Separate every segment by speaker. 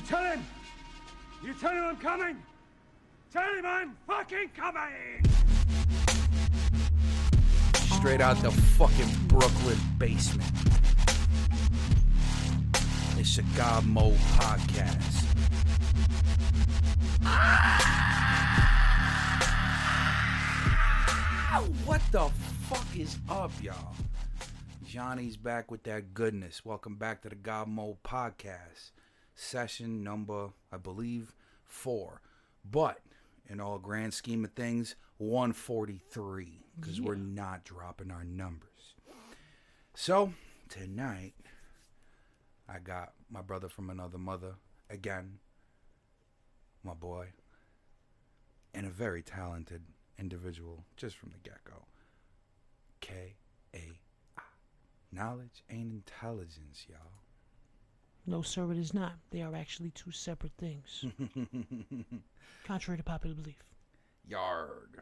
Speaker 1: tell him! You tell him I'm coming! Tell him I'm fucking coming!
Speaker 2: Straight out the fucking Brooklyn basement. It's a GodMode podcast. What the fuck is up, y'all? Johnny's back with that goodness. Welcome back to the GodMode podcast. Session number, I believe, 4. But in all grand scheme of things, 143. Because we're not dropping our numbers. So, tonight, I got my brother from another mother, again, my boy, and a very talented individual, just from the get-go. K-A-I. Knowledge ain't intelligence, y'all.
Speaker 3: No, sir, it is not. They are actually two separate things. Contrary to popular belief.
Speaker 2: Yard.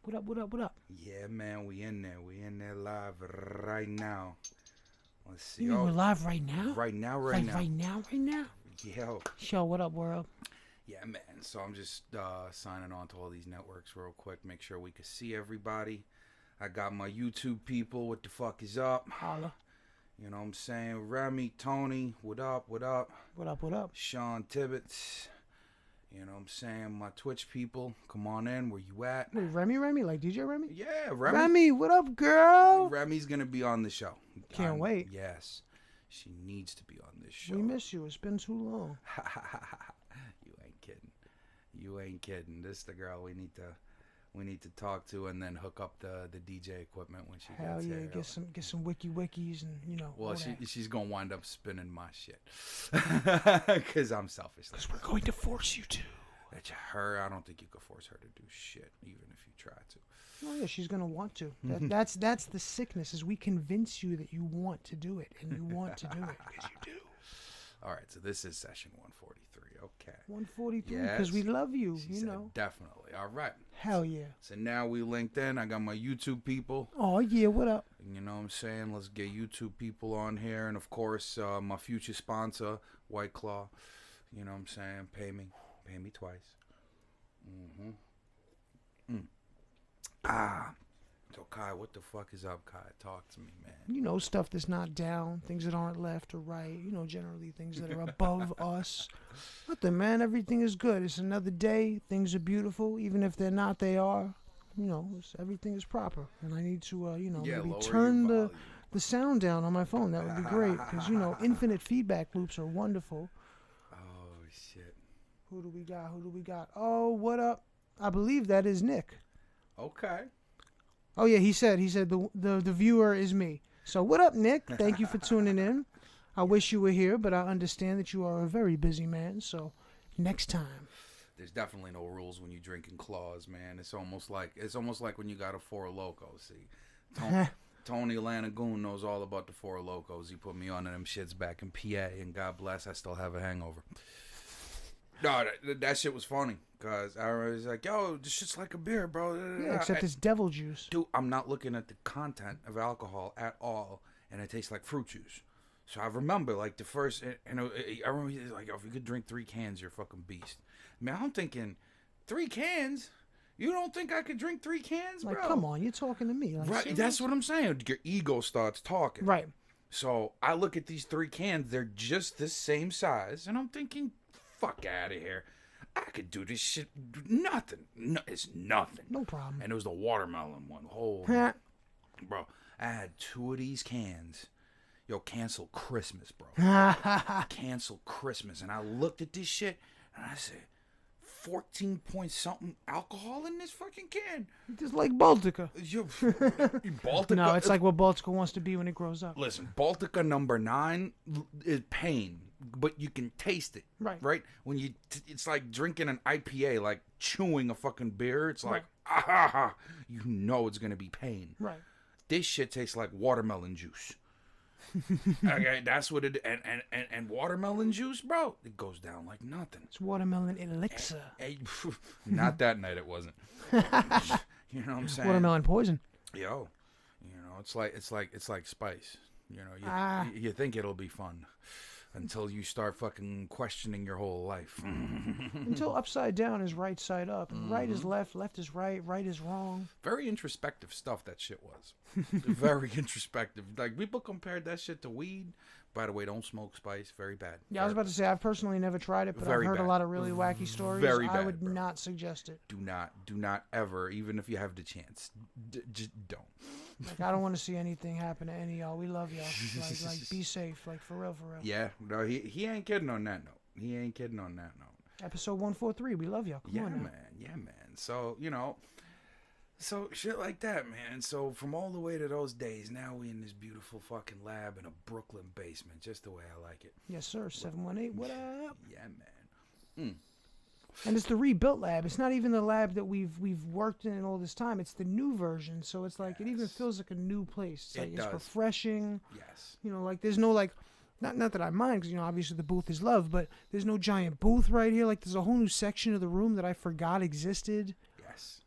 Speaker 3: What up, what up, what up?
Speaker 2: Yeah, man, we in there. We in there live right now. Let's see.
Speaker 3: You mean we're live right now?
Speaker 2: Right now,
Speaker 3: Right now?
Speaker 2: Yo.
Speaker 3: Yo, what up, world?
Speaker 2: Yeah, man. So I'm just signing on to all these networks real quick. Make sure we can see everybody. I got my YouTube people. What the fuck is up?
Speaker 3: Holla.
Speaker 2: You know what I'm saying? Remy, Tony, what up, what up?
Speaker 3: What up, what up?
Speaker 2: Sean Tibbetts. You know what I'm saying? My Twitch people, come on in. Where you at?
Speaker 3: Wait, Remy? Like DJ Remy?
Speaker 2: Yeah, Remy.
Speaker 3: Remy, what up, girl?
Speaker 2: Remy's going to be on the show.
Speaker 3: Can't wait.
Speaker 2: Yes. She needs to be on this show.
Speaker 3: We miss you. It's been too long.
Speaker 2: You ain't kidding. This is the girl we need to talk to and then hook up the DJ equipment when she
Speaker 3: Hell
Speaker 2: gets
Speaker 3: yeah,
Speaker 2: here.
Speaker 3: get some wikis and
Speaker 2: Well,
Speaker 3: all
Speaker 2: she's gonna wind up spinning my shit because I'm selfish.
Speaker 3: Because we're going to force you to.
Speaker 2: That's her. I don't think you could force her to do shit, even if you try to.
Speaker 3: Oh yeah, she's gonna want to. That's the sickness. Is we convince you that you want to do it and you want to do it because you do.
Speaker 2: All right, so this is session 143. Okay.
Speaker 3: 143 because we love you.
Speaker 2: She said definitely. All right.
Speaker 3: Hell yeah.
Speaker 2: So now we linked in. I got my YouTube people.
Speaker 3: Oh yeah, what up?
Speaker 2: You know what I'm saying? Let's get YouTube people on here. And of course, my future sponsor, White Claw. You know what I'm saying? Pay me twice. So Kai, what the fuck is up, Kai? Talk to me, man.
Speaker 3: You know, stuff that's not down, things that aren't left or right. You know, generally things that are above us. Nothing, man. Everything is good. It's another day. Things are beautiful. Even if they're not, they are. You know, everything is proper. And I need to, maybe turn the sound down on my phone. That would be great. Because, infinite feedback loops are wonderful.
Speaker 2: Oh, shit.
Speaker 3: Who do we got? Oh, what up? I believe that is Nick.
Speaker 2: Okay.
Speaker 3: Oh yeah, he said the viewer is me. So what up, Nick? Thank you for tuning in. I wish you were here, but I understand that you are a very busy man. So next time.
Speaker 2: There's definitely no rules when you drinking claws, man. It's almost like when you got a Four Loko. See, Tony Lanagoon knows all about the Four Lokos. He put me on them shits back in PA, and God bless, I still have a hangover. No, that shit was funny. Because I was like, yo, this shit's like a beer, bro.
Speaker 3: Yeah, except it's devil juice.
Speaker 2: Dude, I'm not looking at the content of alcohol at all, and it tastes like fruit juice. So I remember, like, the first, I remember he was like, yo, if you could drink 3 cans, you're a fucking beast. Man, I'm thinking, 3 cans? You don't think I could drink 3 cans, bro?
Speaker 3: Like, come on, you're talking to me. Like,
Speaker 2: right,
Speaker 3: serious?
Speaker 2: That's what I'm saying. Your ego starts talking.
Speaker 3: Right.
Speaker 2: So I look at these 3 cans, they're just the same size, and I'm thinking, fuck out of here. I could do this shit. Nothing. No, it's nothing.
Speaker 3: No problem.
Speaker 2: And it was the watermelon one. Bro, I had 2 of these cans. Yo, cancel Christmas, bro. Cancel Christmas. And I looked at this shit, and I said, 14 point something alcohol in this fucking can.
Speaker 3: Just like Baltica.
Speaker 2: Baltica.
Speaker 3: No, it's like what Baltica wants to be when it grows up.
Speaker 2: Listen, Baltica number 9 is pain. But you can taste it, right? When it's like drinking an IPA, like chewing a fucking beer. It's like, you know it's gonna be pain.
Speaker 3: Right.
Speaker 2: This shit tastes like watermelon juice. Okay, that's what it. And watermelon juice, bro, it goes down like nothing.
Speaker 3: It's watermelon elixir.
Speaker 2: Not that night, it wasn't. You know what I'm saying?
Speaker 3: Watermelon poison.
Speaker 2: Yo, it's like spice. You think it'll be fun. until you start fucking questioning your whole life.
Speaker 3: Until upside down is right side up. And right is left, left is right, right is wrong.
Speaker 2: Very introspective stuff that shit was. Very introspective. Like, people compared that shit to weed. By the way, don't smoke spice. Very bad.
Speaker 3: Yeah, I was about to say, I've personally never tried it, but
Speaker 2: Very
Speaker 3: I've heard
Speaker 2: bad.
Speaker 3: a lot of really wacky stories.
Speaker 2: Very
Speaker 3: I
Speaker 2: bad,
Speaker 3: would
Speaker 2: bro.
Speaker 3: not suggest it.
Speaker 2: Do not ever, even if you have the chance, just don't.
Speaker 3: Like, I don't want to see anything happen to any of y'all. We love y'all. Like, be safe. Like, for real, for real.
Speaker 2: Yeah, no, he ain't kidding on that note. He ain't kidding on that note.
Speaker 3: Episode 143, we love y'all. Come on now.
Speaker 2: Yeah, man. So, so shit like that, man. So from all the way to those days, now we in this beautiful fucking lab in a Brooklyn basement, just the way I like it.
Speaker 3: Yes, sir. 718, what up?
Speaker 2: Yeah, man.
Speaker 3: And it's the rebuilt lab. It's not even the lab that we've worked in all this time. It's the new version. So it's like, it even feels like a new place. It's like, it's refreshing.
Speaker 2: Yes.
Speaker 3: Like, there's no, like, not that I mind, because, obviously the booth is love, but there's no giant booth right here. Like, there's a whole new section of the room that I forgot existed.
Speaker 2: Yes.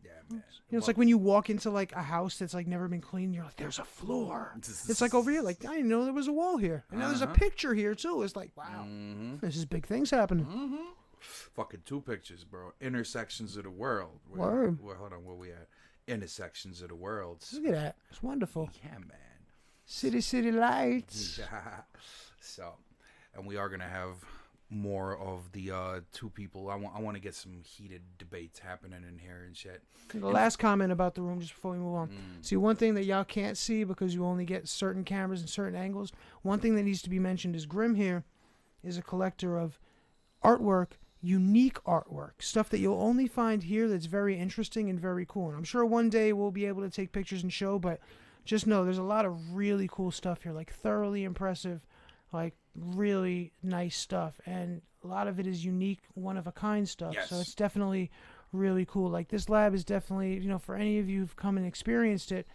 Speaker 2: Yeah, man.
Speaker 3: It's like when you walk into, like, a house that's, like, never been cleaned, you're like, there's a floor. It's like over here, like, I didn't know there was a wall here. And now there's a picture here, too. It's like, wow, this is big things happening.
Speaker 2: Fucking 2 pictures, bro. Intersections of the world.
Speaker 3: Word.
Speaker 2: Hold on, where we at? Intersections of the world.
Speaker 3: Look at that. It's wonderful.
Speaker 2: Yeah, man.
Speaker 3: City lights.
Speaker 2: So, and we are going to have more of the 2 people. I want to get some heated debates happening in here and shit.
Speaker 3: The last comment about the room, just before we move on. See, one thing that y'all can't see because you only get certain cameras and certain angles, one thing that needs to be mentioned is Grim here is a collector of artwork, unique artwork, stuff that you'll only find here that's very interesting and very cool. And I'm sure one day we'll be able to take pictures and show, but just know there's a lot of really cool stuff here, like thoroughly impressive, like really nice stuff. And a lot of it is unique, one-of-a-kind stuff.
Speaker 2: Yes.
Speaker 3: So it's definitely really cool. Like, this lab is definitely, for any of you who've come and experienced it,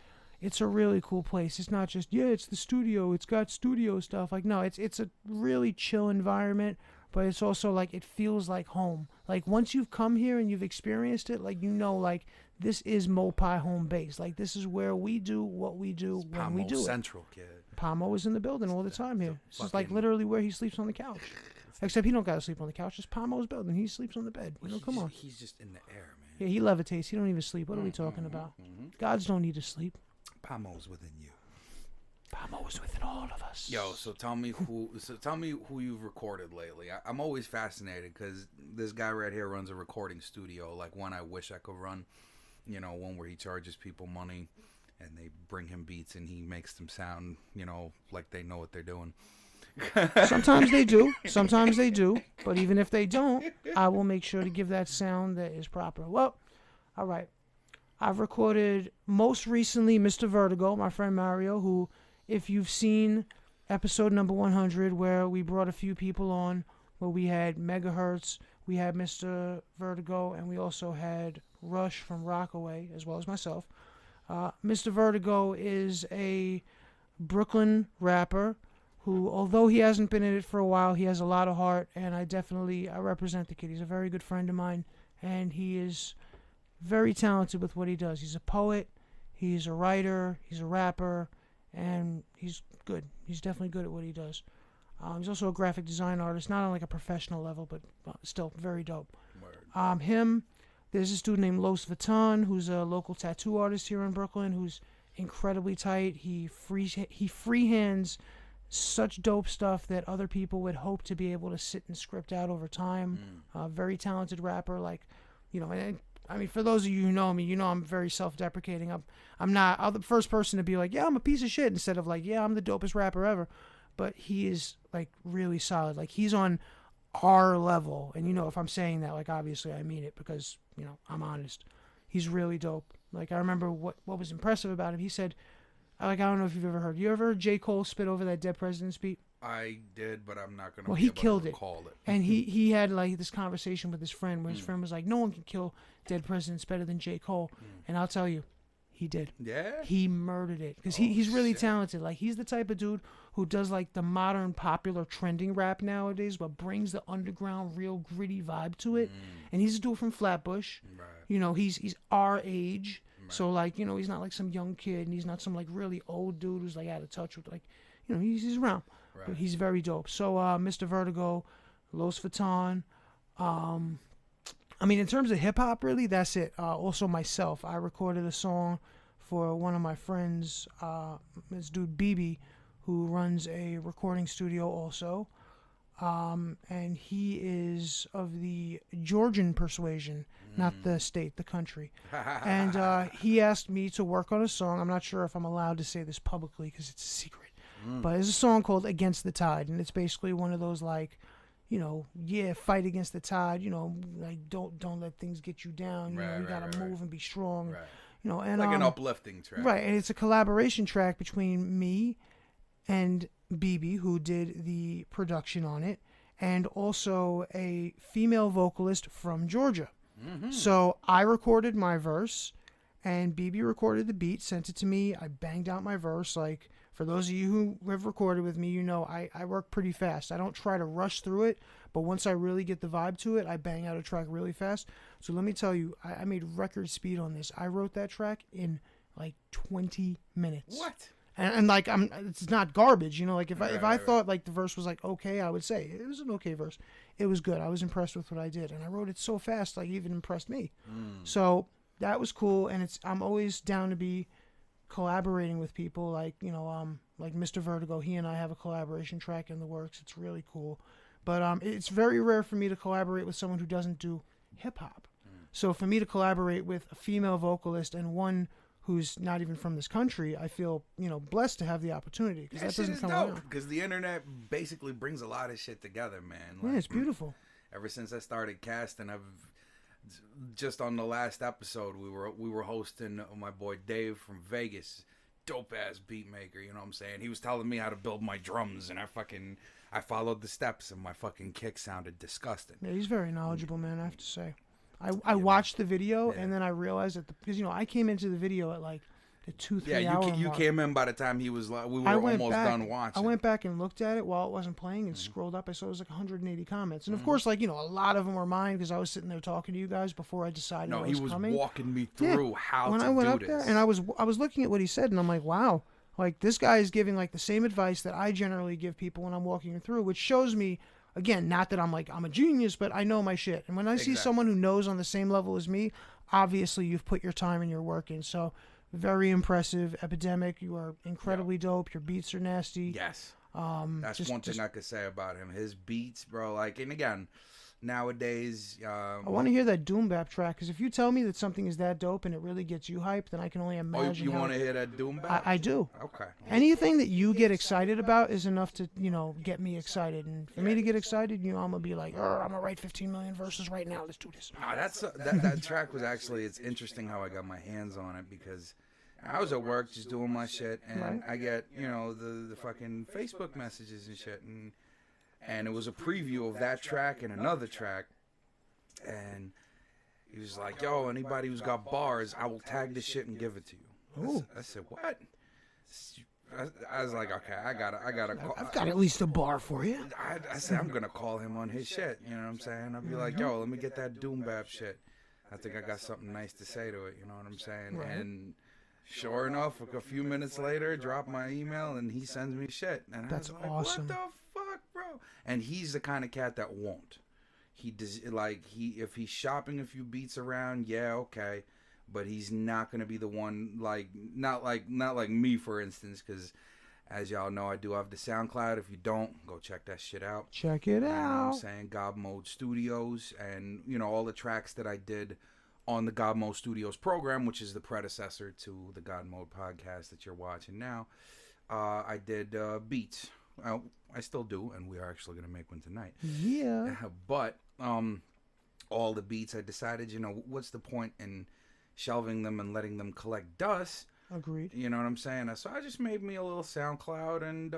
Speaker 3: it's a really cool place. It's not just, it's the studio, it's got studio stuff. Like, no, it's a really chill environment, but it's also, like, it feels like home. Like, once you've come here and you've experienced it, like, like, this is Mopai home base. Like, this is where we do what we do when we do
Speaker 2: Central, kid.
Speaker 3: Pamo is in the building all the time here. This is, like, literally where he sleeps on the couch. Except he don't got to sleep on the couch. It's Pamo's building. He sleeps on the bed. Come on.
Speaker 2: He's just in the air, man.
Speaker 3: Yeah, he levitates. He don't even sleep. What are we talking about? Gods don't need to sleep.
Speaker 2: Pamo's within you.
Speaker 3: Pamo is within all of us.
Speaker 2: Yo, so tell me who you've recorded lately. I'm always fascinated because this guy right here runs a recording studio, like one I wish I could run. One where he charges people money and they bring him beats and he makes them sound, like they know what they're doing.
Speaker 3: Sometimes they do. Sometimes they do. But even if they don't, I will make sure to give that sound that is proper. Well, all right. I've recorded most recently Mr. Vertigo, my friend Mario, who, if you've seen episode number 100 where we brought a few people on, where we had Megahertz, we had Mr. Vertigo, and we also had Rush from Rockaway, as well as myself. Mr. Vertigo is a Brooklyn rapper who, although he hasn't been in it for a while, he has a lot of heart, and I represent the kid. He's a very good friend of mine, and he is very talented with what he does. He's a poet, he's a writer, he's a rapper, and he's good. He's definitely good at what he does. He's also a graphic design artist, not on like a professional level, but still very dope. There's this dude named Los Vuitton, who's a local tattoo artist here in Brooklyn, who's incredibly tight. He freehands such dope stuff that other people would hope to be able to sit and script out over time. Very talented rapper, and I mean, for those of you who know me, I'm very self-deprecating. I'm the first person to be like, yeah, I'm a piece of shit, instead of like, yeah, I'm the dopest rapper ever. But he is like really solid. Like, he's on our level, and if I'm saying that, like, obviously I mean it, because I'm honest. He's really dope. Like, I remember what was impressive about him. He said, I don't know if you've ever heard. You ever heard J. Cole spit over that Dead President's beat?
Speaker 2: I did, but I'm not gonna.
Speaker 3: Well, he killed it. And he had like this conversation with his friend, where his friend was like, "No one can kill Dead Presidents better than J. Cole," and I'll tell you, he did.
Speaker 2: Yeah.
Speaker 3: He murdered it because he's really talented. Like, he's the type of dude who does like the modern popular trending rap nowadays, but brings the underground, real gritty vibe to it. And he's a dude from Flatbush. Right. He's our age. Right. So like, he's not like some young kid, and he's not some like really old dude who's like out of touch with like, he's around. But he's very dope. So Mr. Vertigo, Los Vuitton. I mean, in terms of hip hop, really, that's it. Also myself, I recorded a song for one of my friends, this dude BB, who runs a recording studio also. And he is of the Georgian persuasion, not the state, the country. And he asked me to work on a song. I'm not sure if I'm allowed to say this publicly because it's a secret. But it's a song called Against the Tide. And it's basically one of those, like, you know, fight against the tide. You know, like, don't let things get you down. You know, you got to move and be strong.
Speaker 2: Right.
Speaker 3: You know, and
Speaker 2: like an uplifting track.
Speaker 3: Right. And it's a collaboration track between me and BB, who did the production on it, and also a female vocalist from Georgia. So I recorded my verse, and BB recorded the beat, sent it to me. I banged out my verse. Like, for those of you who have recorded with me, you know I work pretty fast. I don't try to rush through it, but once I really get the vibe to it, I bang out a track really fast. So let me tell you, I made record speed on this. I wrote that track in like 20 minutes.
Speaker 2: What?
Speaker 3: And like, it's not garbage, you know. Like, if I thought like the verse was like okay, I would say it was an okay verse. It was good. I was impressed with what I did, and I wrote it so fast, like, it even impressed me. So that was cool, and I'm always down to be collaborating with people, like, you know, like Mr. Vertigo. He and I have a collaboration track in the works. It's really cool, but it's very rare for me to collaborate with someone who doesn't do hip hop. So for me to collaborate with a female vocalist and one who's not even from this country, I feel, you know, blessed to have the opportunity, because that doesn't come around.
Speaker 2: Because the internet basically brings a lot of shit together, man.
Speaker 3: Like, yeah, it's beautiful.
Speaker 2: Ever since I started casting, I've just on the last episode we were hosting my boy Dave from Vegas, dope ass beat maker. You know what I'm saying? He was telling me how to build my drums, and I followed the steps, and my fucking kick sounded disgusting.
Speaker 3: Yeah, he's very knowledgeable, man. I have to say. I watched the video, and then I realized that because, you know, I came into the video at like the 2-3 hour mark.
Speaker 2: You came in by the time he was like, we were almost done watching.
Speaker 3: I went back and looked at it while it wasn't playing and scrolled up. I saw it was like 180 comments, and of course, like, you know, a lot of them were mine because I was sitting there talking to you guys before I decided.
Speaker 2: No,
Speaker 3: I was
Speaker 2: he was
Speaker 3: coming.
Speaker 2: walking me through how
Speaker 3: when
Speaker 2: to
Speaker 3: I went
Speaker 2: do
Speaker 3: up
Speaker 2: this.
Speaker 3: there, and I was looking at what he said, and I'm like, wow, like, this guy is giving like the same advice that I generally give people when I'm walking through, which shows me. Again, not that I'm a genius, but I know my shit. And when I see someone who knows on the same level as me, obviously you've put your time and your work in. So, very impressive. Epidemic, you are incredibly dope. Your beats are nasty.
Speaker 2: Yes. That's one thing I could say about him. His beats, bro, like, and again, nowadays... I
Speaker 3: want to hear that Doom Bap track, because if you tell me that something is that dope and it really gets you hyped, then I can only imagine.
Speaker 2: You want to hear that Doom Bap?
Speaker 3: I do.
Speaker 2: Okay.
Speaker 3: Anything that you get excited about is enough to, you know, get me excited. And for me to get excited, you know, I'm going to be like, I'm going to write 15 million verses right now. Let's do this.
Speaker 2: That track was actually, it's interesting how I got my hands on it, because I was at work just doing my shit, and I get, you know, the fucking Facebook messages and shit, and it was a preview of that track and another track, and he was like, yo, anybody who's got bars, I will tag this shit and give it to you. I said, what? I was like, okay, I gotta call.
Speaker 3: I've got at least a bar for you.
Speaker 2: I said, I'm gonna call him on his shit, you know what I'm saying? I'll be like, yo, let me get that Doom Bap shit. I think I got something nice to say to it, you know what I'm saying?
Speaker 3: Right.
Speaker 2: And sure enough, a few minutes later, drop my email, and he sends me shit. And
Speaker 3: that's
Speaker 2: like,
Speaker 3: awesome.
Speaker 2: What the fuck, bro? And he's the kind of cat that won't. He does, like, if he's shopping a few beats around, yeah, okay, but he's not gonna be the one, like, not like me, for instance, because as y'all know, I do have the SoundCloud. If you don't, go check that shit out.
Speaker 3: Check it out.
Speaker 2: You know what I'm saying? GodMode Studios, and, you know, all the tracks that I did on the GodMode Studios program, which is the predecessor to the GodMode podcast that you're watching now. I did beats. I still do, and we are actually going to make one tonight.
Speaker 3: Yeah.
Speaker 2: But all the beats, I decided, you know, what's the point in shelving them and letting them collect dust?
Speaker 3: Agreed.
Speaker 2: You know what I'm saying? So I just made me a little SoundCloud, and,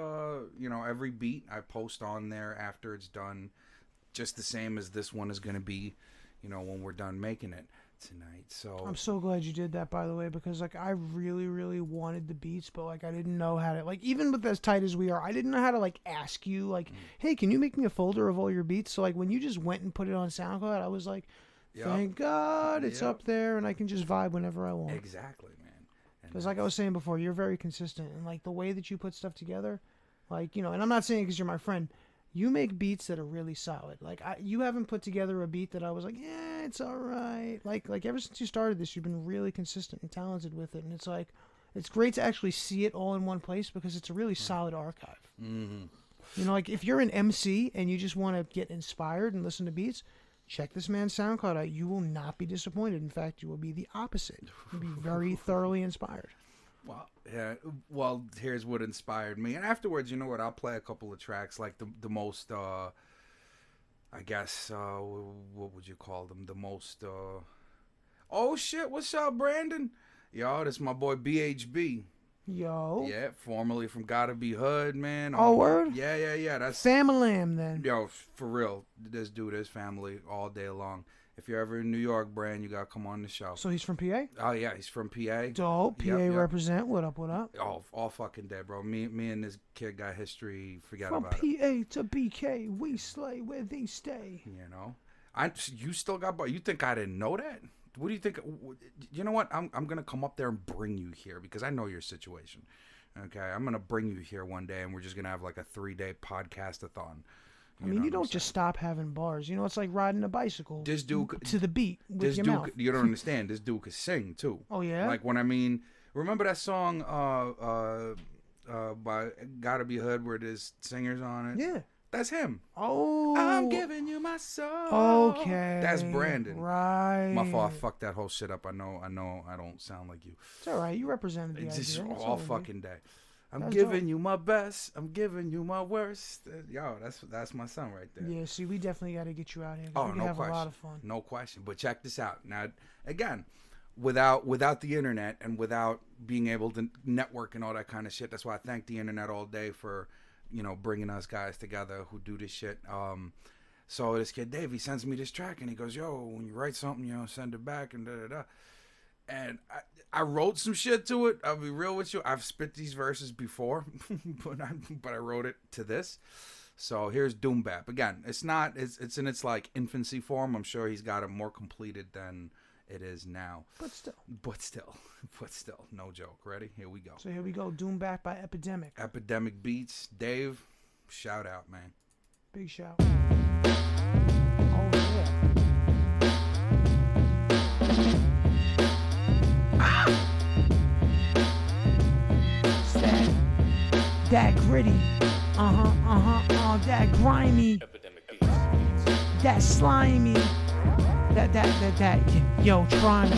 Speaker 2: you know, every beat I post on there after it's done, just the same as this one is going to be, you know, when we're done making it tonight. So
Speaker 3: I'm so glad you did that, by the way, because, like, I really, really wanted the beats, but, like, I didn't know how to, like, even with as tight as we are, I didn't know how to, like, ask you, like, hey, can you make me a folder of all your beats? So, like, when you just went and put it on SoundCloud, I was like, thank God it's up there, and I can just vibe whenever I want.
Speaker 2: Exactly, man.
Speaker 3: Because, like I was saying before, you're very consistent, and, like, the way that you put stuff together, Like, you know, and I'm not saying because you're my friend. You make beats that are really solid. Like, you haven't put together a beat that I was like, yeah, it's all right. Like ever since you started this, you've been really consistent and talented with it. And it's like, it's great to actually see it all in one place because it's a really solid archive.
Speaker 2: Mm-hmm.
Speaker 3: You know, like if you're an MC and you just want to get inspired and listen to beats, check this man's SoundCloud out. You will not be disappointed. In fact, you will be the opposite. You'll be very thoroughly inspired.
Speaker 2: Well, yeah. Well, here's what inspired me, and afterwards, you know what? I'll play a couple of tracks, like the most, I guess, what would you call them? The most. Oh shit! What's up, Brandon? Yo, this is my boy BHB.
Speaker 3: Yo.
Speaker 2: Yeah, formerly from Gotta Be Hood, man.
Speaker 3: Oh, word?
Speaker 2: Yeah. That's
Speaker 3: Family then.
Speaker 2: Yo, for real. This dude is family all day long. If you're ever in New York, Brand, you gotta come on the show.
Speaker 3: So he's from PA?
Speaker 2: Oh yeah, he's from PA.
Speaker 3: Dope. PA
Speaker 2: Yep.
Speaker 3: represent. What up?
Speaker 2: Oh, all fucking dead, bro. Me and this kid got history. Forget
Speaker 3: from
Speaker 2: about
Speaker 3: PA
Speaker 2: it.
Speaker 3: to BK, we slay where they stay.
Speaker 2: You know, you still got. You think I didn't know that? What do you think? You know what? I'm gonna come up there and bring you here because I know your situation. Okay, I'm gonna bring you here one day, and we're just gonna have like a 3-day podcast-a-thon.
Speaker 3: I mean, you don't just stop having bars. You know, it's like riding a bicycle.
Speaker 2: This dude
Speaker 3: to the beat with your mouth.
Speaker 2: You don't understand. This dude could sing too.
Speaker 3: Oh yeah.
Speaker 2: Like when I mean, remember that song by Gotta Be Hood where there's singers on it?
Speaker 3: Yeah.
Speaker 2: That's him.
Speaker 3: Oh.
Speaker 2: I'm giving you my soul.
Speaker 3: Okay.
Speaker 2: That's Brandon.
Speaker 3: Right.
Speaker 2: My fault. I fucked that whole shit up. I know. I don't sound like you.
Speaker 3: It's all right. You represented the
Speaker 2: It's just
Speaker 3: idea.
Speaker 2: all fucking day. I'm
Speaker 3: That's
Speaker 2: giving
Speaker 3: dope.
Speaker 2: you my best. I'm giving you my worst. Yo, that's my son right there.
Speaker 3: Yeah, see, we definitely got to get you out here.
Speaker 2: Oh,
Speaker 3: we can
Speaker 2: no
Speaker 3: have
Speaker 2: question.
Speaker 3: a lot of fun.
Speaker 2: No question. But check this out. Now, again, without the internet and without being able to network and all that kind of shit, that's why I thank the internet all day for, you know, bringing us guys together who do this shit. So this kid Dave, he sends me this track and he goes, "Yo, when you write something, you know, send it back and da da da." And I wrote some shit to it. I'll be real with you. I've spit these verses before, but I wrote it to this. So here's Doom Bap. Again, it's in its like infancy form. I'm sure he's got it more completed than it is now.
Speaker 3: But still,
Speaker 2: no joke. Ready? Here we go.
Speaker 3: So here we go. Doom Back by Epidemic.
Speaker 2: Epidemic Beats. Dave, shout out, man.
Speaker 3: Big shout. Oh yeah. That gritty, that grimy, that slimy, that, yo, try me.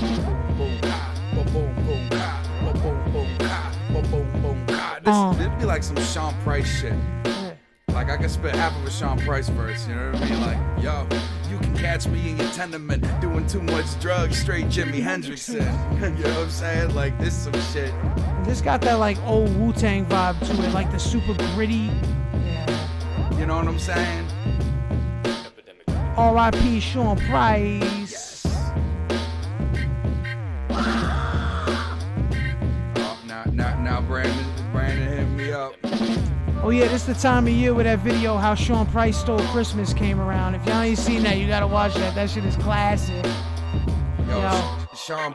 Speaker 2: This be like some Sean Price shit. Like I can spit half of a Sean Price verse, you know what I mean? Like, yo, you can catch me in your tenement doing too much drugs, straight Jimi Hendrixon. You know what I'm saying? Like, this some shit.
Speaker 3: This got that like old Wu-Tang vibe to it, like the super gritty. Yeah.
Speaker 2: You know what I'm saying?
Speaker 3: R.I.P. Sean Price.
Speaker 2: Yes. Oh, now Brandon hit me up.
Speaker 3: Oh yeah, this the time of year where that video How Sean Price Stole Christmas came around. If y'all ain't seen that, you gotta watch that. That shit is classic.
Speaker 2: Yo. Sean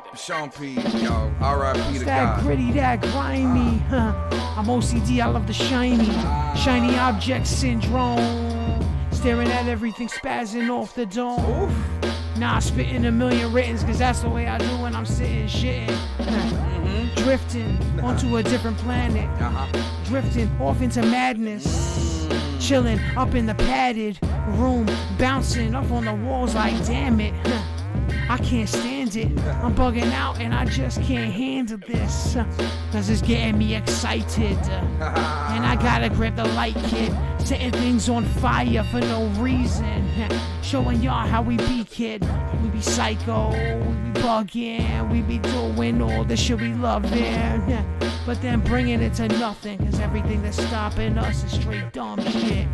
Speaker 2: P, yo, R.I.P. to
Speaker 3: that
Speaker 2: God.
Speaker 3: Gritty, that grimy. I'm OCD, I love the shiny object syndrome. Staring at everything, spazzing off the dome.
Speaker 2: Oof.
Speaker 3: Nah, spitting a million writtens, cause that's the way I do when I'm sitting, shitting. Drifting onto a different planet. Drifting off into madness. Chilling up in the padded room, bouncing up on the walls like damn it. I can't stand it. I'm bugging out and I just can't handle this. Cause it's getting me excited. And I gotta grab the light, kid. Setting things on fire for no reason. Showing y'all how we be, kid. We be psycho, we be bugging, we be doing all the shit we loving. But then bringing it to nothing. Cause everything that's stopping us is straight dumb shit.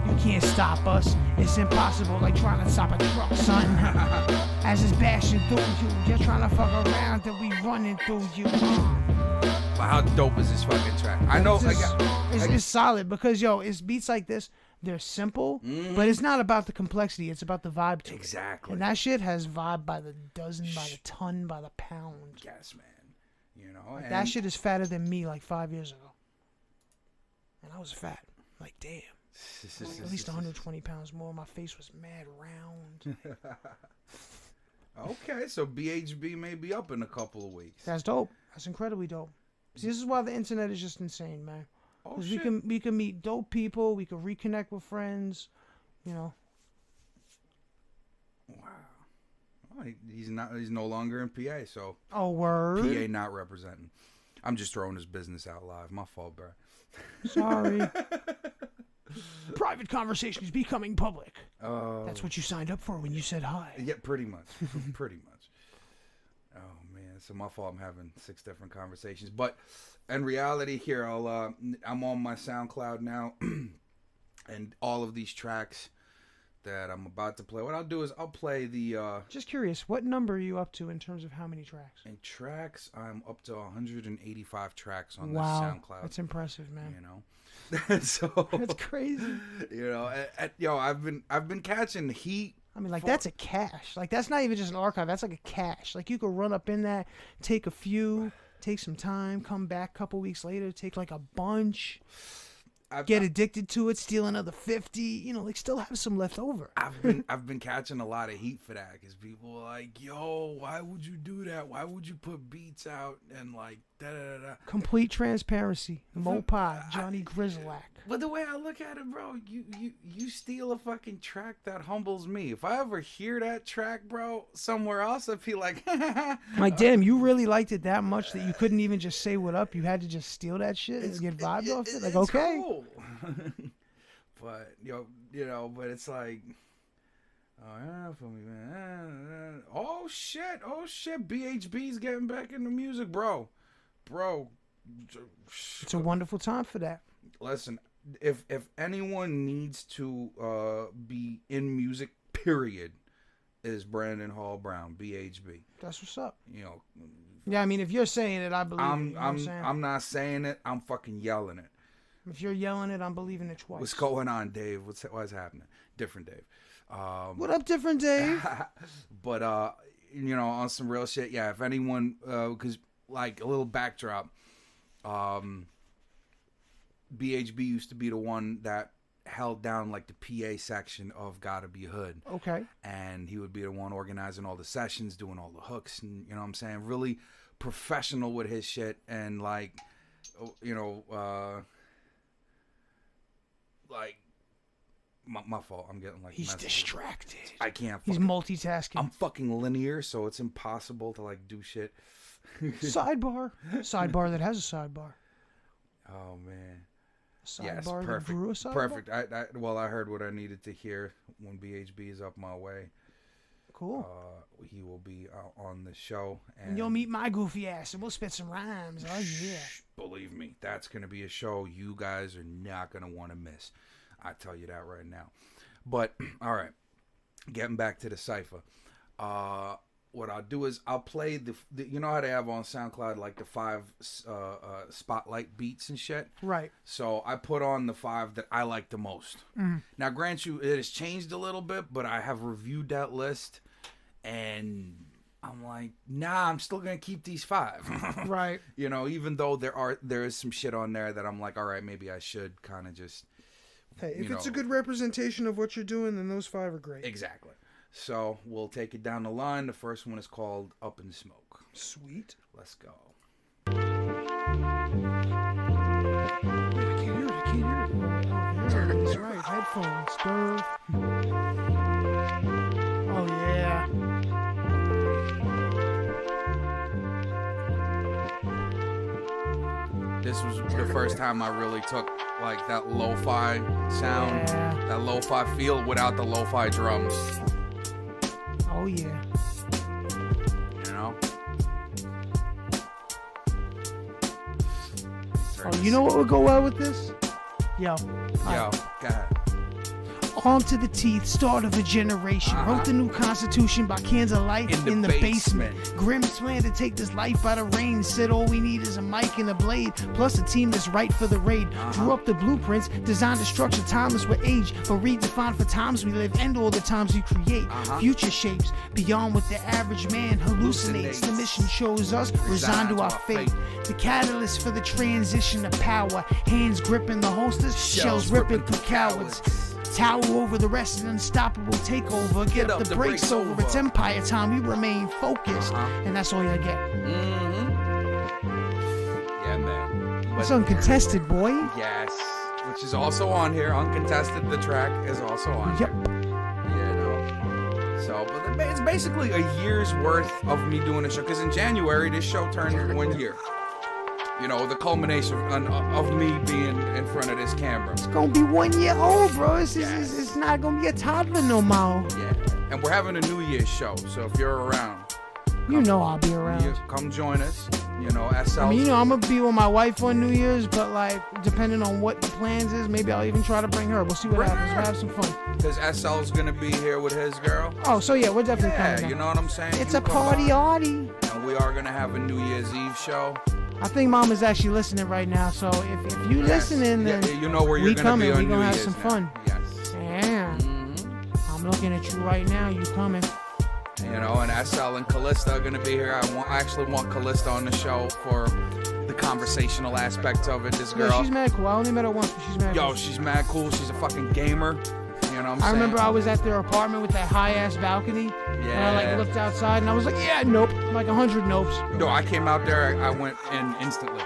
Speaker 3: You can't stop us. It's impossible, like trying to stop a truck, son. As it's bashing through you, you're trying to fuck around, then we running through you.
Speaker 2: But how dope is this fucking track? I know.
Speaker 3: It's solid because, yo, it's beats like this. They're simple, but it's not about the complexity. It's about the vibe to it.
Speaker 2: Exactly.
Speaker 3: And that shit has vibe by the dozen, by the ton, by the pound.
Speaker 2: Yes, man. You know,
Speaker 3: Like that shit is fatter than me like 5 years ago. I was fat. Like, damn. At least 120 pounds more. My face was mad round.
Speaker 2: Okay, so BHB may be up in a couple of weeks.
Speaker 3: That's dope. That's incredibly dope. See, this is why the internet is just insane, man.
Speaker 2: Oh,
Speaker 3: Because
Speaker 2: shit.
Speaker 3: we can meet dope people. We can reconnect with friends. You know.
Speaker 2: Wow. Oh, he's no longer in PA, so
Speaker 3: Oh, word.
Speaker 2: PA not representing. I'm just throwing his business out live. My fault, bro.
Speaker 3: Sorry. Private conversation is becoming public.
Speaker 2: Oh.
Speaker 3: That's what you signed up for when you said hi.
Speaker 2: Yeah, pretty much. Pretty much. Oh, man. So my fault I'm having 6 different conversations. But in reality here, I'm on my SoundCloud now. And all of these tracks that I'm about to play, what I'll do is I'll play the...
Speaker 3: Just curious, what number are you up to in terms of how many tracks?
Speaker 2: in tracks, I'm up to 185 tracks on
Speaker 3: Wow,
Speaker 2: the SoundCloud.
Speaker 3: that's impressive, man.
Speaker 2: You know? So...
Speaker 3: That's crazy.
Speaker 2: You know, I've been catching heat.
Speaker 3: I mean, like, that's a cache. Like, that's not even just an archive. That's like a cache. Like, you could run up in that, take a few, take some time, come back a couple weeks later, take, like, a bunch, get addicted to it, steal another 50, you know, like, still have some left over.
Speaker 2: I've been catching a lot of heat for that because people are like, yo, why would you do that? Why would you put beats out and, like, da-da-da-da?
Speaker 3: Complete transparency. Mopod, Johnny Grizzlack.
Speaker 2: But the way I look at it, bro, you steal a fucking track that humbles me. If I ever hear that track, bro, somewhere else, I'd be like,
Speaker 3: Like, damn, you really liked it that much that you couldn't even just say what up? You had to just steal that shit and get vibed off it? Like,
Speaker 2: it's
Speaker 3: okay.
Speaker 2: Cool. But, you know, but it's like, oh, yeah, for me, man. Oh, shit. BHB's getting back into music, bro.
Speaker 3: It's a wonderful time for that.
Speaker 2: Listen, if anyone needs to be in music, period, is Brandon Hall Brown, BHB.
Speaker 3: That's what's up.
Speaker 2: You know.
Speaker 3: Yeah, I mean, if you're saying it, I believe it. You know what I'm saying?
Speaker 2: I'm not saying it. I'm fucking yelling it.
Speaker 3: If you're yelling it, I'm believing it twice.
Speaker 2: What's going on, Dave? What's happening? Different Dave.
Speaker 3: What up, different Dave?
Speaker 2: But you know, on some real shit, yeah. If anyone, because like a little backdrop, BHB used to be the one that held down like the PA section of Gotta Be Hood.
Speaker 3: Okay.
Speaker 2: And he would be the one organizing all the sessions, doing all the hooks, and you know what I'm saying, really professional with his shit, and like, you know, like my fault. I'm getting like
Speaker 3: he's
Speaker 2: messages.
Speaker 3: distracted.
Speaker 2: I can't.
Speaker 3: He's multitasking.
Speaker 2: I'm fucking linear, so it's impossible to like do shit.
Speaker 3: Sidebar that has a sidebar.
Speaker 2: Oh man.
Speaker 3: Sidebar
Speaker 2: yes,
Speaker 3: that
Speaker 2: perfect.
Speaker 3: grew a sidebar?
Speaker 2: Perfect. I heard what I needed to hear when BHB is up my way.
Speaker 3: Cool.
Speaker 2: He will be on the show,
Speaker 3: and you'll meet my goofy ass, and we'll spit some rhymes. Oh yeah.
Speaker 2: Believe me, that's gonna be a show you guys are not gonna want to miss. I tell you that right now. But all right, getting back to the cipher. What I'll do is I'll play the you know how they have on SoundCloud like the 5 spotlight beats and shit.
Speaker 3: Right.
Speaker 2: So I put on the 5 that I like the most.
Speaker 3: Mm.
Speaker 2: Now, grant you, it has changed a little bit, but I have reviewed that list, and I'm like, nah, I'm still gonna keep these 5.
Speaker 3: Right.
Speaker 2: You know, even though there is some shit on there that I'm like, all right, maybe I should kind of just.
Speaker 3: Hey, if it's a good representation of what you're doing, then those 5 are great.
Speaker 2: Exactly. So we'll take it down the line. The first one is called Up in Smoke.
Speaker 3: Sweet.
Speaker 2: Let's go.
Speaker 3: I can't hear it. That's right. Headphones. Duh. Oh, yeah.
Speaker 2: This was the first time I really took like that lo-fi sound, that lo-fi feel without the lo-fi drums.
Speaker 3: Oh yeah.
Speaker 2: You know?
Speaker 3: Oh, you know what would go well with this? Yo.
Speaker 2: Yo, go ahead.
Speaker 3: Armed to the teeth, start of a generation. Wrote the new constitution by cans of light in the basement. Grimm's plan to take this life by the reins. Said all we need is a mic and a blade, plus a team that's right for the raid. Drew up the blueprints, designed a structure timeless with age, but redefined for times we live and all the times we create. Future shapes beyond what the average man hallucinates. The mission shows us resigned to our fate. The catalyst for the transition of power. Hands gripping the holsters, shells ripping through cowards. Tower over the rest, an unstoppable takeover. Get up the brakes over. It's empire time. We remain focused, and that's all you get.
Speaker 2: Yeah, man.
Speaker 3: It's uncontested, boy.
Speaker 2: Yes, which is also on here. Uncontested, the track is also on.
Speaker 3: Yep.
Speaker 2: Here. So, but it's basically a year's worth of me doing the show. Because in January, this show turned 1 year. You know, the culmination of me being in front of this camera.
Speaker 3: It's gonna be 1 year old, bro. It's not gonna be a toddler no more.
Speaker 2: Yeah. And we're having a New Year's show. So if you're around,
Speaker 3: you know I'll be around.
Speaker 2: Come join us. You know, SL.
Speaker 3: I mean, you know, I'm gonna be with my wife on New Year's, but like, depending on what the plans is, maybe I'll even try to bring her. We'll see what happens. We'll have some fun.
Speaker 2: Because SL's gonna be here with his girl.
Speaker 3: Oh, so yeah, we're definitely coming.
Speaker 2: Yeah, you know what I'm saying?
Speaker 3: It's a party-arty.
Speaker 2: And we are gonna have a New Year's Eve show.
Speaker 3: I think Mama's actually listening right now, so if you listening, then
Speaker 2: you know where you're gonna be on
Speaker 3: we
Speaker 2: New
Speaker 3: gonna have
Speaker 2: Year's
Speaker 3: some
Speaker 2: now.
Speaker 3: fun.
Speaker 2: Yes.
Speaker 3: Yeah. I'm looking at you right now. You coming?
Speaker 2: You know, and SL and Callista are gonna be here. I actually want Callista on the show for the conversational aspect of it. This girl.
Speaker 3: Yeah, she's mad cool. I only met her once, but she's mad cool.
Speaker 2: Yo, she's mad cool. She's a fucking gamer. You know what I'm saying?
Speaker 3: I remember I was at their apartment with that high-ass balcony.
Speaker 2: Yeah.
Speaker 3: And I like looked outside and I was like, yeah, nope. Like 100 nopes.
Speaker 2: No, I came out there. I went in instantly.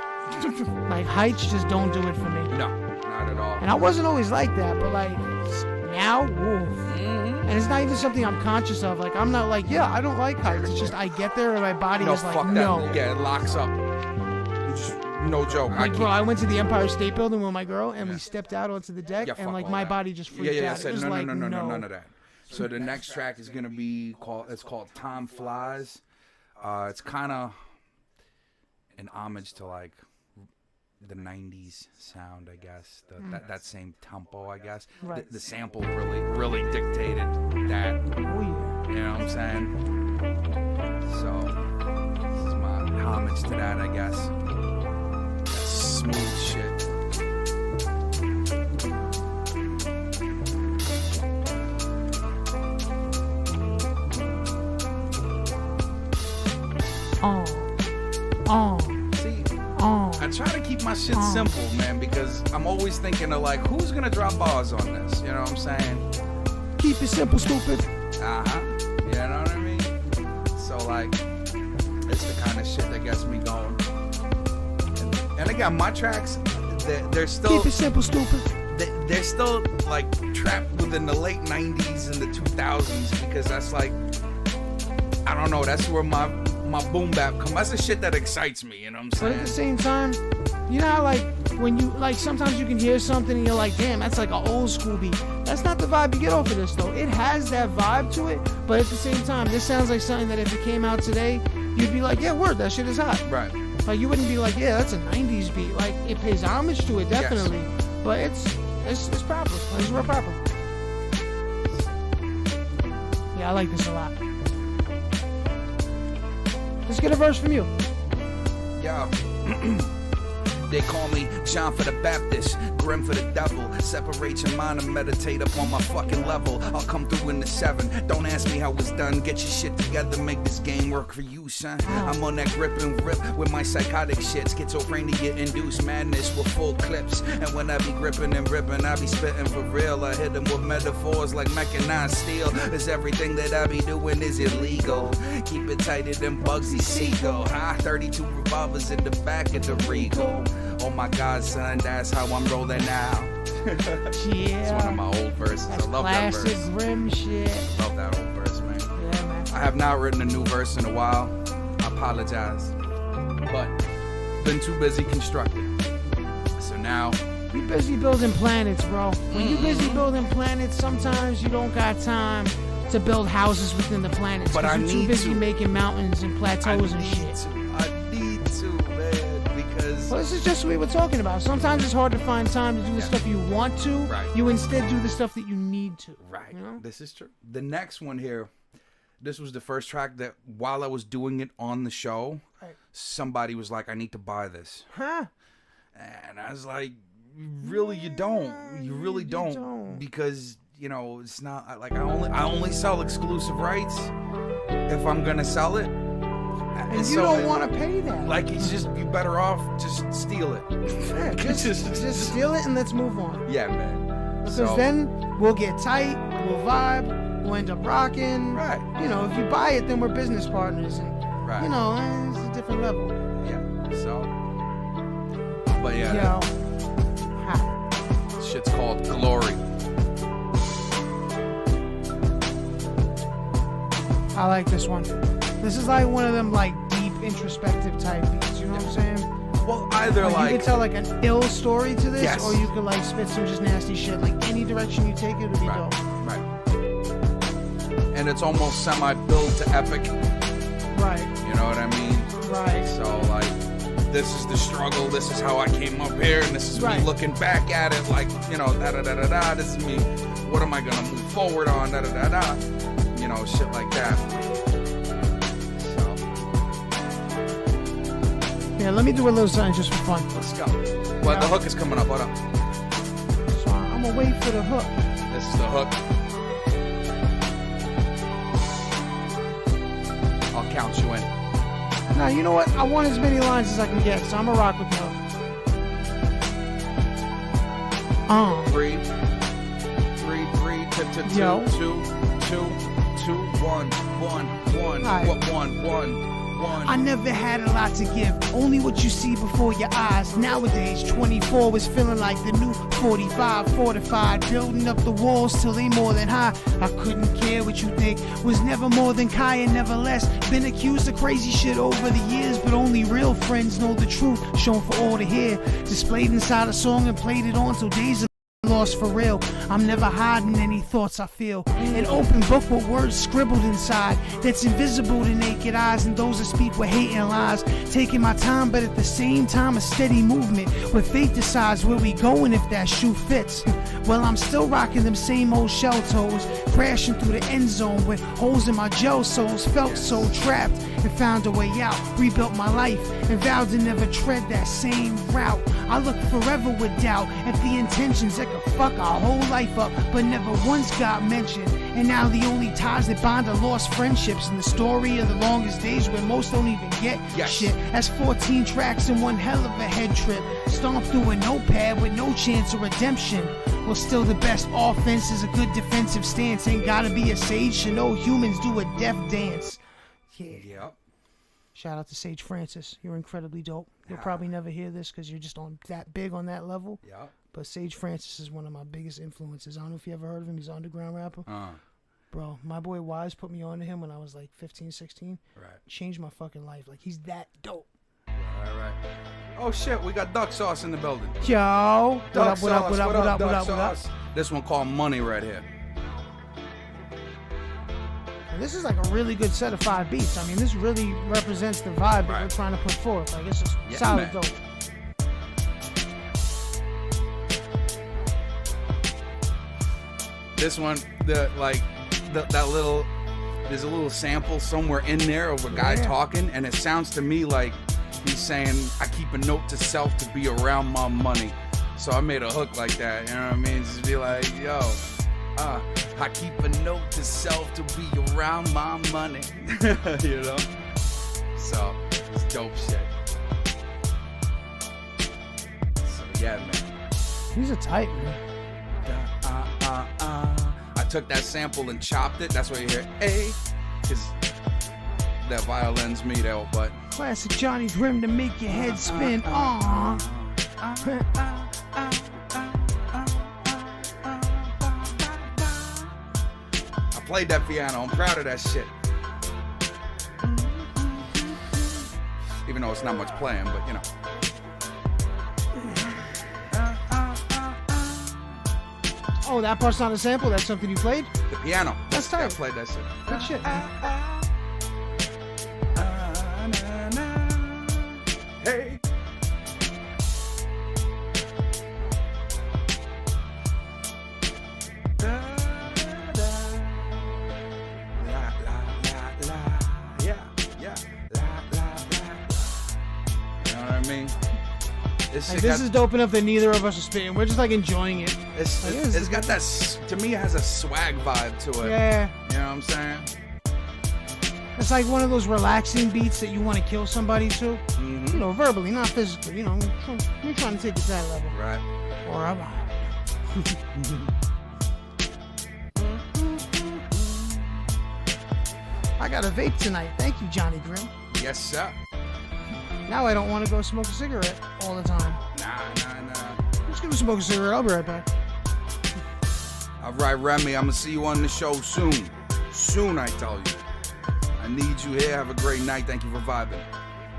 Speaker 3: Like heights just don't do it for me.
Speaker 2: No, not at all.
Speaker 3: And I wasn't always like that, but like now, woof. And it's not even something I'm conscious of. Like I'm not like, yeah, I don't like heights. It's just I get there and my body is like,
Speaker 2: fuck
Speaker 3: no.
Speaker 2: That. Yeah, it locks up. Just, no joke.
Speaker 3: Like, bro, I went to the Empire State Building with my girl and we stepped out onto the deck and like my body just freaked out.
Speaker 2: I said,
Speaker 3: it was
Speaker 2: no,
Speaker 3: like,
Speaker 2: no, none of that. So the next track is gonna be called Time Flies. It's kind of an homage to like the 90s sound, I guess. That same tempo, I guess.
Speaker 3: Right.
Speaker 2: The sample really dictated that.
Speaker 3: Oh yeah.
Speaker 2: You know what I'm saying? So this is my homage to that, I guess. That smooth shit. I try to keep my shit simple, man, because I'm always thinking of like, who's gonna drop bars on this? You know what I'm saying?
Speaker 3: Keep it simple, stupid.
Speaker 2: You know what I mean? So like, it's the kind of shit that gets me going. And again, my tracks, they're still
Speaker 3: keep it simple, stupid.
Speaker 2: They're still like trapped within the late 90s and the 2000s because that's like, I don't know, that's where my boom bap come. That's the shit that excites me, you know what I'm saying?
Speaker 3: But at the same time, you know how like when you like sometimes you can hear something and you're like, damn, that's like an old school beat. That's not the vibe you get off of this though. It has that vibe to it, but at the same time, this sounds like something that if it came out today, you'd be like, yeah, word, that shit is hot.
Speaker 2: Right.
Speaker 3: Like you wouldn't be like, yeah, that's a 90s beat. Like it pays homage to it, definitely. Yes. But it's proper. It's real proper. Yeah, I like this a lot. Let's get a verse from you.
Speaker 2: Yeah. They call me John for the Baptist, Grim for the devil. Separate your mind and meditate up on my fucking level. I'll come through in the 7. Don't ask me how it's done. Get your shit together, make this game work for you, son. I'm on that grip and rip with my psychotic shit. Schizophrenia induced madness with full clips. And when I be gripping and ripping, I be spitting for real. I hit them with metaphors like mechanized steel. Cause everything that I be doing is illegal. Keep it tighter than Bugsy Siegel. 32 revolvers in the back of the Regal. Oh my God, son, that's how I'm rolling now.
Speaker 3: Yeah.
Speaker 2: It's one of my old verses.
Speaker 3: That's
Speaker 2: I love that verse.
Speaker 3: classic Grim shit.
Speaker 2: I love that old verse, man.
Speaker 3: Yeah, man.
Speaker 2: I have not written a new verse in a while. I apologize. But been too busy constructing. So now...
Speaker 3: You busy building planets, bro. When you busy building planets, sometimes you don't got time to build houses within the planets.
Speaker 2: But I
Speaker 3: you're too
Speaker 2: need
Speaker 3: busy
Speaker 2: to.
Speaker 3: making mountains and plateaus and shit.
Speaker 2: I need to, man, because...
Speaker 3: Well, this is just what we were talking about. Sometimes it's hard to find time to do the stuff you want to.
Speaker 2: Right.
Speaker 3: You instead do the stuff that you need need to.
Speaker 2: Right.
Speaker 3: You know?
Speaker 2: This is true. The next one here, this was the first track that while I was doing it on the show,
Speaker 3: Right.
Speaker 2: somebody was like, I need to buy this.
Speaker 3: Huh?
Speaker 2: And I was like, really, you don't. You really don't. Because, you know, it's not like I only sell exclusive rights if I'm going to sell it.
Speaker 3: And you don't want to pay that.
Speaker 2: Like, it's just, you better off just steal it.
Speaker 3: Yeah, just steal it and let's move on.
Speaker 2: Yeah, man.
Speaker 3: Because then we'll get tight, we'll vibe, we'll end up rocking.
Speaker 2: Right.
Speaker 3: You know, if you buy it, then we're business partners. And,
Speaker 2: Right.
Speaker 3: you know, it's a different level.
Speaker 2: Yeah, so. But yeah.
Speaker 3: Yo.
Speaker 2: Shit's called Glory.
Speaker 3: I like this one. This is like one of them like deep introspective type beats, you know what I'm saying?
Speaker 2: Well, either
Speaker 3: Like,
Speaker 2: like
Speaker 3: you could tell like an ill story to this,
Speaker 2: Yes.
Speaker 3: or you could like spit some just nasty shit. Like any direction you take it would be
Speaker 2: right,
Speaker 3: dope.
Speaker 2: right. And it's almost semi-built to epic.
Speaker 3: Right.
Speaker 2: You know what I mean?
Speaker 3: Right.
Speaker 2: So like, this is the struggle. This is how I came up here, and this is
Speaker 3: Right.
Speaker 2: me looking back at it. Like, you know, da da da da da. This is me. What am I gonna move forward on? Da da da da. You know, shit like that. So
Speaker 3: Yeah, let me do a little something just for fun.
Speaker 2: let's go. Well, the hook is coming up. Hold up.
Speaker 3: So I'm gonna wait for the hook.
Speaker 2: This is the hook. I'll count you in.
Speaker 3: Now, you know what? I want as many lines as I can get, so I'm gonna rock with the hook.
Speaker 2: 3, 2,
Speaker 3: Yo.
Speaker 2: 2, 1, 1, 1,
Speaker 3: Alright.
Speaker 2: 1, 1.
Speaker 3: I never had a lot to give, only what you see before your eyes. Nowadays, 24 was feeling like the new 45, fortified, building up the walls till they more than high. I couldn't care what you think, was never more than Kai and never less. Been accused of crazy shit over the years, but only real friends know the truth, shown for all to hear. Displayed inside a song and played it on till days of lost for real. I'm never hiding any thoughts I feel. An open book with words scribbled inside that's invisible to naked eyes and those that speak with hate and lies. Taking my time, but at the same time a steady movement where fate decides where we going if that shoe fits. Well, I'm still rocking them same old shell toes, crashing through the end zone with holes in my gel soles. Felt so trapped and found a way out. Rebuilt my life and vowed to never tread that same route. I look forever with doubt at the intentions that could fuck our whole life up, but never once got mentioned. And now the only ties that bind are lost friendships, and the story of the longest days where most don't even get shit. That's 14 tracks and one hell of a head trip. Stomp through a notepad with no chance of redemption. Well, still the best offense is a good defensive stance. Ain't gotta be a sage to know humans do a death dance. Yeah.
Speaker 2: Yep.
Speaker 3: Shout out to Sage Francis. You're incredibly dope. You'll probably never hear this because you're just on that big on that level.
Speaker 2: Yep.
Speaker 3: But Sage Francis is one of my biggest influences. I don't know if you ever heard of him. He's an underground rapper. Bro, my boy Wise put me on to him when I was like 15, 16.
Speaker 2: Right.
Speaker 3: Changed my fucking life. Like, he's that dope.
Speaker 2: Right. Oh shit, we got duck sauce in the building.
Speaker 3: Yo.
Speaker 2: Duck
Speaker 3: What up,
Speaker 2: sauce.
Speaker 3: what up, what up, what up, what up, what up?
Speaker 2: This one called Money right here.
Speaker 3: And this is like a really good set of 5 beats. I mean, this really represents the vibe that we're trying to put forth. Like, it's just solid dope.
Speaker 2: This one, that little, there's a little sample somewhere in there of a guy talking, and it sounds to me like he's saying, I keep a note to self to be around my money. So I made a hook like that, you know what I mean? Just be like, yo, I keep a note to self to be around my money. You know? So, it's dope shit. So, yeah, man.
Speaker 3: He's a type, man.
Speaker 2: I took that sample and chopped it. That's why you hear A, because that violin's me though, but.
Speaker 3: Classic Johnny Grimm to make your head spin.
Speaker 2: I played that piano. I'm proud of that shit. Even though it's not much playing, but you know.
Speaker 3: Oh, that part's not a sample? That's something you played?
Speaker 2: The piano.
Speaker 3: That's tight.
Speaker 2: I played that shit.
Speaker 3: Good shit.
Speaker 2: Hey.
Speaker 3: Like, this is dope enough that neither of us are spitting. We're just like enjoying it.
Speaker 2: It's got that, to me, it has a swag vibe to it.
Speaker 3: Yeah.
Speaker 2: You know what I'm saying?
Speaker 3: It's like one of those relaxing beats that you want to kill somebody to.
Speaker 2: Mm-hmm.
Speaker 3: You know, verbally, not physically. You know, you're trying to take it to that level.
Speaker 2: Right.
Speaker 3: Or am I? I got a vape tonight. Thank you, Johnny Grimm.
Speaker 2: Yes, sir.
Speaker 3: Now I don't want to go smoke a cigarette all the time.
Speaker 2: Nah.
Speaker 3: I'm just gonna smoke a cigarette. I'll be right back.
Speaker 2: All right, Remy, I'm going to see you on the show soon. Soon, I tell you. I need you here. Have a great night. Thank you for vibing.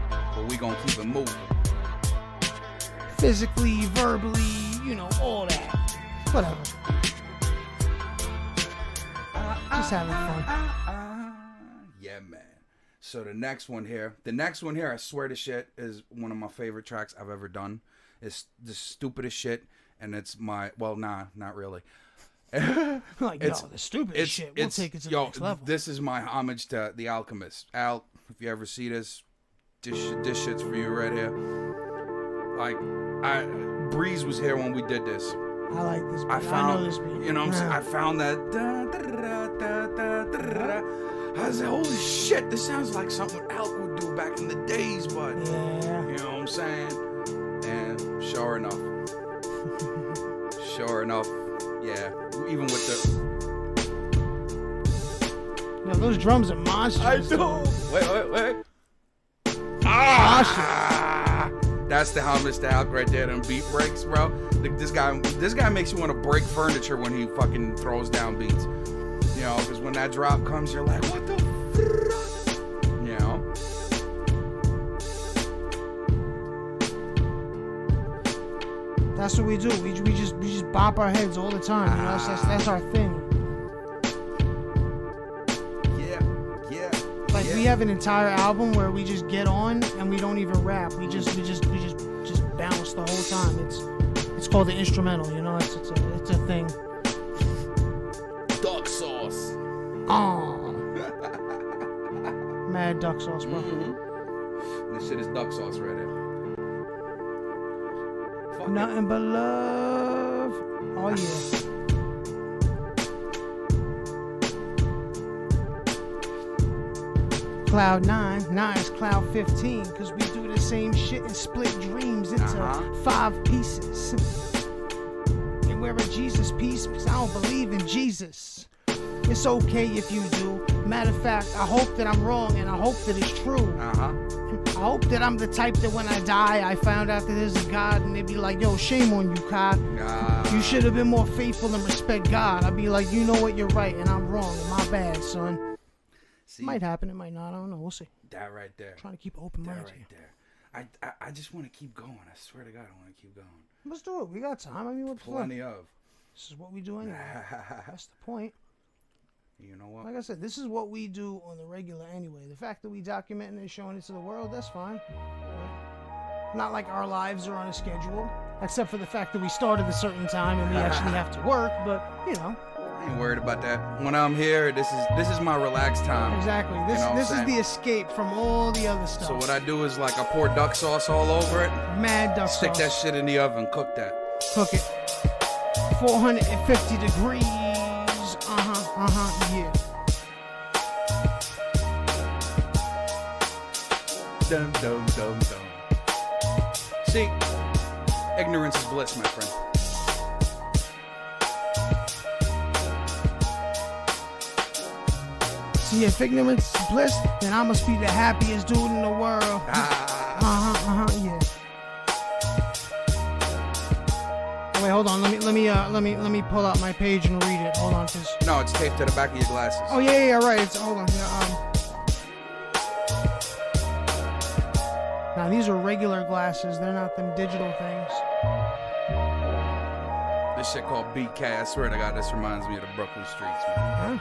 Speaker 2: But we going to keep it moving.
Speaker 3: Physically, verbally, you know, all that. Whatever. Just having fun.
Speaker 2: Yeah, man. So the next one here, I swear to shit, is one of my favorite tracks I've ever done. It's the stupidest shit, and it's my, well, nah, not really.
Speaker 3: Like, the stupidest shit. We'll take it to the next level.
Speaker 2: This is my homage to The Alchemist. Al, if you ever see this shit's for you right here. Like, Breeze was here when we did this.
Speaker 3: I like this beat.
Speaker 2: I know this
Speaker 3: beat.
Speaker 2: You know what I'm saying? I found that. I was like, holy shit, this sounds like something Alk would do back in the days, but
Speaker 3: yeah.
Speaker 2: You know what I'm saying? And sure enough, yeah, even with the.
Speaker 3: Yo, those drums are monsters.
Speaker 2: I do. Wait. That's the homage to Alk right there. Them beat breaks, bro. This guy makes you want to break furniture when he fucking throws down beats. You know, because when that drop comes, you're like, what the fuck? You know?
Speaker 3: That's what we do. We just bop our heads all the time. You know, that's our thing.
Speaker 2: Yeah.
Speaker 3: Like we have an entire album where we just get on and we don't even rap. We just bounce the whole time. It's called the instrumental. You know, it's a thing.
Speaker 2: Duck sauce.
Speaker 3: Oh. Mad duck sauce, bro.
Speaker 2: Mm-hmm. This shit is duck sauce right here. Fuck
Speaker 3: Nothing but love. Oh yeah. Cloud 9 is Cloud 15, cause we do the same shit and split dreams into 5 pieces. And we're a Jesus piece, cause I don't believe in Jesus. It's okay if you do. Matter of fact, I hope that I'm wrong and I hope that it's true. I hope that I'm the type that when I die, I found out that there's a God and they'd be like, yo, shame on you, Kai. You should have been more faithful and respect God. I'd be like, you know what, you're right and I'm wrong. My bad, son. See, might happen, it might not. I don't know. We'll see.
Speaker 2: That right there.
Speaker 3: Trying to keep open mind.
Speaker 2: That right there. I just want to keep going. I swear to God, I want to keep going.
Speaker 3: Let's do it. We got time. I mean, what the fuck?
Speaker 2: Plenty of.
Speaker 3: This is what we do anyway. That's the point.
Speaker 2: You know what?
Speaker 3: Like I said, this is what we do on the regular anyway. The fact that we documenting and showing it to the world, that's fine. Right? Not like our lives are on a schedule, except for the fact that we start at a certain time and we actually have to work. But you know,
Speaker 2: I ain't worried about that. When I'm here, this is my relaxed time.
Speaker 3: Exactly. This is the escape from all the other stuff.
Speaker 2: So what I do is like I pour duck sauce all over it.
Speaker 3: Mad duck sauce.
Speaker 2: Stick that shit in the oven, cook that.
Speaker 3: Cook it. 450 degrees. Yeah.
Speaker 2: Dum. See, ignorance is bliss, my friend.
Speaker 3: See, if ignorance is bliss, then I must be the happiest dude in the world. Yeah. Wait, hold on. Let me pull out my page and read it. Hold on, cause
Speaker 2: no, it's taped to the back of your glasses.
Speaker 3: Oh yeah, right. It's hold on. Yeah, now these are regular glasses. They're not them digital things.
Speaker 2: This shit called BK. I swear to God, this reminds me of the Brooklyn streets, man.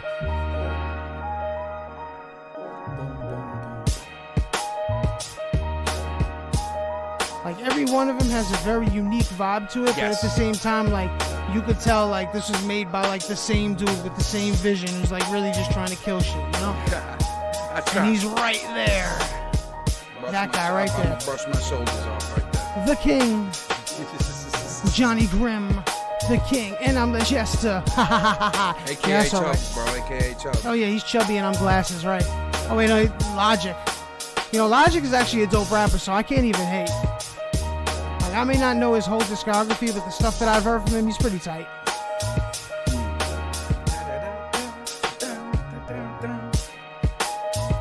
Speaker 3: Like every one of them has a very unique vibe to it, but at the same time, like you could tell, like this was made by like the same dude with the same vision, who's like really just trying to kill shit, you know? And he's right there. That guy right there.
Speaker 2: Brush my shoulders off right there.
Speaker 3: the king. Johnny Grimm, the king. And I'm the jester.
Speaker 2: AKA
Speaker 3: Yeah,
Speaker 2: Chubb,
Speaker 3: right.
Speaker 2: bro. AKA Chubb.
Speaker 3: Oh yeah, he's chubby and I'm glasses, right? Oh wait, no, Logic. You know, Logic is actually a dope rapper, so I can't even hate. Like, I may not know his whole discography, but the stuff that I've heard from him, he's pretty tight.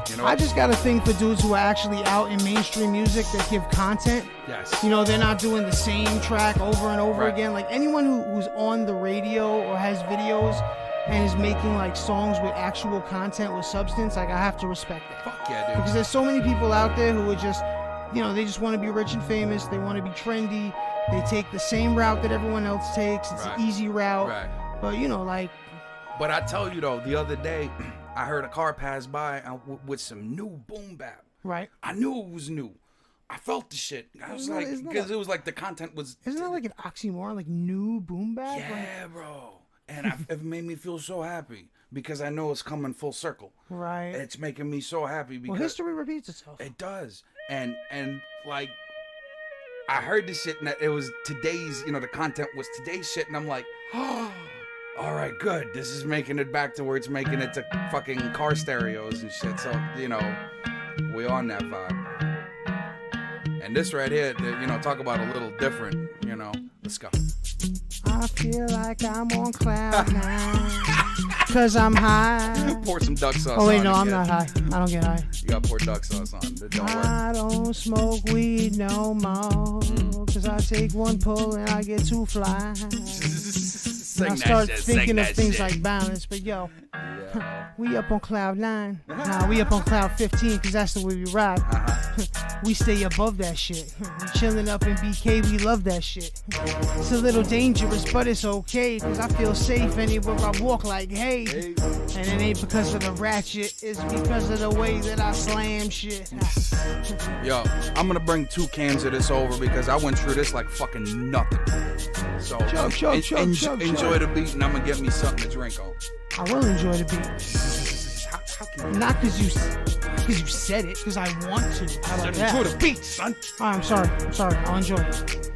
Speaker 2: You know
Speaker 3: I
Speaker 2: what?
Speaker 3: just got a thing for dudes who are actually out in mainstream music that give content.
Speaker 2: Yes.
Speaker 3: You know, they're not doing the same track over and over
Speaker 2: Right.
Speaker 3: again. Like anyone who's on the radio or has videos and is making like songs with actual content with substance, like I have to respect that.
Speaker 2: Fuck yeah, dude.
Speaker 3: Because there's so many people out there who are just, you know, they just want to be rich and famous. They want to be trendy. They take the same route that everyone else takes. It's
Speaker 2: Right.
Speaker 3: an easy route.
Speaker 2: Right.
Speaker 3: But, you know, like,
Speaker 2: But I tell you though, the other day, I heard a car pass by with some new boom bap.
Speaker 3: right?
Speaker 2: I knew it was new. I felt the shit. I was like,
Speaker 3: Isn't that
Speaker 2: because it was like the content was.
Speaker 3: Isn't that like an oxymoron? Like new boom bap?
Speaker 2: Yeah, bro. And it made me feel so happy because I know it's coming full circle.
Speaker 3: Like, right.
Speaker 2: It's making me so happy because
Speaker 3: Well, history repeats itself.
Speaker 2: it does. And like, I heard this shit and it was today's, you know, the content was today's shit. And I'm like, oh, all right, good. This is making it back to where it's making it to fucking car stereos and shit. So, you know, we on that vibe. And this right here, you know, talk about a little different, you know. Let's go.
Speaker 3: I feel like I'm on cloud nine. Cause I'm high.
Speaker 2: Pour some duck sauce on.
Speaker 3: Oh, wait, no,
Speaker 2: it,
Speaker 3: I'm
Speaker 2: kid.
Speaker 3: not high. I don't get high.
Speaker 2: You gotta pour duck sauce on. It don't work.
Speaker 3: I don't smoke weed no more. Cause I take one pull and I get too fly.
Speaker 2: Sing
Speaker 3: I
Speaker 2: that
Speaker 3: start
Speaker 2: shit,
Speaker 3: thinking
Speaker 2: sing
Speaker 3: of
Speaker 2: that
Speaker 3: things
Speaker 2: shit.
Speaker 3: like balance. But yo,
Speaker 2: Yeah.
Speaker 3: we up on cloud 9. Nah, we up on cloud 15 because that's the way we ride. We stay above that shit. We chilling up in BK, we love that shit. It's a little dangerous, but it's okay because I feel safe anywhere I walk like hey. And it ain't because of the ratchet, it's because of the way that I slam shit.
Speaker 2: Yo, I'm gonna bring 2 cans of this over because I went through this like fucking nothing. So
Speaker 3: Chug.
Speaker 2: enjoy the beat and I'm gonna get me something to drink on.
Speaker 3: I will enjoy the beat.
Speaker 2: How can you
Speaker 3: Not because you said it, because I want to. How about that?
Speaker 2: enjoy the beat, son?
Speaker 3: Alright, I'm sorry. I'll enjoy it.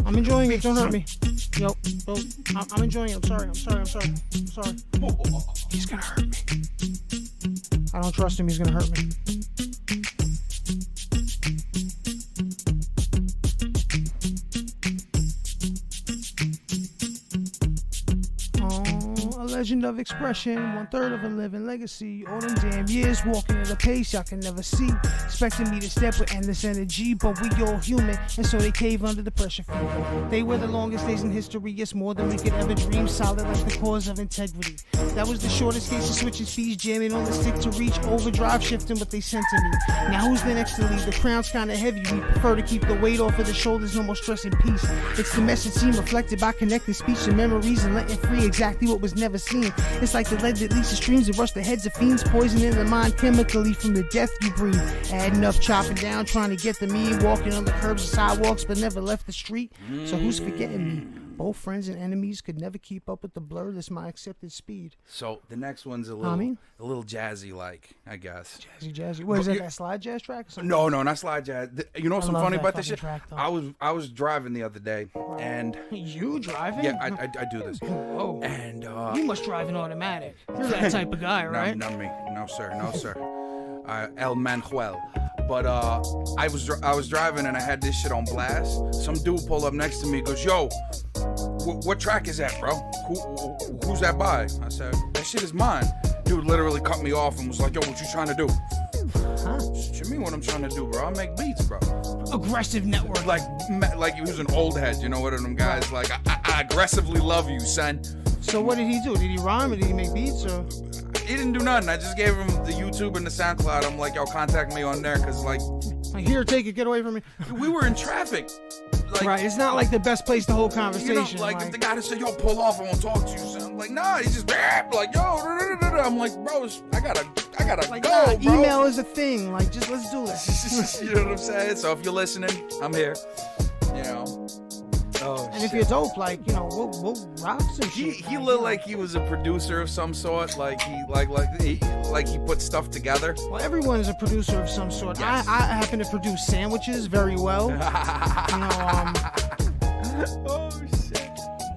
Speaker 3: I'm enjoying it. Don't hurt me. Yo, I'm enjoying it. I'm sorry. He's gonna hurt me. I don't trust him. He's gonna hurt me. Oh, a legend of expression, 1/3 of a living legacy. All them damn years walking at a pace y'all can never see. Expecting me to step with endless energy, but we all human, and so they cave under the pressure. They were the longest days in history. It's more than we could ever dream. Solid like the cause of integrity. That was the shortest case of switching speeds, jamming on the stick to reach overdrive, shifting what they sent to me. Now who's the next to lead? The crown's kinda heavy. We prefer to keep the weight off of the shoulders. No more stress and peace. It's the message seen reflected by connecting speech and memories and letting free exactly what was never seen. It's like the lead that leads to streams that rush the heads of fiends, poisoning the mind chemically from the death you breathe. Adding up, chopping down, trying to get the mean, walking on the curbs and sidewalks, but never left the street. So who's forgetting me? Both friends and enemies could never keep up with the blur. That's my accepted speed.
Speaker 2: So the next one's a
Speaker 3: mean?
Speaker 2: little jazzy like, I guess.
Speaker 3: Jazzy. What is that slide jazz track? Or something?
Speaker 2: No, not slide jazz. You know what's
Speaker 3: I
Speaker 2: so
Speaker 3: love
Speaker 2: funny
Speaker 3: that
Speaker 2: about this
Speaker 3: fucking
Speaker 2: shit?
Speaker 3: track, though.
Speaker 2: I was driving the other day and
Speaker 3: You driving?
Speaker 2: yeah, I do this.
Speaker 3: Oh.
Speaker 2: And
Speaker 3: You must drive an automatic. You're that type of guy, right?
Speaker 2: Not me. No sir. El Manuel. But I was driving and I had this shit on blast. Some dude pulled up next to me, goes, "Yo, what track is that, bro? Who's that by?" I said, "That shit is mine." Dude literally cut me off and was like, "Yo, what you trying to do?"
Speaker 3: Huh?
Speaker 2: What you mean what I'm trying to do, bro? I make beats, bro.
Speaker 3: Aggressive network.
Speaker 2: Like he was an old head, you know, one of them guys. Like I aggressively love you, son.
Speaker 3: So what did he do? Did he rhyme or did he make beats or?
Speaker 2: He didn't do nothing. I just gave him the YouTube and the SoundCloud. I'm like, yo, contact me on there, cause like
Speaker 3: Here, take it, get away from me.
Speaker 2: we were in traffic. Like,
Speaker 3: Right, it's not like the best place to hold conversation.
Speaker 2: you know, like if the guy just said, "Yo, pull off, I won't talk to you," son. I'm like, nah, he's just like, "Yo," I'm like, bro, I gotta
Speaker 3: like,
Speaker 2: go,
Speaker 3: nah,
Speaker 2: bro.
Speaker 3: email is a thing. Like, just let's do this.
Speaker 2: You know what I'm saying? So if you're listening, I'm here. You know. Oh,
Speaker 3: And if you're dope, like, you know, we'll rock some shit.
Speaker 2: He looked like he was a producer of some sort, like he put stuff together.
Speaker 3: Well, everyone is a producer of some sort.
Speaker 2: Yes.
Speaker 3: I happen to produce sandwiches very well. You know,
Speaker 2: Oh shit.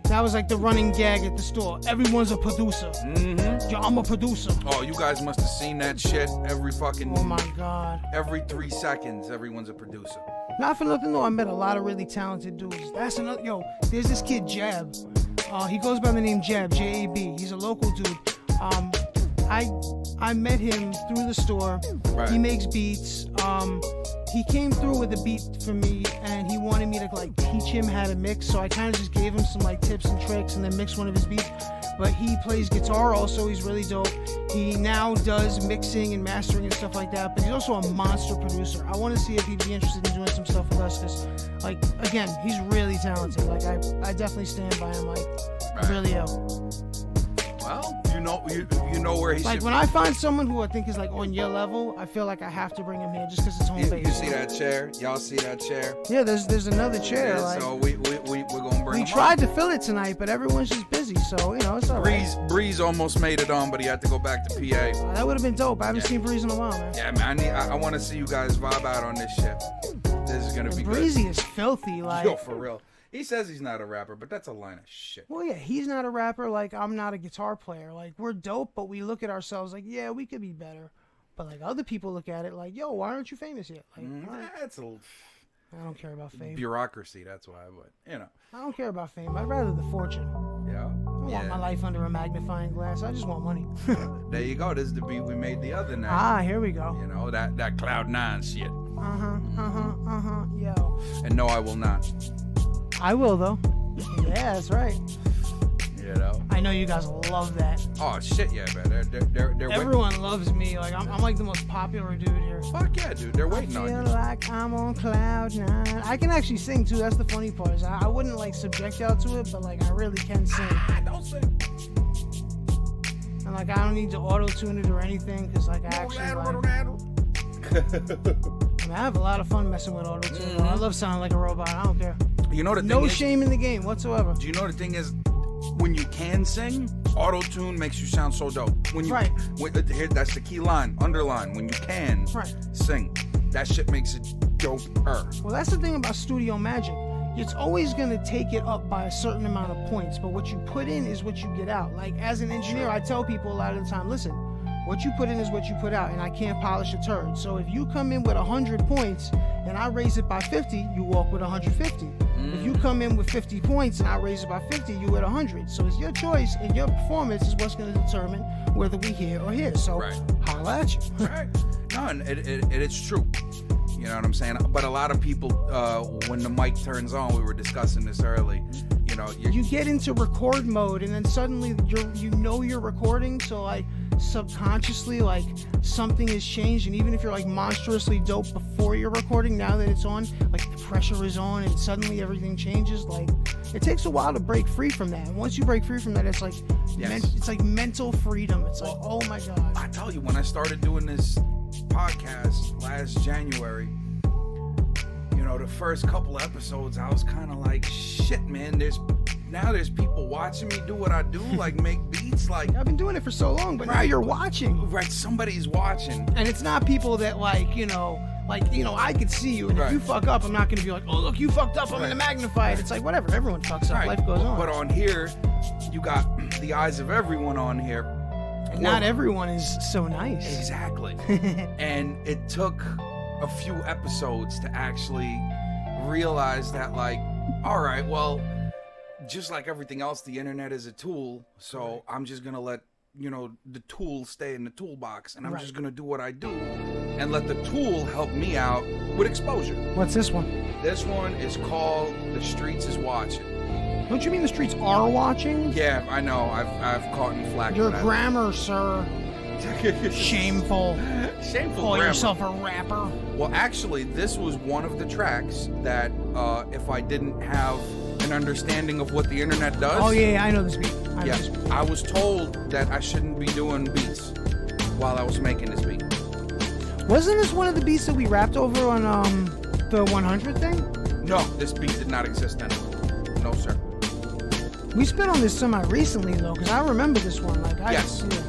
Speaker 3: that was like the running gag at the store. Everyone's a producer.
Speaker 2: Mm-hmm.
Speaker 3: Yo, I'm a producer.
Speaker 2: Oh, you guys must have seen that shit every fucking.
Speaker 3: Oh my God.
Speaker 2: Every 3 seconds, everyone's a producer.
Speaker 3: Not for nothing though, I met a lot of really talented dudes. That's another. Yo, there's this kid Jab. He goes by the name Jab, J-A-B. He's a local dude. I met him through the store.
Speaker 2: Right.
Speaker 3: He makes beats. He came through with a beat for me, and he wanted me to like teach him how to mix. So I kind of just gave him some like tips and tricks, and then mixed one of his beats. But he plays guitar also. He's really dope. He now does mixing and mastering and stuff like that. But he's also a monster producer. I want to see if he'd be interested in doing some stuff with us, because, like, again, he's really talented. Like, I definitely stand by him. Like,
Speaker 2: Right.
Speaker 3: really, yo.
Speaker 2: Well, you know where he
Speaker 3: Like,
Speaker 2: should.
Speaker 3: when I find someone who I think is like on your level, I feel like I have to bring him here just because it's home base.
Speaker 2: You see that chair? Y'all see that chair?
Speaker 3: Yeah, there's another chair.
Speaker 2: Yeah,
Speaker 3: like,
Speaker 2: so we're gonna bring
Speaker 3: we
Speaker 2: him
Speaker 3: tried
Speaker 2: on.
Speaker 3: to fill it tonight, but everyone's just busy, so you know it's alright.
Speaker 2: Breeze almost made it on, but he had to go back to PA.
Speaker 3: That would have been dope. I haven't
Speaker 2: Yeah.
Speaker 3: seen Breeze in a while, man.
Speaker 2: Yeah, man, I want to see you guys vibe out on this shit. This is gonna be
Speaker 3: Breezy
Speaker 2: good.
Speaker 3: is filthy. Like,
Speaker 2: Yo, for real. He says he's not a rapper, but that's a line of shit.
Speaker 3: well, yeah, he's not a rapper. Like, I'm not a guitar player. Like, we're dope, but we look at ourselves like, yeah, we could be better. But like other people look at it like, yo, why aren't you famous yet? Like, all right.
Speaker 2: That's a
Speaker 3: I don't care about fame.
Speaker 2: bureaucracy. That's why, but you know,
Speaker 3: I don't care about fame. I'd rather the fortune.
Speaker 2: yeah.
Speaker 3: I don't want my life under a magnifying glass. I just want money.
Speaker 2: There you go. This is the beat we made the other night.
Speaker 3: Ah, here we go.
Speaker 2: You know that Cloud9 shit.
Speaker 3: Yo.
Speaker 2: And no, I will not.
Speaker 3: I will though. Yeah, that's right.
Speaker 2: You know.
Speaker 3: I know you guys love that.
Speaker 2: Oh shit, yeah, man. They're
Speaker 3: Everyone loves me. Like I'm like the most popular dude here.
Speaker 2: Fuck yeah, dude. They're waiting
Speaker 3: I
Speaker 2: on
Speaker 3: feel
Speaker 2: you.
Speaker 3: like I'm on cloud 9. I can actually sing too. That's the funny part. Is I wouldn't like subject y'all to it, but like I really can sing.
Speaker 2: Don't sing.
Speaker 3: And like I don't need to auto tune it or anything, because like I actually like. I mean, I have a lot of fun messing with auto tune. I love sounding like a robot. I don't care.
Speaker 2: You know the thing
Speaker 3: No
Speaker 2: is,
Speaker 3: shame in the game whatsoever.
Speaker 2: do you know the thing is, when you can sing, auto-tune makes you sound so dope. When you,
Speaker 3: Right.
Speaker 2: Here, that's the key line, underline. When you can
Speaker 3: Right.
Speaker 2: sing, that shit makes it dope-er.
Speaker 3: Well, that's the thing about studio magic. It's always going to take it up by a certain amount of points, but what you put in is what you get out. Like, as an engineer, I tell people a lot of the time, listen, what you put in is what you put out, and I can't polish a turd. So if you come in with 100 points and I raise it by 50, you walk with 150. If you come in with 50 points and I raise it by 50, you at 100. So it's your choice, and your performance is what's going to determine whether we here or here. So
Speaker 2: Right.
Speaker 3: holla at you.
Speaker 2: Right. No, and it's true. You know what I'm saying? But a lot of people, when the mic turns on, we were discussing this early. You know,
Speaker 3: You get into record mode, and then suddenly you're recording. So like subconsciously, like something has changed. And even if you're like monstrously dope before you're recording, now that it's on, like the pressure is on, and suddenly everything changes. Like it takes a while to break free from that. And once you break free from that, it's like
Speaker 2: Yes.
Speaker 3: it's like mental freedom. It's like, oh my god.
Speaker 2: I tell you, when I started doing this podcast last January, you know, the first couple episodes, I was kind of like, shit, man, there's people watching me do what I do, like make beats, like,
Speaker 3: I've been doing it for so long, but now
Speaker 2: Right.
Speaker 3: you're watching.
Speaker 2: right, somebody's watching.
Speaker 3: And it's not people that I could see you, and
Speaker 2: Right.
Speaker 3: if you fuck up, I'm not gonna be like, oh look, you fucked up, I'm gonna magnify it. It's like whatever, everyone fucks up,
Speaker 2: Right.
Speaker 3: life goes on.
Speaker 2: But on here, you got the eyes of everyone on here.
Speaker 3: And not everyone is so nice.
Speaker 2: Exactly. And it took a few episodes to actually realize that, like, all right, well, just like everything else, the internet is a tool. So I'm just going to let, the tool stay in the toolbox, and I'm
Speaker 3: Right.
Speaker 2: just going to do what I do and let the tool help me out with exposure.
Speaker 3: What's this one?
Speaker 2: This one is called The Streets is Watching.
Speaker 3: Don't you mean the streets are watching?
Speaker 2: Yeah, I know. I've caught in flack
Speaker 3: Your
Speaker 2: for that.
Speaker 3: grammar, sir. Shameful.
Speaker 2: Shameful
Speaker 3: Call
Speaker 2: grammar.
Speaker 3: yourself a rapper.
Speaker 2: Well, actually, this was one of the tracks that if I didn't have an understanding of what the internet does,
Speaker 3: Oh yeah, I know this beat. I know
Speaker 2: yeah,
Speaker 3: this beat.
Speaker 2: I was told that I shouldn't be doing beats while I was making this beat.
Speaker 3: Wasn't this one of the beats that we rapped over on the 100 thing?
Speaker 2: No, this beat did not exist then. No No, sir.
Speaker 3: We spit on this semi recently though, because I remember this one. Like,
Speaker 2: Yes.
Speaker 3: Yeah.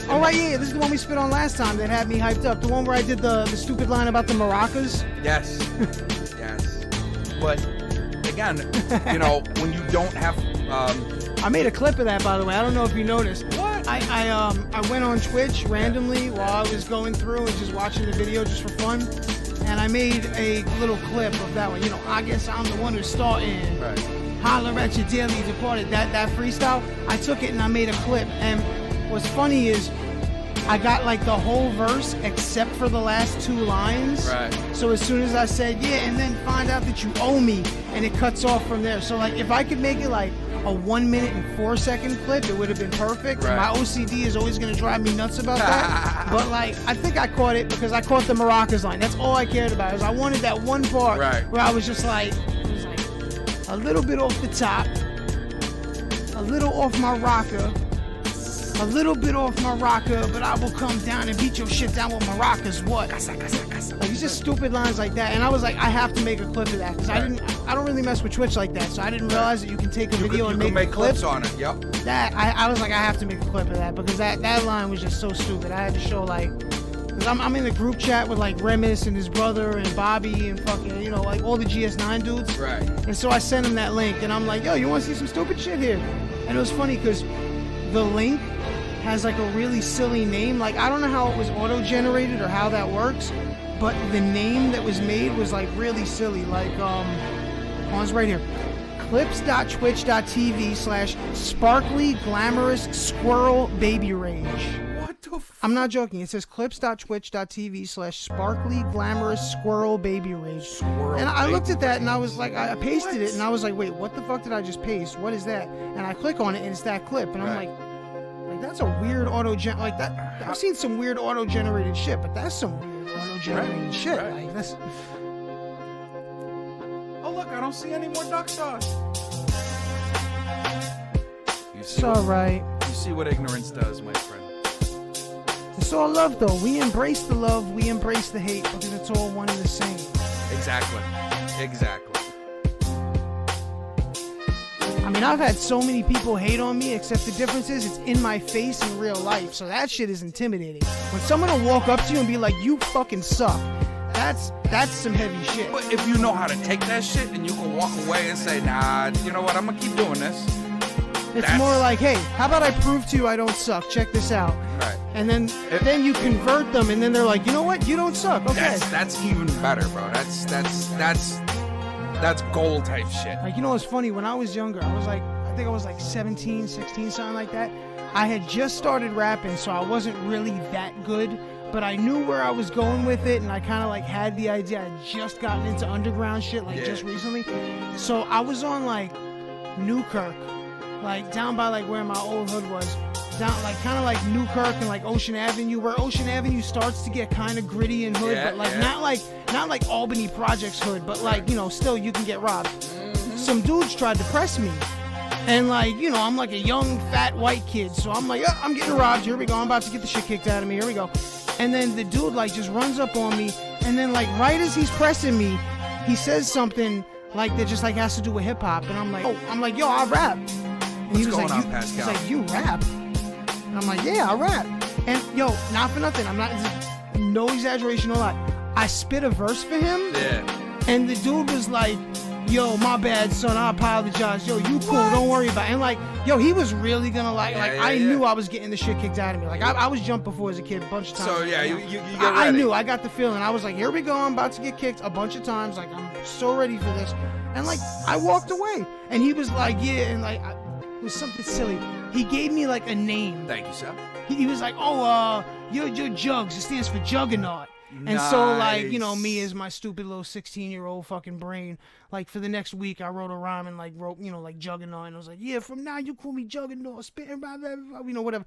Speaker 3: Oh right, yeah. This is the one we spit on last time that had me hyped up. The one where I did the stupid line about the maracas.
Speaker 2: Yes. Yes. But again, you know, when you don't have.
Speaker 3: I made a clip of that, by the way. I don't know if you noticed.
Speaker 2: What?
Speaker 3: I went on Twitch randomly while I was going through and just watching the video just for fun, and I made a little clip of that one. You know, I guess I'm the one who's starting.
Speaker 2: Right.
Speaker 3: Holler at your dearly departed. That freestyle. I took it and I made a clip. And what's funny is I got like the whole verse except for the last 2 lines.
Speaker 2: Right.
Speaker 3: So as soon as I said yeah, and then find out that you owe me, and it cuts off from there. So like if I could make it like a 1 minute and 4 second clip, it would have been perfect.
Speaker 2: Right.
Speaker 3: My OCD is always gonna drive me nuts about that. But like I think I caught it because I caught the maracas line. That's all I cared about. Is I wanted that one part where I was just like, it was like a little bit off the top, a little off my rocker, a little bit off my rocker, but I will come down and beat your shit down with maracas. What? Like, it's just stupid lines like that. And I was like, I have to make a clip of that because I don't really mess with Twitch like that, so I didn't realize that you can take a video and make
Speaker 2: clips on it. Yep.
Speaker 3: That I was like, I have to make a clip of that because that line was just so stupid. I had to show like, cause I'm in the group chat with like Remus and his brother and Bobby and fucking, you know, like all the GS9 dudes.
Speaker 2: Right.
Speaker 3: And so I sent him that link and I'm like, yo, you want to see some stupid shit here? And it was funny because the link has like a really silly name. Like I don't know how it was auto-generated or how that works, but the name that was made was like really silly. Like it's right here. clips.twitch.tv/sparkly glamorous squirrel baby rage.
Speaker 2: What the f-
Speaker 3: I'm not joking. It says clips.twitch.tv/sparkly glamorous squirrel baby rage. And I looked at that and I was like, I pasted it and I was like, wait, what the fuck did I just paste? What is that? And I click on it and it's that clip and I'm like that's a weird auto-gen like that. I've seen some weird auto-generated shit, but that's some weird auto-generated shit.
Speaker 2: Right.
Speaker 3: Like that's.
Speaker 2: Oh look, I don't see any more duck stars.
Speaker 3: It's alright.
Speaker 2: You see what ignorance does, my friend.
Speaker 3: It's all love though. We embrace the love, we embrace the hate because it's all one and the same.
Speaker 2: Exactly. Exactly.
Speaker 3: I mean, I've had so many people hate on me, except the difference is it's in my face in real life. So that shit is intimidating. When someone will walk up to you and be like, you fucking suck, that's some heavy shit.
Speaker 2: But if you know how to take that shit and you can walk away and say, nah, you know what, I'm gonna keep doing this.
Speaker 3: It's more like, hey, how about I prove to you I don't suck? Check this out.
Speaker 2: Right.
Speaker 3: And then you convert them, and then they're like, you know what? You don't suck. Okay.
Speaker 2: That's even better, bro. That's gold type shit.
Speaker 3: Like, you know what's funny? When I was younger, I think I was like 17, 16, something like that. I had just started rapping, so I wasn't really that good, but I knew where I was going with it, and I kind of like had the idea. I had just gotten into underground shit, like just recently. So I was on like Newkirk, like down by like where my old hood was. Down like kind of like Newkirk and like Ocean Avenue, where Ocean Avenue starts to get kind of gritty and hood, but like not like Albany Projects hood, but like, you know, still you can get robbed. Some dudes tried to press me, and like, you know, I'm like a young fat white kid, so I'm like, yeah, I'm getting robbed. Here we go. I'm about to get the shit kicked out of me. Here we go. And then the dude like just runs up on me, and then like right as he's pressing me, he says something like that just like has to do with hip hop, and I'm like, yo, I rap. And he was like, he's like, you rap? And I'm like, yeah, I rap. And yo, not for nothing, I'm not, no exaggeration, no lie. I spit a verse for him.
Speaker 2: Yeah.
Speaker 3: And the dude was like, yo, my bad, son, I apologize. Yo, you cool, don't worry about it. And like, yo, he was really gonna I knew I was getting the shit kicked out of me. Like, I was jumped before as a kid a bunch of times.
Speaker 2: So yeah, you get ready.
Speaker 3: I knew, I got the feeling. I was like, here we go, I'm about to get kicked a bunch of times. Like, I'm so ready for this. And like, I walked away. And he was like, yeah, and like, it was something silly. He gave me like a name.
Speaker 2: Thank you, sir.
Speaker 3: He was like, you're Jugs. It stands for Juggernaut. And so, like, you know, me as my stupid little 16-year-old fucking brain, like, for the next week, I wrote a rhyme and, like, wrote, you know, like, Juggernaut. And I was like, yeah, from now, you call me Juggernaut, spitting, blah, blah, blah, you know, whatever.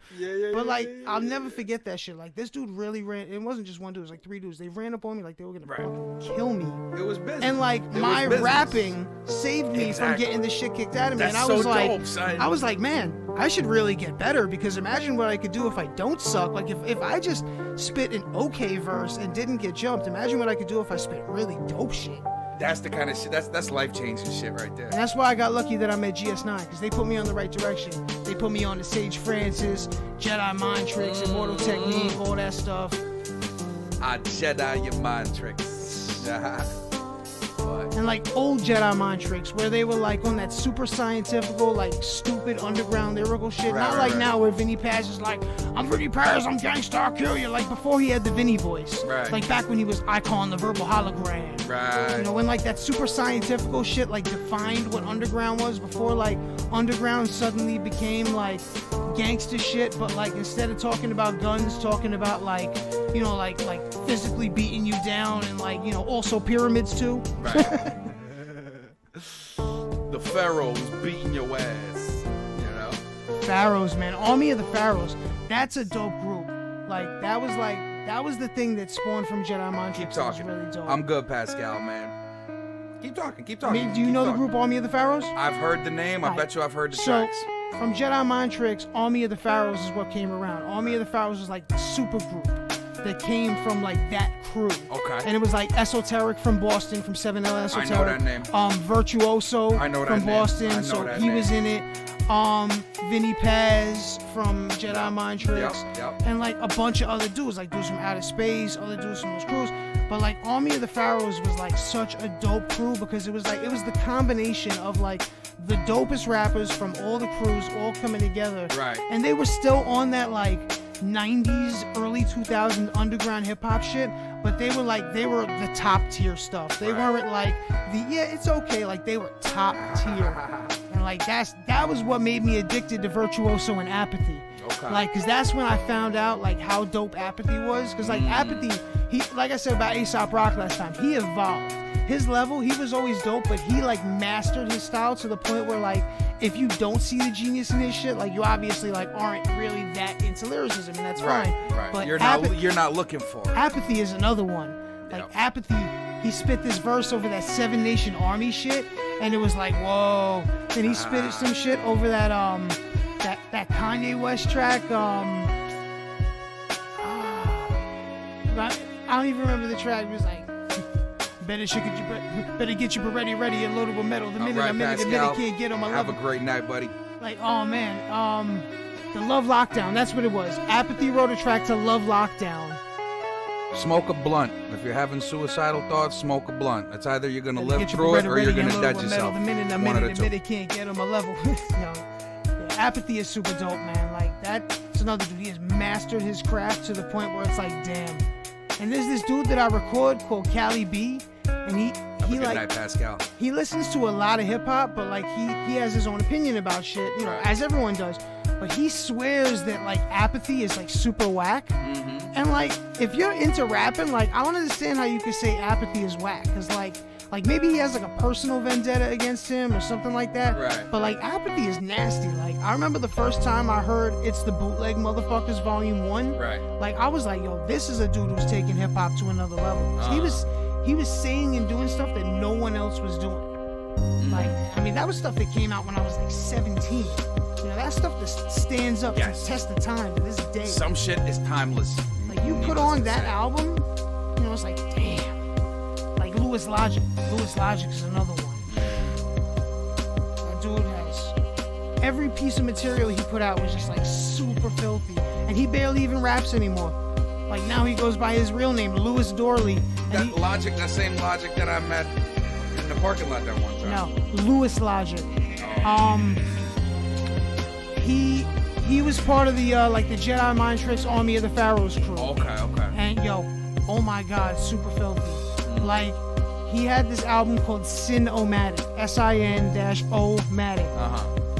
Speaker 3: But, like, I'll never forget that shit. Like, this dude really ran. It wasn't just one dude. It was, like, 3 dudes. They ran up on me like they were going to fucking kill me.
Speaker 2: It was business.
Speaker 3: And, like, my rapping saved me from getting this shit kicked out of me.
Speaker 2: That's
Speaker 3: and I was
Speaker 2: so
Speaker 3: like,
Speaker 2: dope, son.
Speaker 3: I was like, man, I should really get better because imagine what I could do if I don't suck. Like, if I just spit an okay verse and didn't get jumped, imagine what I could do if I spit really dope shit.
Speaker 2: That's the kind of shit. That's life changing shit right there.
Speaker 3: And that's why I got lucky that I'm at GS9, because they put me on the right direction. They put me on the Sage Francis, Jedi Mind Tricks, Immortal Technique, all that stuff.
Speaker 2: I Jedi your mind tricks.
Speaker 3: And like old Jedi mind tricks where they were like on that super scientifical, like stupid underground lyrical shit. Not like now where Vinny Paz is like, I'm Vinny Paz, I'm gangsta, I'll kill you. Like before he had the Vinny voice.
Speaker 2: Right.
Speaker 3: Like back when he was Icon, the verbal hologram.
Speaker 2: Right.
Speaker 3: You know, when like that super scientifical shit like defined what underground was before like underground suddenly became like gangster shit, but like instead of talking about guns, talking about like, you know, like physically beating you down and like, you know, also pyramids too.
Speaker 2: Right. The Pharaohs beating your ass, you know?
Speaker 3: Pharaohs, man. Army of the Pharaohs. That's a dope group. That was the thing that spawned from Jedi Mind
Speaker 2: Keep
Speaker 3: Tricks.
Speaker 2: talking.
Speaker 3: Really dope.
Speaker 2: I'm good, Pascal, man. Keep talking.
Speaker 3: I mean, do you know the group Army of the Pharaohs?
Speaker 2: I've heard the name. I bet you I've heard the tracks.
Speaker 3: From Jedi Mind Tricks, Army of the Pharaohs is what came around. Army of the Pharaohs was like the super group that came from like that crew.
Speaker 2: Okay.
Speaker 3: And it was like Esoteric from Boston, from 7L Esoteric.
Speaker 2: I know that name.
Speaker 3: Virtuoso
Speaker 2: I know that
Speaker 3: from
Speaker 2: name.
Speaker 3: Boston,
Speaker 2: I know
Speaker 3: so
Speaker 2: that
Speaker 3: he
Speaker 2: name.
Speaker 3: was in it. Vinny Paz from Jedi Mind Tricks.
Speaker 2: Yep.
Speaker 3: And like a bunch of other dudes, like dudes from outer space, other dudes from those crews. But like Army of the Pharaohs was like such a dope crew because it was the combination of like the dopest rappers from all the crews all coming together.
Speaker 2: Right.
Speaker 3: And they were still on that like 90s, early 2000s underground hip hop shit, but they were the top tier stuff. They weren't like it's okay, like they were top tier. And like that was what made me addicted to Virtuoso and Apathy.
Speaker 2: Okay.
Speaker 3: Like, cause that's when I found out like how dope Apathy was. Cause like Apathy, he, like I said about Aesop Rock last time, he evolved. His level, he was always dope, but he like mastered his style to the point where like, if you don't see the genius in his shit, like you obviously like aren't really that into lyricism, and that's fine.
Speaker 2: Right.
Speaker 3: But
Speaker 2: You're not looking for it.
Speaker 3: Apathy is another one. Like Apathy, he spit this verse over that Seven Nation Army shit, and it was like, whoa. Then he spit some shit over that that Kanye West track. I don't even remember the track. It was like, better get your Beretta ready and loaded with metal. The minute can't get on my level.
Speaker 2: Have a great night, buddy.
Speaker 3: Like, oh man, the Love Lockdown. That's what it was. Apathy wrote a track to Love Lockdown.
Speaker 2: Smoke a blunt. If you're having suicidal thoughts, smoke a blunt. It's either you're gonna live
Speaker 3: Get your
Speaker 2: through it
Speaker 3: Beretta
Speaker 2: or you're
Speaker 3: ready and
Speaker 2: gonna
Speaker 3: loaded
Speaker 2: dead
Speaker 3: with
Speaker 2: yourself.
Speaker 3: metal. The minute can't get on my level. Apathy is super dope, man. Like that's another dude. He has mastered his craft to the point where it's like, damn. And there's this dude that I record called Cali B, and he
Speaker 2: Good
Speaker 3: like
Speaker 2: night, Pascal.
Speaker 3: he listens to a lot of hip hop, but like he has his own opinion about shit, you know, as everyone does. But he swears that like Apathy is like super whack. And like if you're into rapping, like I don't understand how you could say Apathy is whack, because like maybe he has like a personal vendetta against him or something like that.
Speaker 2: Right.
Speaker 3: But like Apathy is nasty. Like I remember the first time I heard It's the Bootleg Motherfuckers Volume 1.
Speaker 2: Right.
Speaker 3: Like I was like, yo, this is a dude who's taking hip hop to another level. He was saying and doing stuff that no one else was doing. Like, I mean, that was stuff that came out when I was like 17. You know, that stuff that stands up to test the time to this day.
Speaker 2: Some shit is timeless.
Speaker 3: Like, you put on that album, you know, it's like, damn. Like, Louis Logic. Louis Logic is another one. That dude has... Every piece of material he put out was just, like, super filthy. And he barely even raps anymore. Like, now he goes by his real name, Louis Dorley.
Speaker 2: That same Logic that I met in the parking lot that one time.
Speaker 3: No, Louis Logic. He was part of the like the Jedi Mind Tricks Army of the Pharaohs crew.
Speaker 2: Okay.
Speaker 3: And yo, oh my God, super filthy. Like he had this album called Sin-O-Matic, SIN-O-Matic.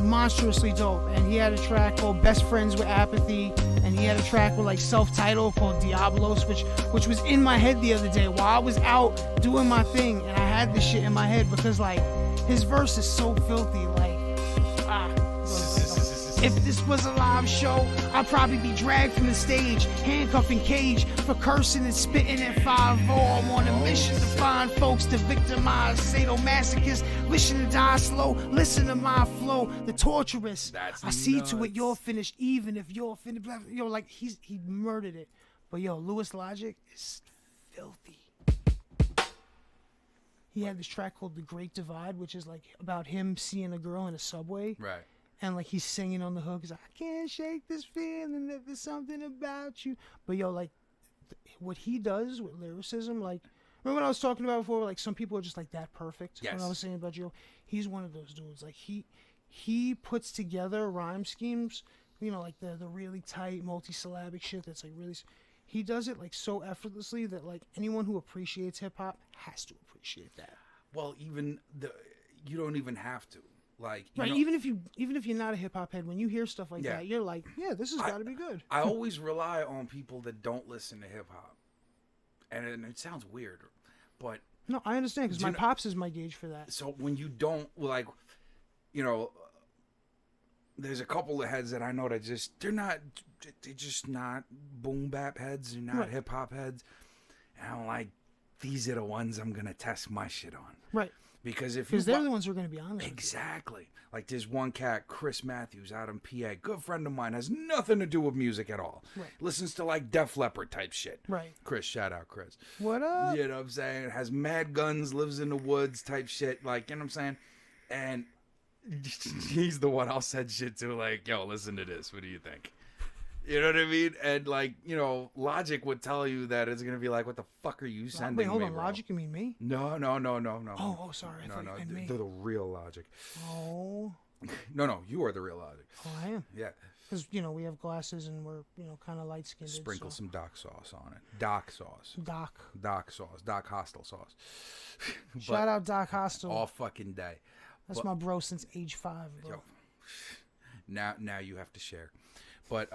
Speaker 3: Monstrously dope. And he had a track called Best Friends with Apathy, and he had a track with like self-titled called Diablos, which was in my head the other day while I was out doing my thing, and I had this shit in my head because like his verse is so filthy. Like if this was a live show, I'd probably be dragged from the stage, handcuffed in cage for cursing and spitting at 5-0. I'm on a mission to find folks to victimize, sadomasochists, wishing to die slow. Listen to my flow, the torturous. I see to it you're finished, even if you're finished. Yo, like he murdered it. But yo, Louis Logic is filthy. He had this track called The Great Divide, which is like about him seeing a girl in a subway.
Speaker 2: Right.
Speaker 3: And like he's singing on the hook. He's like, I can't shake this feeling that there's something about you. But yo, like what he does with lyricism, like remember when I was talking about before, like some people are just like that perfect.
Speaker 2: Yes.
Speaker 3: When I was saying about Joe, he's one of those dudes. Like he puts together rhyme schemes, you know, like the really tight multisyllabic shit that's like really. He does it like so effortlessly that like anyone who appreciates hip hop has to appreciate that.
Speaker 2: Well, even you don't even have to. Like,
Speaker 3: right,
Speaker 2: know,
Speaker 3: even if you're not a hip hop head, when you hear stuff like that, you're like, yeah, this has got to be good.
Speaker 2: I always rely on people that don't listen to hip hop, and it sounds weird, but
Speaker 3: no, I understand because my pops is my gauge for that.
Speaker 2: So when you don't like, you know, there's a couple of heads that I know that they're just not boom bap heads, they're not hip hop heads, and I'm like, these are the ones I'm gonna test my shit on,
Speaker 3: right?
Speaker 2: Because
Speaker 3: they're the ones who are going to be on there.
Speaker 2: Exactly. Like there's one cat, Chris Matthews, out in PA, good friend of mine, has nothing to do with music at all.
Speaker 3: Right.
Speaker 2: Listens to like Def Leppard type shit.
Speaker 3: Right.
Speaker 2: Chris, shout out Chris.
Speaker 3: What up?
Speaker 2: You know what I'm saying? Has mad guns, lives in the woods type shit. Like, you know what I'm saying? And he's the one I'll send shit to. Like, yo, listen to this. What do you think? You know what I mean? And like, you know, Logic would tell you that it's gonna be like, what the fuck are you sending me?
Speaker 3: Wait, hold on,
Speaker 2: bro?
Speaker 3: Logic? You mean me?
Speaker 2: No.
Speaker 3: Oh, sorry. I thought you meant me.
Speaker 2: They're the real Logic.
Speaker 3: Oh.
Speaker 2: No, you are the real Logic.
Speaker 3: Oh, I am.
Speaker 2: Yeah.
Speaker 3: Because, you know, we have glasses and we're, you know, kind of light-skinned.
Speaker 2: Sprinkle some Doc sauce on it. Doc sauce.
Speaker 3: Doc
Speaker 2: sauce. Doc Hostel sauce.
Speaker 3: Shout out Doc Hostel.
Speaker 2: All fucking day.
Speaker 3: That's my bro since age 5, bro.
Speaker 2: Yo, now you have to share. But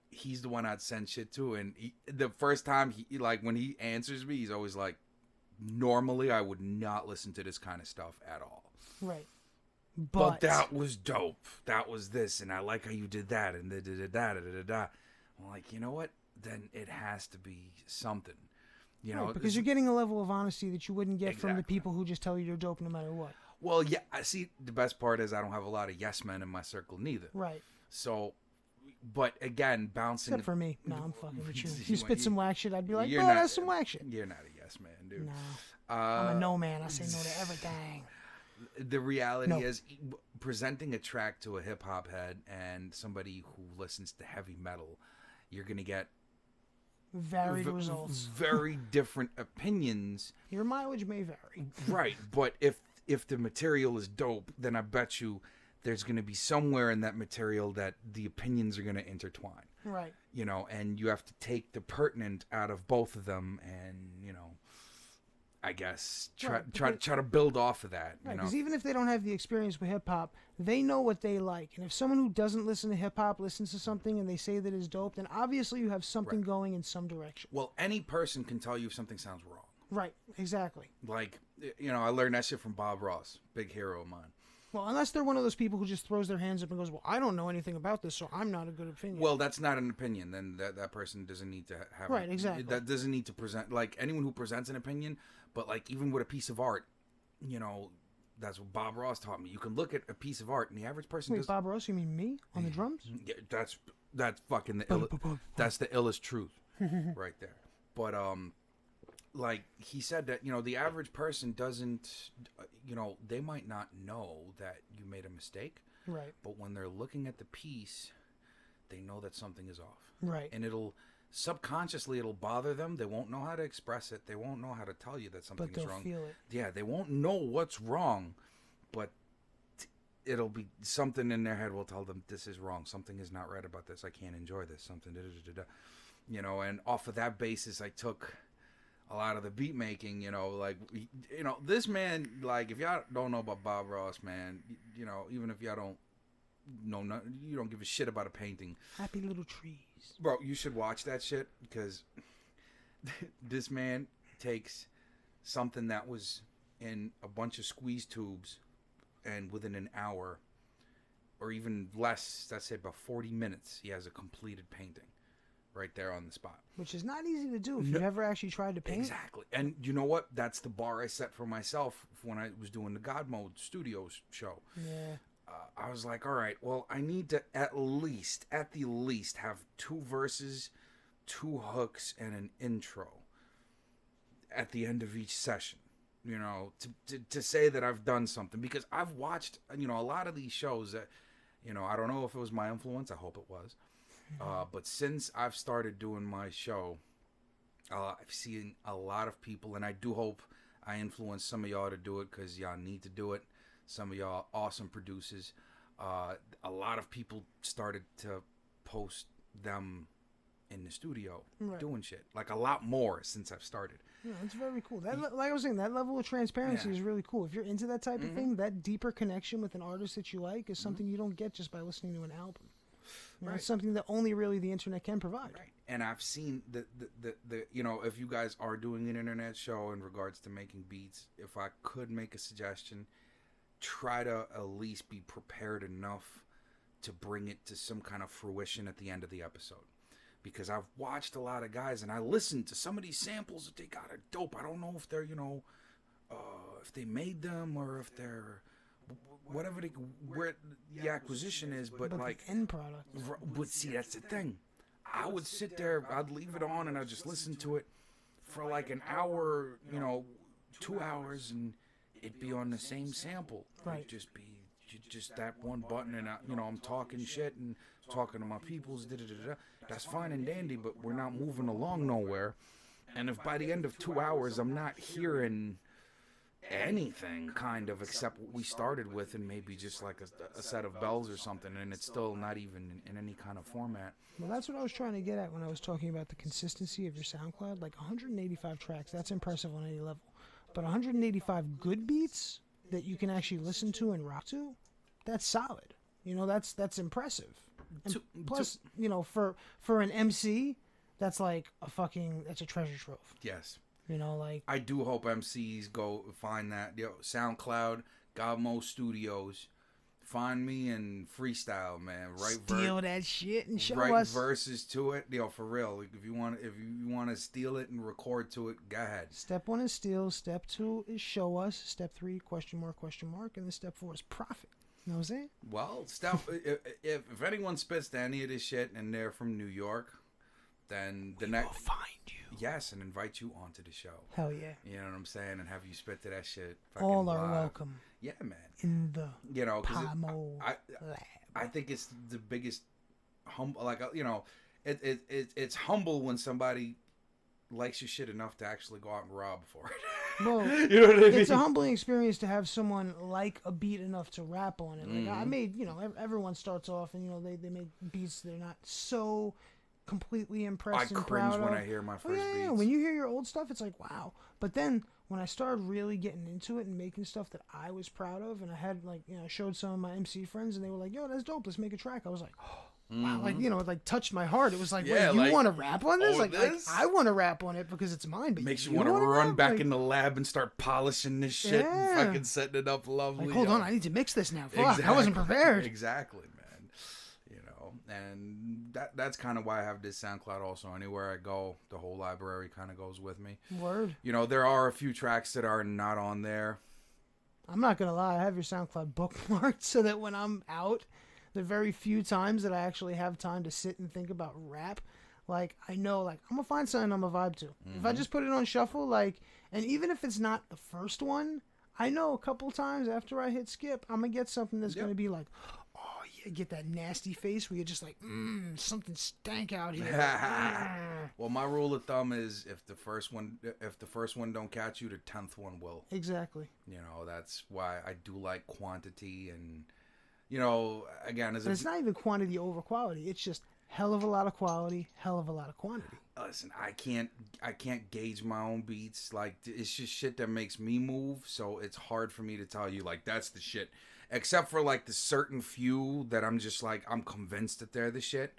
Speaker 2: he's the one I'd send shit to, and the first time he like when he answers me, he's always like, normally I would not listen to this kind of stuff at all.
Speaker 3: Right.
Speaker 2: But that was dope. That was this, and I like how you did that, and da. I'm like, you know what? Then it has to be something. You know,
Speaker 3: because you're getting a level of honesty that you wouldn't get from the people who just tell you you're dope no matter what.
Speaker 2: Well, yeah, I see. The best part is I don't have a lot of yes men in my circle neither.
Speaker 3: Right.
Speaker 2: So, but again, bouncing.
Speaker 3: Except for me. No, I'm fucking with you. You spit some whack shit, I'd be like, bro, that's some whack shit.
Speaker 2: You're not a yes man, dude.
Speaker 3: No. I'm a no man. I say no to everything.
Speaker 2: The reality is, presenting a track to a hip hop head and somebody who listens to heavy metal, you're gonna get
Speaker 3: varied results,
Speaker 2: very different opinions.
Speaker 3: Your mileage may vary.
Speaker 2: Right, but if the material is dope, then I bet you there's going to be somewhere in that material that the opinions are going to intertwine.
Speaker 3: Right.
Speaker 2: You know, and you have to take the pertinent out of both of them and, you know, I guess try to build off of that.
Speaker 3: Right,
Speaker 2: you know,
Speaker 3: because even if they don't have the experience with hip hop, they know what they like. And if someone who doesn't listen to hip hop listens to something and they say that is dope, then obviously you have something going in some direction.
Speaker 2: Well, any person can tell you if something sounds wrong.
Speaker 3: Right, exactly.
Speaker 2: Like, you know, I learned that shit from Bob Ross, big hero of mine.
Speaker 3: Well, unless they're one of those people who just throws their hands up and goes, well, I don't know anything about this, so I'm not a good opinion.
Speaker 2: Well, that's not an opinion. Then that person doesn't need to have...
Speaker 3: Right, exactly.
Speaker 2: That doesn't need to present... Like, anyone who presents an opinion, but, like, even with a piece of art, you know, that's what Bob Ross taught me. You can look at a piece of art, and the average person...
Speaker 3: Wait, Bob Ross? You mean me? On the drums?
Speaker 2: Yeah, that's fucking that's the illest truth right there. But, like, he said that, you know, the average person doesn't, you know, they might not know that you made a mistake.
Speaker 3: Right.
Speaker 2: But when they're looking at the piece, they know that something is off.
Speaker 3: Right.
Speaker 2: And subconsciously, it'll bother them. They won't know how to express it. They won't know how to tell you that something is wrong.
Speaker 3: But they'll feel it.
Speaker 2: Yeah, they won't know what's wrong, but it'll be something in their head will tell them this is wrong. Something is not right about this. I can't enjoy this. Something, you know, and off of that basis, I took a lot of the beat making, you know, like, you know, this man, like, if y'all don't know about Bob Ross, man, you know, even if y'all don't know, you don't give a shit about a painting.
Speaker 3: Happy little trees.
Speaker 2: Bro, you should watch that shit, because this man takes something that was in a bunch of squeeze tubes, and within an hour, or even less, that's it, about 40 minutes, he has a completed painting. Right there on the spot. Which
Speaker 3: is not easy to do if you've ever actually tried to paint.
Speaker 2: Exactly. And you know what? That's the bar I set for myself when I was doing the GodMode Studios show.
Speaker 3: Yeah.
Speaker 2: I was like, all right, well, I need to at the least have 2 verses, 2 hooks, and an intro. at the end of each session, you know, to say that I've done something, because I've watched, you know, a lot of these shows that, you know, I don't know if it was my influence. I hope it was. But since I've started doing my show, I've seen a lot of people, and I do hope I influence some of y'all to do it, because y'all need to do it. Some of y'all awesome producers. A lot of people started to post them in the studio doing shit. Like, a lot more since I've started.
Speaker 3: Yeah, it's very cool. That, like I was saying, that level of transparency is really cool. If you're into that type of thing, that deeper connection with an artist that you like is something you don't get just by listening to an album. You know, it's something that only really the internet can provide.
Speaker 2: Right. And I've seen the you know, if you guys are doing an internet show in regards to making beats, if I could make a suggestion, try to at least be prepared enough to bring it to some kind of fruition at the end of the episode. Because I've watched a lot of guys, and I listened to some of these samples that they got are dope. I don't know if they're, you know, if they made them or if they're whatever where the acquisition is, but like
Speaker 3: the end product.
Speaker 2: But see, that's the thing. I would sit there, I'd leave it on, and I'd just listen to it for like an hour, you know, 2 hours, and it'd be on the same sample.
Speaker 3: Right.
Speaker 2: It'd just be just that one button, and you know, I'm talking shit and talking to my peoples. Da-da-da-da. That's fine and dandy, but we're not moving along nowhere. And if by the end of 2 hours I'm not hearing anything kind of except what we started with, and maybe just like a set of bells or something, and it's still not even in any kind of format.
Speaker 3: Well, that's what I was trying to get at when I was talking about the consistency of your SoundCloud. Like 185 tracks, that's impressive on any level. But 185 good beats that you can actually listen to and rock to, that's solid. You know, that's impressive. And plus, you know, for an MC, that's like that's a treasure trove.
Speaker 2: Yes.
Speaker 3: You know, like,
Speaker 2: I do hope MCs go find that. Yo, SoundCloud, GodMode Studios, find me and freestyle, man. Right,
Speaker 3: steal that shit and show
Speaker 2: us.
Speaker 3: Write
Speaker 2: verses to it, yo, for real. Like, if you want to steal it and record to it, go ahead.
Speaker 3: Step 1 is steal. Step 2 is show us. Step 3 question mark, and then step 4 is profit. You know what I'm saying?
Speaker 2: Well, if anyone spits to any of this shit and they're from New York, then
Speaker 3: we will find you.
Speaker 2: Yes, and invite you onto the show.
Speaker 3: Hell yeah.
Speaker 2: You know what I'm saying? And have you spit to that shit.
Speaker 3: All are welcome.
Speaker 2: Yeah, man.
Speaker 3: In the
Speaker 2: GodMode
Speaker 3: lab.
Speaker 2: I think it's the biggest humble. Like, you know, it's humble when somebody likes your shit enough to actually go out and rob for it.
Speaker 3: Well,
Speaker 2: you know what I mean?
Speaker 3: It's a humbling experience to have someone like a beat enough to rap on it. Like, I made, you know, everyone starts off and, you know, they make beats they're not so completely impressed and proud of.
Speaker 2: I cringe when I hear my first beats.
Speaker 3: Yeah, when you hear your old stuff, it's like, wow. But then when I started really getting into it and making stuff that I was proud of, and I had, like, you know, showed some of my MC friends, and they were like, yo, that's dope, let's make a track. I was like, oh, wow, like, you know, it like touched my heart. It was like, wait, you want to rap on this? Like, I want to rap on it because it's mine. But
Speaker 2: makes you want to run back in the lab and start polishing this shit and fucking setting it up lovely.
Speaker 3: Like, hold on, I need to mix this now. Fuck, exactly. I wasn't prepared.
Speaker 2: Exactly, man. You know, and that's kind of why I have this SoundCloud also. Anywhere I go, the whole library kind of goes with me.
Speaker 3: Word.
Speaker 2: You know, there are a few tracks that are not on there.
Speaker 3: I'm not going to lie. I have your SoundCloud bookmarked so that when I'm out, the very few times that I actually have time to sit and think about rap, like, I know, like, I'm going to find something I'm a vibe to. If I just put it on shuffle, like, and even if it's not the first one, I know a couple times after I hit skip, I'm going to get something that's going to be like, oh, yeah, get that nasty face where you're just like, something stank out here.
Speaker 2: Well, my rule of thumb is if the first one don't catch you, the 10th one will.
Speaker 3: Exactly.
Speaker 2: You know, that's why I do like quantity and... You know, again,
Speaker 3: it's not even quantity over quality. It's just hell of a lot of quality, hell of a lot of quantity.
Speaker 2: Listen, I can't gauge my own beats. Like, it's just shit that makes me move. So it's hard for me to tell you, like, that's the shit. Except for, like, the certain few that I'm just like, I'm convinced that they're the shit.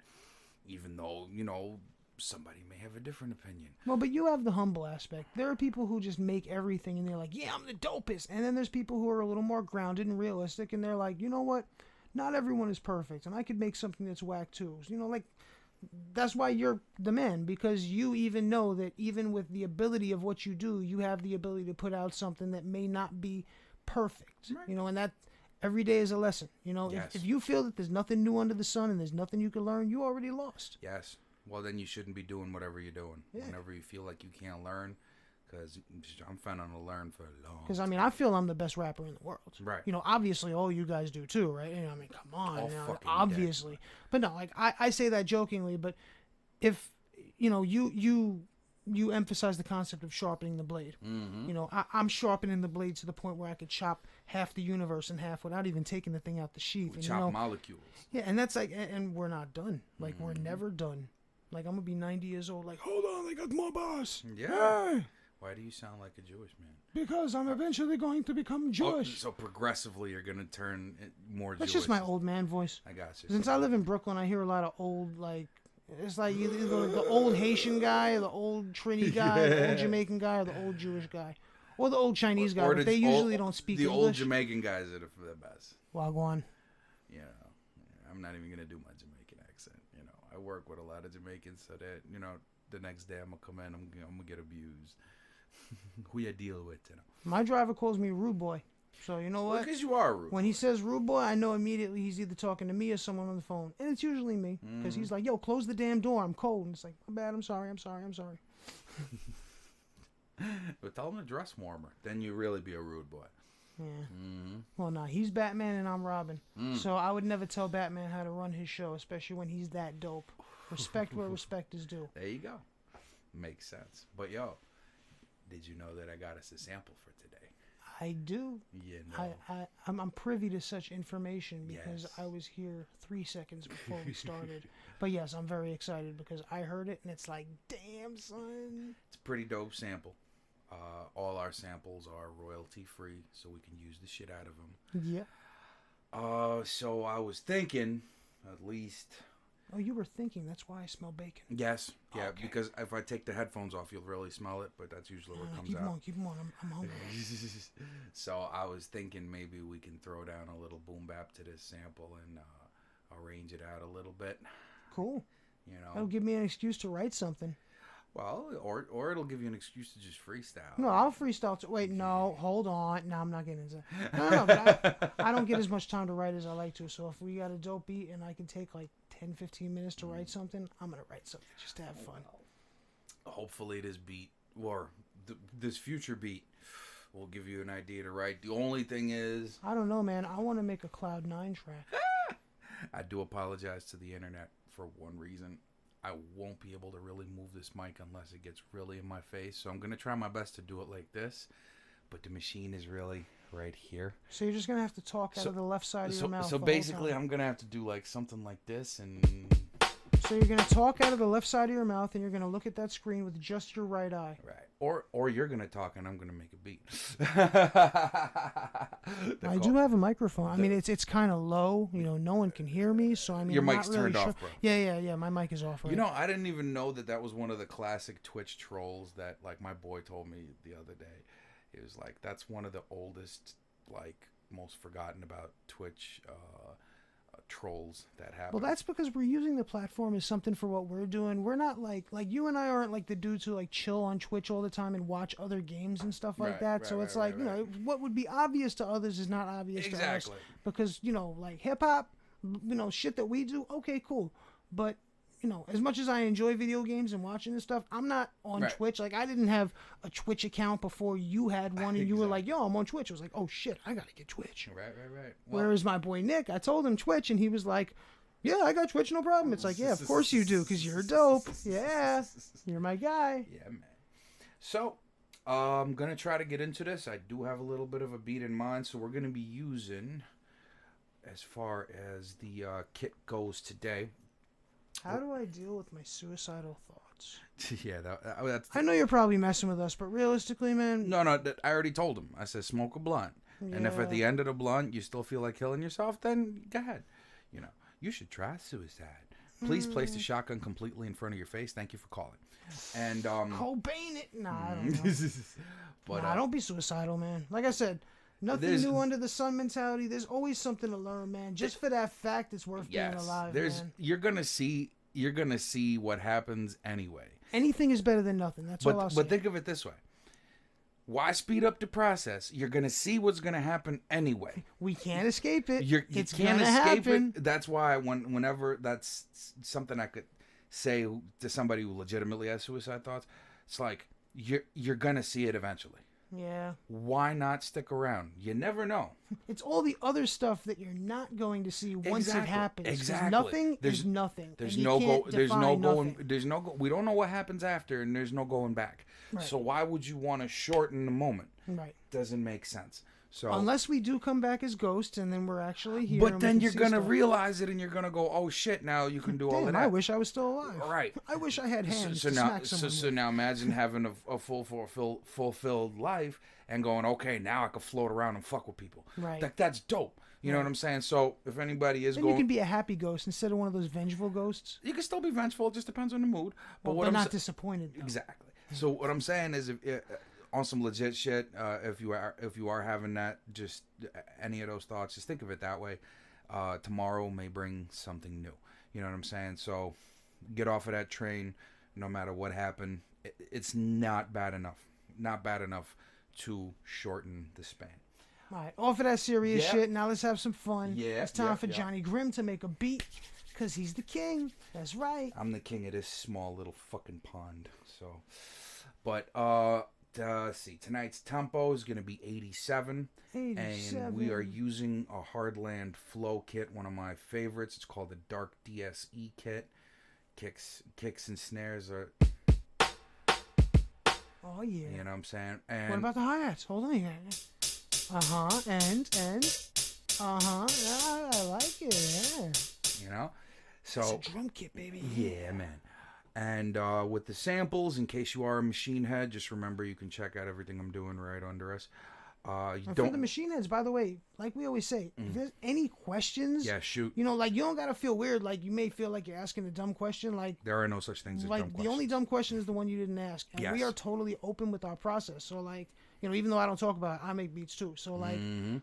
Speaker 2: Even though, you know, somebody may have a different opinion.
Speaker 3: Well, but you have the humble aspect. There are people who just make everything and they're like, yeah, I'm the dopest. And then there's people who are a little more grounded and realistic and they're like, you know what? Not everyone is perfect and I could make something that's whack too. You know, like, that's why you're the man, because you even know that even with the ability of what you do, you have the ability to put out something that may not be perfect. Right. You know, and that every day is a lesson. You know,
Speaker 2: yes.
Speaker 3: if you feel that there's nothing new under the sun and there's nothing you can learn, you already lost.
Speaker 2: Yes. Well, then you shouldn't be doing whatever you're doing. Yeah. Whenever you feel like you can't learn, because I'm finna learn for a long.
Speaker 3: Because I mean, I feel I'm the best rapper in the world.
Speaker 2: Right.
Speaker 3: You know, obviously, all you guys do too, right? You know, I mean, come on,
Speaker 2: All
Speaker 3: you know,
Speaker 2: fucking
Speaker 3: obviously.
Speaker 2: dead.
Speaker 3: But no, like I say that jokingly, but if you know, you emphasize the concept of sharpening the blade.
Speaker 2: Mm-hmm.
Speaker 3: You know, I'm sharpening the blade to the point where I could chop half the universe in half without even taking the thing out the sheath. And,
Speaker 2: Chop
Speaker 3: you know,
Speaker 2: molecules.
Speaker 3: yeah, and that's like, and we're not done. Like, we're never done. Like, I'm gonna be 90 years old. Like, hold on, they got more boss.
Speaker 2: Yeah.
Speaker 3: Hey,
Speaker 2: Why do you sound like a Jewish man?
Speaker 3: because I'm eventually going to become Jewish.
Speaker 2: Oh, so progressively, you're gonna turn more
Speaker 3: That's
Speaker 2: Jewish.
Speaker 3: just my old man voice.
Speaker 2: I got you.
Speaker 3: Since I live in Brooklyn, I hear a lot of old, like, it's like either the old Haitian guy, the old Trini guy, the old Jamaican guy, or the old Jewish guy. Or the old Chinese guy, but they usually don't speak English.
Speaker 2: The old Jamaican guys are the best.
Speaker 3: Wagwan.
Speaker 2: You know, I'm not even gonna do my Jamaican accent. You know, I work with a lot of Jamaicans, so that, you know, the next day I'm gonna come in, I'm gonna get abused. Who you deal with, you know?
Speaker 3: My driver calls me rude boy. So you know what?
Speaker 2: Because you are rude.
Speaker 3: When he says rude boy, I know immediately he's either talking to me or someone on the phone. And it's usually me. Because he's like, yo, close the damn door. I'm cold. And it's like, my bad. I'm sorry.
Speaker 2: But tell him to dress warmer. Then you really be a rude boy.
Speaker 3: Yeah.
Speaker 2: Mm-hmm.
Speaker 3: Well, nah, he's Batman and I'm Robin. So I would never tell Batman how to run his show, especially when he's that dope. Respect where respect is due.
Speaker 2: There you go. Makes sense. But yo, did you know that I got us a sample for today?
Speaker 3: I do.
Speaker 2: You know.
Speaker 3: I'm privy to such information because
Speaker 2: Yes.
Speaker 3: I was here 3 seconds before we started. But yes, I'm very excited because I heard it and it's like, damn, son.
Speaker 2: It's a pretty dope sample. All our samples are royalty free, so we can use the shit out of them.
Speaker 3: Yeah.
Speaker 2: So I was thinking, at least.
Speaker 3: Oh, you were thinking. That's why I smell bacon.
Speaker 2: Yes, yeah,
Speaker 3: Okay.
Speaker 2: because if I take the headphones off, you'll really smell it, but that's usually what comes
Speaker 3: Keep 'em
Speaker 2: out.
Speaker 3: on. Keep 'em on. I'm hungry.
Speaker 2: So I was thinking maybe we can throw down a little boom bap to this sample and arrange it out a little bit.
Speaker 3: Cool.
Speaker 2: You
Speaker 3: That'll
Speaker 2: know,
Speaker 3: give me an excuse to write something.
Speaker 2: well, or it'll give you an excuse to just freestyle.
Speaker 3: No, I'll freestyle. Wait, no, hold on. No, I'm not getting into that. No, but I don't get as much time to write as I like to. So if we got a dope beat and I can take like 10, 15 minutes to write something, I'm going to write something just to have fun.
Speaker 2: Hopefully this beat, or this future beat, will give you an idea to write. The only thing is,
Speaker 3: I don't know, man. I want to make a Cloud 9 track.
Speaker 2: I do apologize to the internet for one reason. I won't be able to really move this mic unless it gets really in my face. So I'm going to try my best to do it like this. But the machine is really right here.
Speaker 3: So you're just going to have to talk out of the left side of your mouth.
Speaker 2: So
Speaker 3: the whole
Speaker 2: basically,
Speaker 3: time.
Speaker 2: I'm going to have to do like something like this. And
Speaker 3: So you're going to talk out of the left side of your mouth and you're going to look at that screen with just your right eye.
Speaker 2: right. Or you're going to talk and I'm going to make a beat.
Speaker 3: I do have a microphone. I mean, it's kind of low. You know, no one can hear me. So I mean,
Speaker 2: Your
Speaker 3: I'm
Speaker 2: mic's
Speaker 3: not really
Speaker 2: turned
Speaker 3: sure.
Speaker 2: off, bro.
Speaker 3: Yeah. My mic is off. Right?
Speaker 2: You know, I didn't even know that was one of the classic Twitch trolls that, like, my boy told me the other day. He was like, that's one of the oldest, like, most forgotten about Twitch trolls that happen.
Speaker 3: Well, that's because we're using the platform as something for what we're doing. We're not like you and I aren't like the dudes who like chill on Twitch all the time and watch other games and stuff like that. So it's like, you know, what would be obvious to others is not obvious to us. Because, you know, like hip hop, you know, shit that we do, okay, cool. But, you know, as much as I enjoy video games and watching this stuff, I'm not on Twitch. Like, I didn't have a Twitch account before you had one, and you were like, yo, I'm on Twitch. I was like, oh, shit, I got to get Twitch.
Speaker 2: Right. Well,
Speaker 3: whereas my boy Nick, I told him Twitch, and he was like, yeah, I got Twitch, no problem. It's like, yeah, of course you do, because you're dope. Yeah, you're my guy.
Speaker 2: Yeah, man. So, I'm going to try to get into this. I do have a little bit of a beat in mind, so we're going to be using, as far as the kit goes today,
Speaker 3: how do I deal with my suicidal thoughts?
Speaker 2: Yeah, that's...
Speaker 3: I know you're probably messing with us, but realistically, man...
Speaker 2: No, I already told him. I said, smoke a blunt. Yeah. And if at the end of the blunt you still feel like killing yourself, then go ahead. You know, you should try suicide. Please place the shotgun completely in front of your face. Thank you for calling. And,
Speaker 3: Cobain it? Nah, I don't know.
Speaker 2: But,
Speaker 3: nah, don't be suicidal, man. Like I said... Nothing new under the sun mentality. There's always something to learn, man. Just for that fact, it's worth being alive, man.
Speaker 2: You're gonna see what happens anyway.
Speaker 3: Anything is better than nothing. That's all I'll say.
Speaker 2: But think of it this way. Why speed up the process? You're gonna see what's gonna happen anyway.
Speaker 3: We can't escape it.
Speaker 2: You can't escape it. That's why whenever that's something I could say to somebody who legitimately has suicide thoughts, it's like, you're gonna see it eventually.
Speaker 3: Yeah.
Speaker 2: Why not stick around? You never know.
Speaker 3: It's all the other stuff that you're not going to see once it happens. 'Cause
Speaker 2: Exactly.
Speaker 3: nothing is nothing.
Speaker 2: There's
Speaker 3: and
Speaker 2: no
Speaker 3: you
Speaker 2: go.
Speaker 3: can't
Speaker 2: There's no
Speaker 3: define
Speaker 2: going.
Speaker 3: nothing.
Speaker 2: There's no. We don't know what happens after, and there's no going back.
Speaker 3: Right.
Speaker 2: So why would you want to shorten the moment?
Speaker 3: Right.
Speaker 2: Doesn't make sense. So
Speaker 3: Unless we do come back as ghosts, and then we're actually here.
Speaker 2: but
Speaker 3: and
Speaker 2: then
Speaker 3: we can
Speaker 2: you're
Speaker 3: see
Speaker 2: gonna
Speaker 3: stuff.
Speaker 2: realize it, and you're gonna go, oh shit! Now you can do all of
Speaker 3: Damn,
Speaker 2: that.
Speaker 3: I wish I was still alive.
Speaker 2: Right.
Speaker 3: I wish I had hands
Speaker 2: So
Speaker 3: to
Speaker 2: now,
Speaker 3: smack someone with.
Speaker 2: now imagine having a fulfilled life and going, okay, now I can float around and fuck with people.
Speaker 3: Right.
Speaker 2: That's dope. You know what I'm saying? So if anybody is
Speaker 3: Then
Speaker 2: going,
Speaker 3: you can be a happy ghost instead of one of those vengeful ghosts.
Speaker 2: you can still be vengeful. It just depends on the mood. But what
Speaker 3: But
Speaker 2: I'm
Speaker 3: not
Speaker 2: sa-
Speaker 3: disappointed. Though.
Speaker 2: exactly. So what I'm saying is, if on some legit shit, if you are having that, just any of those thoughts, just think of it that way. Tomorrow may bring something new. You know what I'm saying? So get off of that train. No matter what happened, it's not bad enough. Not bad enough to shorten the span.
Speaker 3: All right, off of that serious
Speaker 2: Yeah.
Speaker 3: shit. Now let's have some fun.
Speaker 2: Yeah,
Speaker 3: It's time
Speaker 2: yeah,
Speaker 3: for
Speaker 2: yeah.
Speaker 3: Johnny Grimm to make a beat, cause he's the king. That's right.
Speaker 2: I'm the king of this small little fucking pond. So, but let's see. Tonight's tempo is gonna be 87.
Speaker 3: 87.
Speaker 2: And we are using a Hardland Flow kit, one of my favorites. It's called the Dark DSE kit. Kicks and snares are,
Speaker 3: Oh yeah.
Speaker 2: you know what I'm saying? And
Speaker 3: What about the hi-hats? Hold on here. And I like it. Yeah.
Speaker 2: you know,
Speaker 3: It's
Speaker 2: so
Speaker 3: a drum kit, baby.
Speaker 2: yeah, man. And with the samples, in case you are a machine head, just remember you can check out everything I'm doing right under us. You
Speaker 3: And for the
Speaker 2: don't,
Speaker 3: machine heads, by the way, like we always say, if there's any questions,
Speaker 2: yeah, shoot.
Speaker 3: you know, like you don't gotta feel weird. Like you may feel like you're asking a dumb question. Like
Speaker 2: There are no such things as dumb
Speaker 3: the
Speaker 2: questions.
Speaker 3: only dumb question is the one you didn't ask, and we
Speaker 2: Yes.
Speaker 3: are totally open with our process. So like, you know, even though I don't talk about it, I make beats too. So like,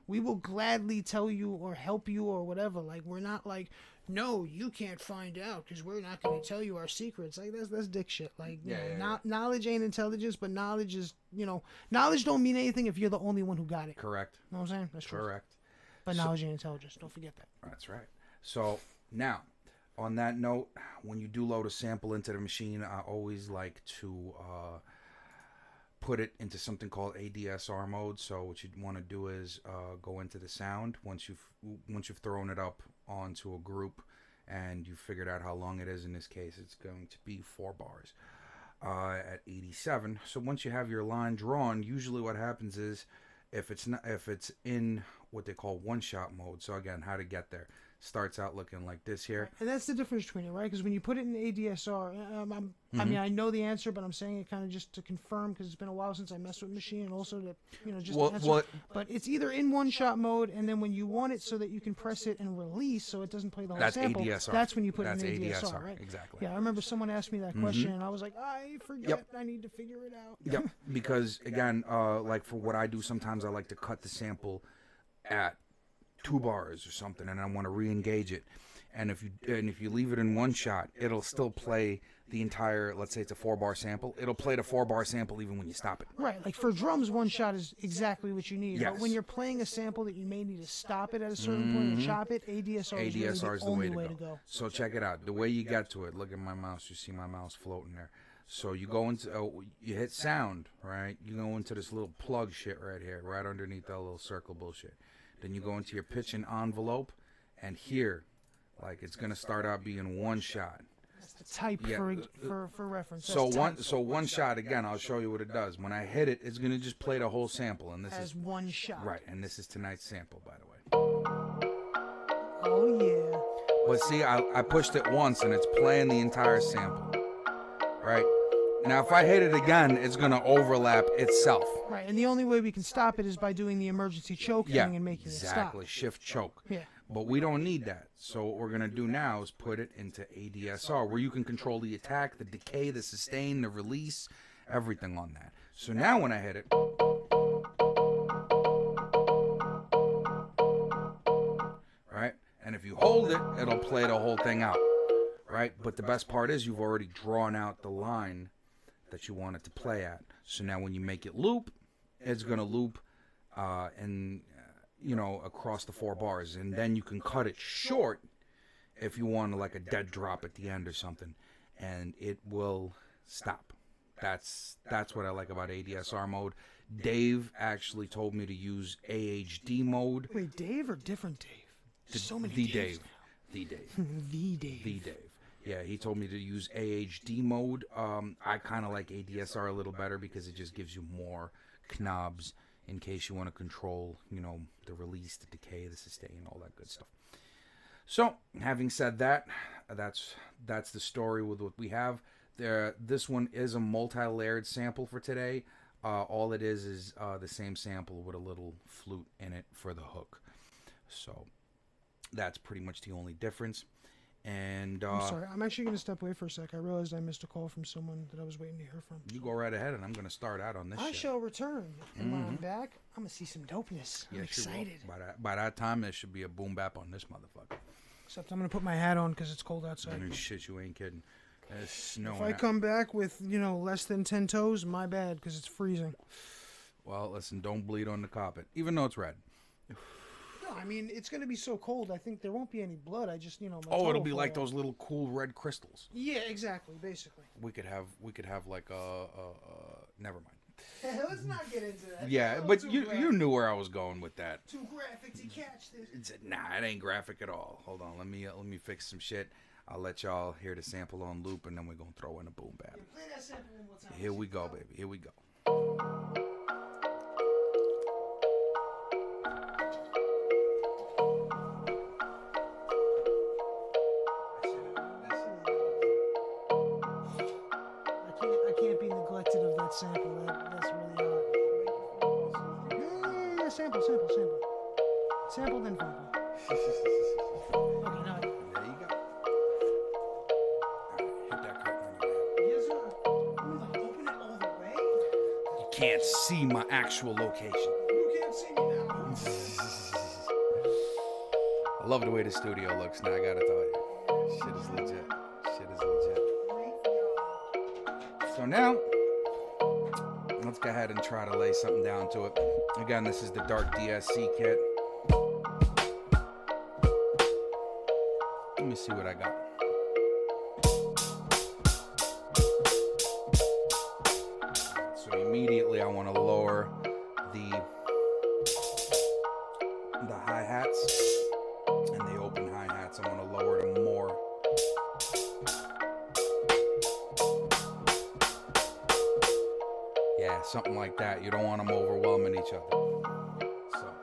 Speaker 3: we will gladly tell you or help you or whatever. Like we're not like, no, you can't find out because we're not going to tell you our secrets. Like that's dick shit. Like you know, knowledge ain't intelligence, but knowledge is, you know, knowledge don't mean anything if you're the only one who got it.
Speaker 2: Correct.
Speaker 3: You know what I'm saying? That's true.
Speaker 2: Correct.
Speaker 3: But knowledge ain't intelligence. Don't forget that.
Speaker 2: That's right. So now, on that note, when you do load a sample into the machine, I always like to put it into something called ADSR mode. So what you want to do is go into the sound once you've thrown it up onto a group and you figured out how long it is. In this case, it's going to be 4 bars at 87. So once you have your line drawn, usually what happens is if it's in what they call one-shot mode. So again, how to get there. Starts out looking like this here.
Speaker 3: And that's the difference between it, right? Because when you put it in ADSR, I mean, I know the answer, but I'm saying it kind of just to confirm because it's been a while since I messed with machine, and also to, you know, just to answer. But it's either in one-shot mode, and then when you want it so that you can press it and release so it doesn't play the whole
Speaker 2: That's
Speaker 3: sample,
Speaker 2: ADSR.
Speaker 3: that's when you put
Speaker 2: That's
Speaker 3: it in ADSR,
Speaker 2: ADSR,
Speaker 3: right?
Speaker 2: exactly.
Speaker 3: Yeah, I remember someone asked me that question, and I was like, I forget.
Speaker 2: Yep.
Speaker 3: I need to figure it out.
Speaker 2: Yep. Because again, like for what I do, sometimes I like to cut the sample at 2 bars or something, and I want to re-engage it. And if you leave it in one shot, it'll still play the entire. Let's say it's a 4-bar sample. It'll play the 4-bar sample even when you stop it.
Speaker 3: Right, like for drums, one shot is exactly what you need.
Speaker 2: Yes.
Speaker 3: But when you're playing a sample that you may need to stop it at a certain point and chop it, ADSR is really
Speaker 2: ADSR is
Speaker 3: the
Speaker 2: the
Speaker 3: only
Speaker 2: way to go. So check it out. The way you get to it. Look at my mouse. You see my mouse floating there. So you go into you hit sound, right? You go into this little plug shit right here, right underneath that little circle bullshit. Then you go into your pitch and envelope, and here, like it's gonna start out being one shot.
Speaker 3: That's the type for reference.
Speaker 2: So
Speaker 3: That's type.
Speaker 2: one shot again. I'll show you what it does. When I hit it, it's gonna just play the whole sample, and this
Speaker 3: as
Speaker 2: is
Speaker 3: one shot.
Speaker 2: right. And this is tonight's sample, by the way.
Speaker 3: Oh yeah.
Speaker 2: But see, I pushed it once, and it's playing the entire sample. Right. Now, if I hit it again, it's gonna overlap itself.
Speaker 3: Right, and the only way we can stop it is by doing the emergency choke
Speaker 2: Yeah,
Speaker 3: thing and making
Speaker 2: exactly.
Speaker 3: it stop.
Speaker 2: Shift choke.
Speaker 3: Yeah.
Speaker 2: But we don't need that. So what we're going to do now is put it into ADSR, where you can control the attack, the decay, the sustain, the release, everything on that. So now when I hit it, right? And if you hold it, it'll play the whole thing out, right? But the best part is you've already drawn out the line that you want it to play at. So now when you make it loop, it's going to loop across the 4 bars, and then you can cut it short if you want like a dead drop at the end or something, and it will stop. that's what I like about ADSR mode. Dave actually told me to use AHD mode.
Speaker 3: Wait, Dave or different Dave? There's so many
Speaker 2: The
Speaker 3: Daves
Speaker 2: Dave.
Speaker 3: now.
Speaker 2: The Dave.
Speaker 3: The Dave.
Speaker 2: The Dave. Yeah, he told me to use AHD mode. I kind of like ADSR a little better because it just gives you more knobs in case you want to control, you know, the release, the decay, the sustain, all that good stuff. So, having said that, that's the story with what we have. This one is a multi-layered sample for today. All it is the same sample with a little flute in it for the hook. So, that's pretty much the only difference. And
Speaker 3: I'm sorry. I'm actually going to step away for a sec. I realized I missed a call from someone that I was waiting to hear from.
Speaker 2: You go right ahead, and I'm going to start out on this
Speaker 3: I
Speaker 2: shit.
Speaker 3: shall return. And when I'm back, I'm going to see some dopeness. I'm
Speaker 2: Yes, you will.
Speaker 3: excited.
Speaker 2: By that time, there should be a boom bap on this motherfucker.
Speaker 3: Except I'm going to put my hat on because it's cold outside.
Speaker 2: I mean, shit, you ain't kidding. It's snowing.
Speaker 3: If I come back with, you know, less than 10 toes, my bad, because it's freezing.
Speaker 2: Well, listen, don't bleed on the carpet, even though it's red.
Speaker 3: No, I mean, it's going to be so cold, I think there won't be any blood. I just, you know, my
Speaker 2: Oh,
Speaker 3: toe
Speaker 2: it'll
Speaker 3: will
Speaker 2: be
Speaker 3: fall
Speaker 2: like
Speaker 3: off.
Speaker 2: those little cool red crystals.
Speaker 3: Yeah, exactly, basically.
Speaker 2: We could have like never mind.
Speaker 3: Let's not get into that.
Speaker 2: Yeah, but you knew where I was going with that.
Speaker 3: Too graphic to catch this.
Speaker 2: Nah, it ain't graphic at all. Hold on, let me fix some shit. I'll let y'all hear the sample on loop, and then we're gonna throw in a boom bap.
Speaker 3: Yeah, play that sample one more time.
Speaker 2: Here we go, baby. Here we go.
Speaker 3: I can't be neglected of that sample. That's really hot. Yeah, sample. Sample then fumble. Okay, now.
Speaker 2: There you go. All right, hit that curtain on your
Speaker 3: Yes, sir. Like, open it all the way.
Speaker 2: You can't see my actual location.
Speaker 3: You can't see me now.
Speaker 2: I love the way the studio looks now, I gotta tell you. Shit is legit. So now, let's go ahead and try to lay something down to it. Again, this is the Dark DSC kit. Let me see what I got. So immediately I want to lower the hi-hats and the open hi-hats. I want to lower them more. Yeah, something like that. You don't want them overwhelming each other. So.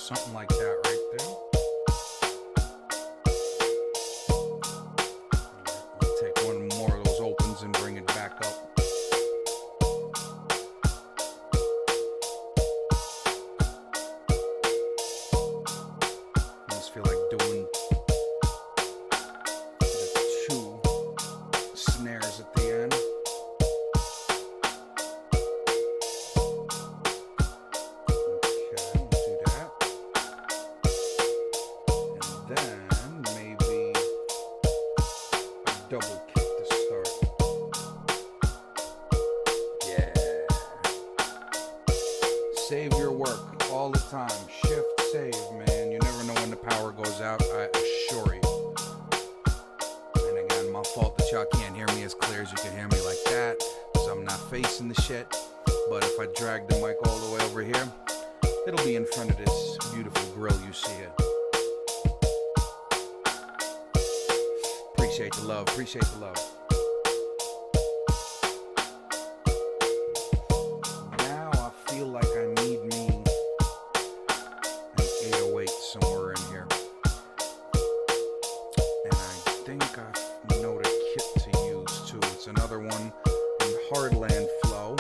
Speaker 2: something like that right there. We'll take one more of those opens and bring it back up. I just feel like doing the 2 snares at the end. Double kick to start. Yeah. Save your work all the time. Shift, save, man. You never know when the power goes out, I assure you. And again, my fault that y'all can't hear me as clear as you can hear me like that, because I'm not facing the shit. But if I drag the mic all the way over here, it'll be in front of this beautiful grill you see here. Appreciate the love, appreciate the love. Now I feel like I need me an 808 somewhere in here. And I think I know the kit to use too. It's another one in Hardland Flow.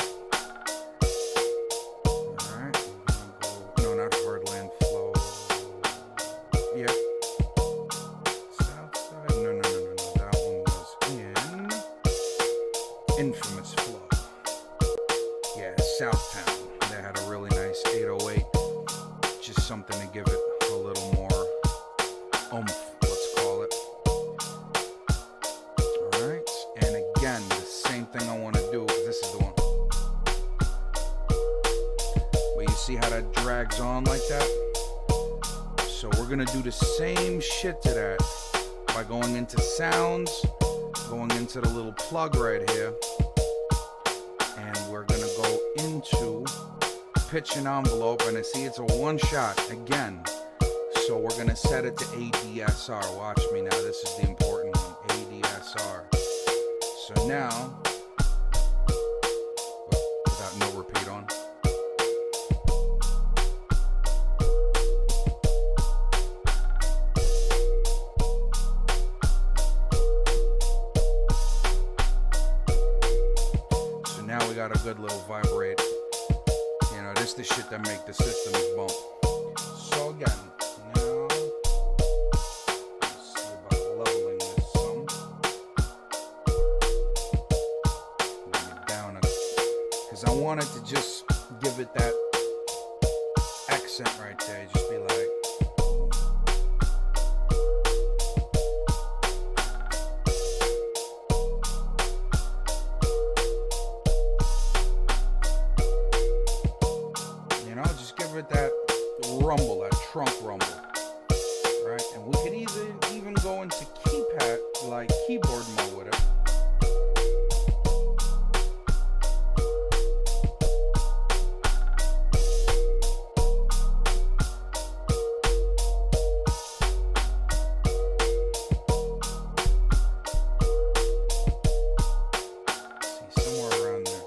Speaker 2: Alright, no, not Hardland Flow. Yep. Infamous Flow. Yeah, Southtown. They had a really nice 808. Just something to give it a little more oomph, let's call it. Alright, and again, the same thing I want to do, because this is the one. But you see how that drags on like that? So we're going to do the same shit to that by going into sounds, going into the little plug right here, and we're gonna go into pitch and envelope, and I see it's a one shot again, so we're gonna set it to ADSR. Watch me now, this is the important one, ADSR. So now, without no repeat on, got a good little vibrate. You know, this is the shit that make the systems bump. So again, now let's see about leveling this some. Bring it down, because I wanted to just give it that accent right there. Just be like, that rumble, that trunk rumble, right? And we could even go into keypad, like keyboard mode with it. See, somewhere around there.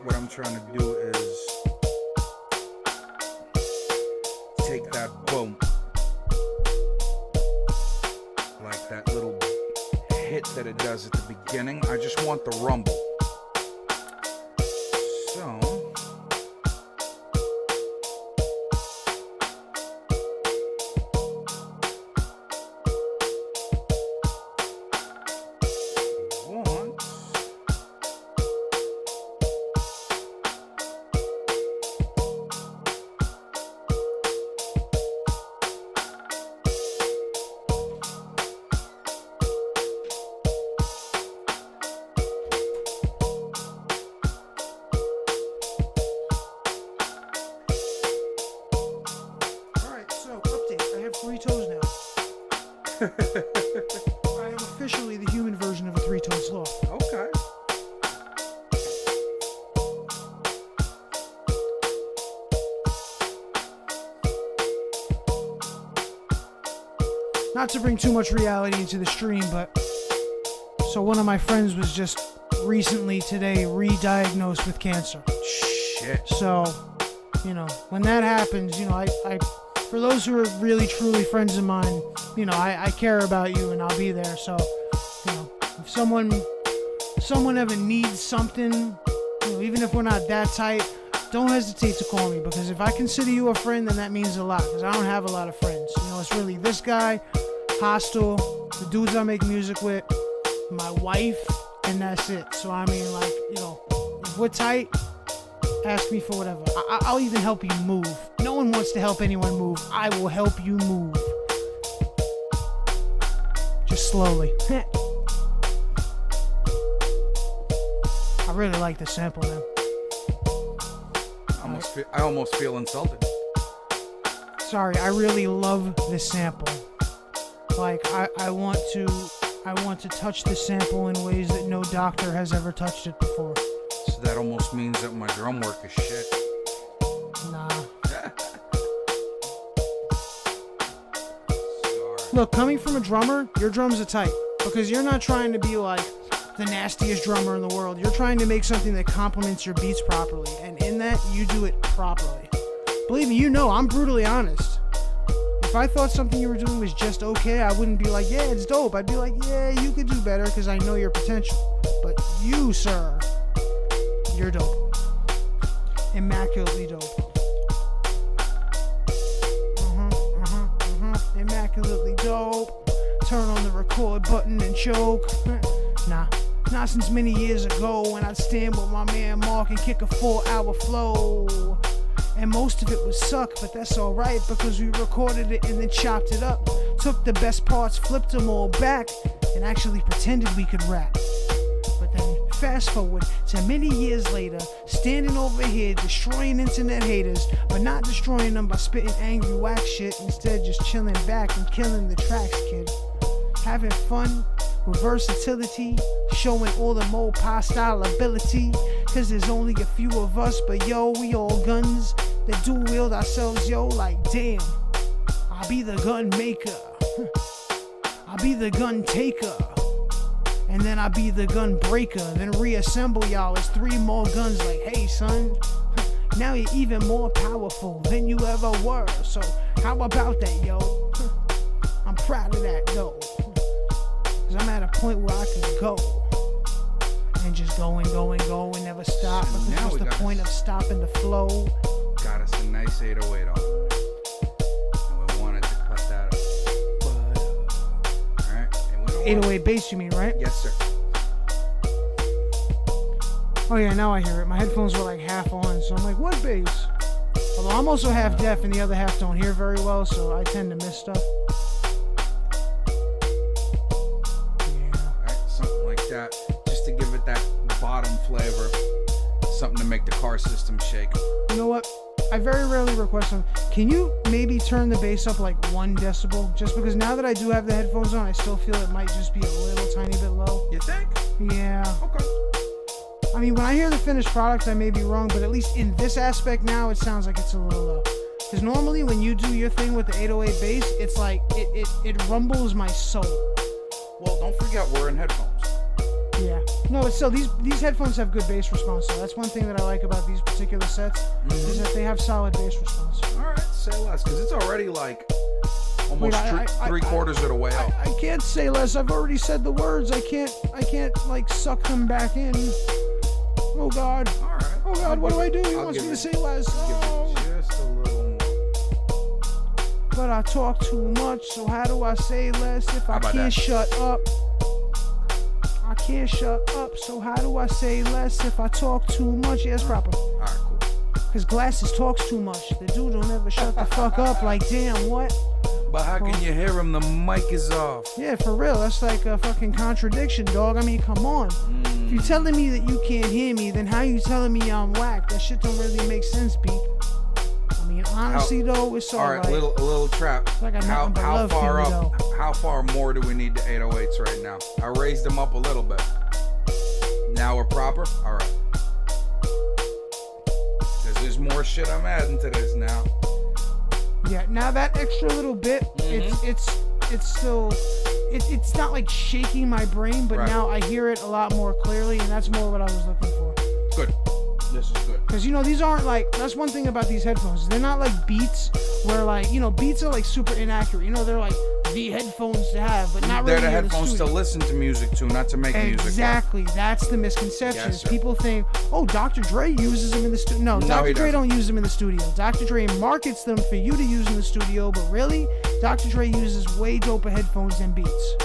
Speaker 2: what I'm trying to do is take that boom, like that little hit that it does at the beginning. I just want the rumble. So
Speaker 3: I am officially the human version of a three-toed sloth.
Speaker 2: Okay.
Speaker 3: Not to bring too much reality into the stream, but so one of my friends was just recently today re-diagnosed with cancer.
Speaker 2: Shit.
Speaker 3: So, you know, when that happens, you know, I for those who are really truly friends of mine, you know, I care about you and I'll be there. So, you know, if someone ever needs something, you know, even if we're not that tight, don't hesitate to call me, because if I consider you a friend, then that means a lot, because I don't have a lot of friends. You know, it's really this guy, Hostile, the dudes I make music with, my wife, and that's it. So, I mean, like, you know, if we're tight, ask me for whatever. I'll even help you move. No one wants to help anyone move. I will help you move. Just slowly. I really like the sample, man.
Speaker 2: I almost feel insulted.
Speaker 3: Sorry, I really love this sample. Like, I want to touch the sample in ways that no doctor has ever touched it before.
Speaker 2: So that almost means that my drum work is shit.
Speaker 3: Nah.
Speaker 2: Sorry.
Speaker 3: Look, coming from a drummer, your drums are tight, because you're not trying to be like the nastiest drummer in the world. You're trying to make something that complements your beats properly, and in that, you do it properly. Believe me, you know, I'm brutally honest. If I thought something you were doing was just okay, I wouldn't be like, yeah, it's dope. I'd be like, yeah, you could do better, because I know your potential. But you, sir, you're dope. Immaculately dope. Immaculately dope. Turn on the record button and choke. Nah, not since many years ago when I'd stand with my man Mark and kick a 4-hour flow. And most of it would suck, but that's alright, because we recorded it and then chopped it up. Took the best parts, flipped them all back, and actually pretended we could rap. But then fast forward to many years later, standing over here destroying internet haters, but not destroying them by spitting angry whack shit, instead just chilling back and killing the tracks, kid. Having fun with versatility, showing all the more style ability, cause there's only a few of us, but yo, we all guns that dual wield ourselves, yo, like damn, I'll be the gun maker, I'll be the gun taker, and then I'll be the gun breaker, then reassemble y'all as 3 more guns, like hey son, now you're even more powerful than you ever were, so how about that, yo? I'm proud of that though, cause I'm at a point where I can go and just go and never stop,
Speaker 2: So
Speaker 3: because
Speaker 2: now
Speaker 3: what's
Speaker 2: we
Speaker 3: the
Speaker 2: got
Speaker 3: point of stopping the flow?
Speaker 2: Got us a nice 808 on there. And we wanted to cut that up. Alright, and we don't
Speaker 3: 808 bass, you mean, right?
Speaker 2: Yes, sir.
Speaker 3: Oh yeah, now I hear it. My headphones were like half on, so I'm like, what bass? Although I'm also half deaf and the other half don't hear very well, so I tend to miss stuff. Yeah.
Speaker 2: Alright, something like that. Just to give it that bottom flavor. Something to make the car system shake.
Speaker 3: You know what? I very rarely request them. Can you maybe turn the bass up like 1 decibel? Just because now that I do have the headphones on, I still feel it might just be a little tiny bit low.
Speaker 2: You think?
Speaker 3: Yeah.
Speaker 2: Okay.
Speaker 3: I mean, when I hear the finished product, I may be wrong, but at least in this aspect now, it sounds like it's a little low. Because normally when you do your thing with the 808 bass, it's like, it rumbles my soul.
Speaker 2: Well, don't forget we're in headphones.
Speaker 3: Yeah. No, but still, these headphones have good bass response. So that's one thing that I like about these particular sets is that they have solid bass response.
Speaker 2: All right, say less, because it's already like almost three quarters of the way up.
Speaker 3: I can't say less. I've already said the words. I can't like suck them back in. Oh God.
Speaker 2: All right.
Speaker 3: Oh God, what do I do? He wants me to say less. Oh.
Speaker 2: Give it just a little more.
Speaker 3: But I talk too much, so how do I say less if I can't shut up? I can't shut up, so how do I say less if I talk too much? Yeah, it's proper.
Speaker 2: All right, cool.
Speaker 3: Cause Glasses talks too much. The dude don't ever shut the fuck up. Like, damn, what?
Speaker 2: But how can you hear him? The mic is off.
Speaker 3: Yeah, for real. That's like a fucking contradiction, dog. I mean, come on. If you're telling me that you can't hear me, then how you telling me I'm whack? That shit don't really make sense, B. I mean, honestly, though, it's all right.
Speaker 2: A little trap.
Speaker 3: Like how
Speaker 2: far up? How far more do we need the 808s right now? I raised them up a little bit. Now we're proper? All right. Because there's more shit I'm adding to this now.
Speaker 3: Yeah, now that extra little bit, it's still, it's not like shaking my brain, but now I hear it a lot more clearly, and that's more what I was looking for.
Speaker 2: Good. This is good.
Speaker 3: Because, these aren't like, that's one thing about these headphones. They're not like Beats, where like, Beats are like super inaccurate. They're like the headphones to have, but not really.
Speaker 2: They're the headphones to listen to music to, not to make music.
Speaker 3: Exactly. That's the misconception. Yes, people think, oh, Dr. Dre uses them in the studio. No, Dr. Dre don't use them in the studio. Dr. Dre markets them for you to use in the studio, but really, Dr. Dre uses way doper headphones than Beats.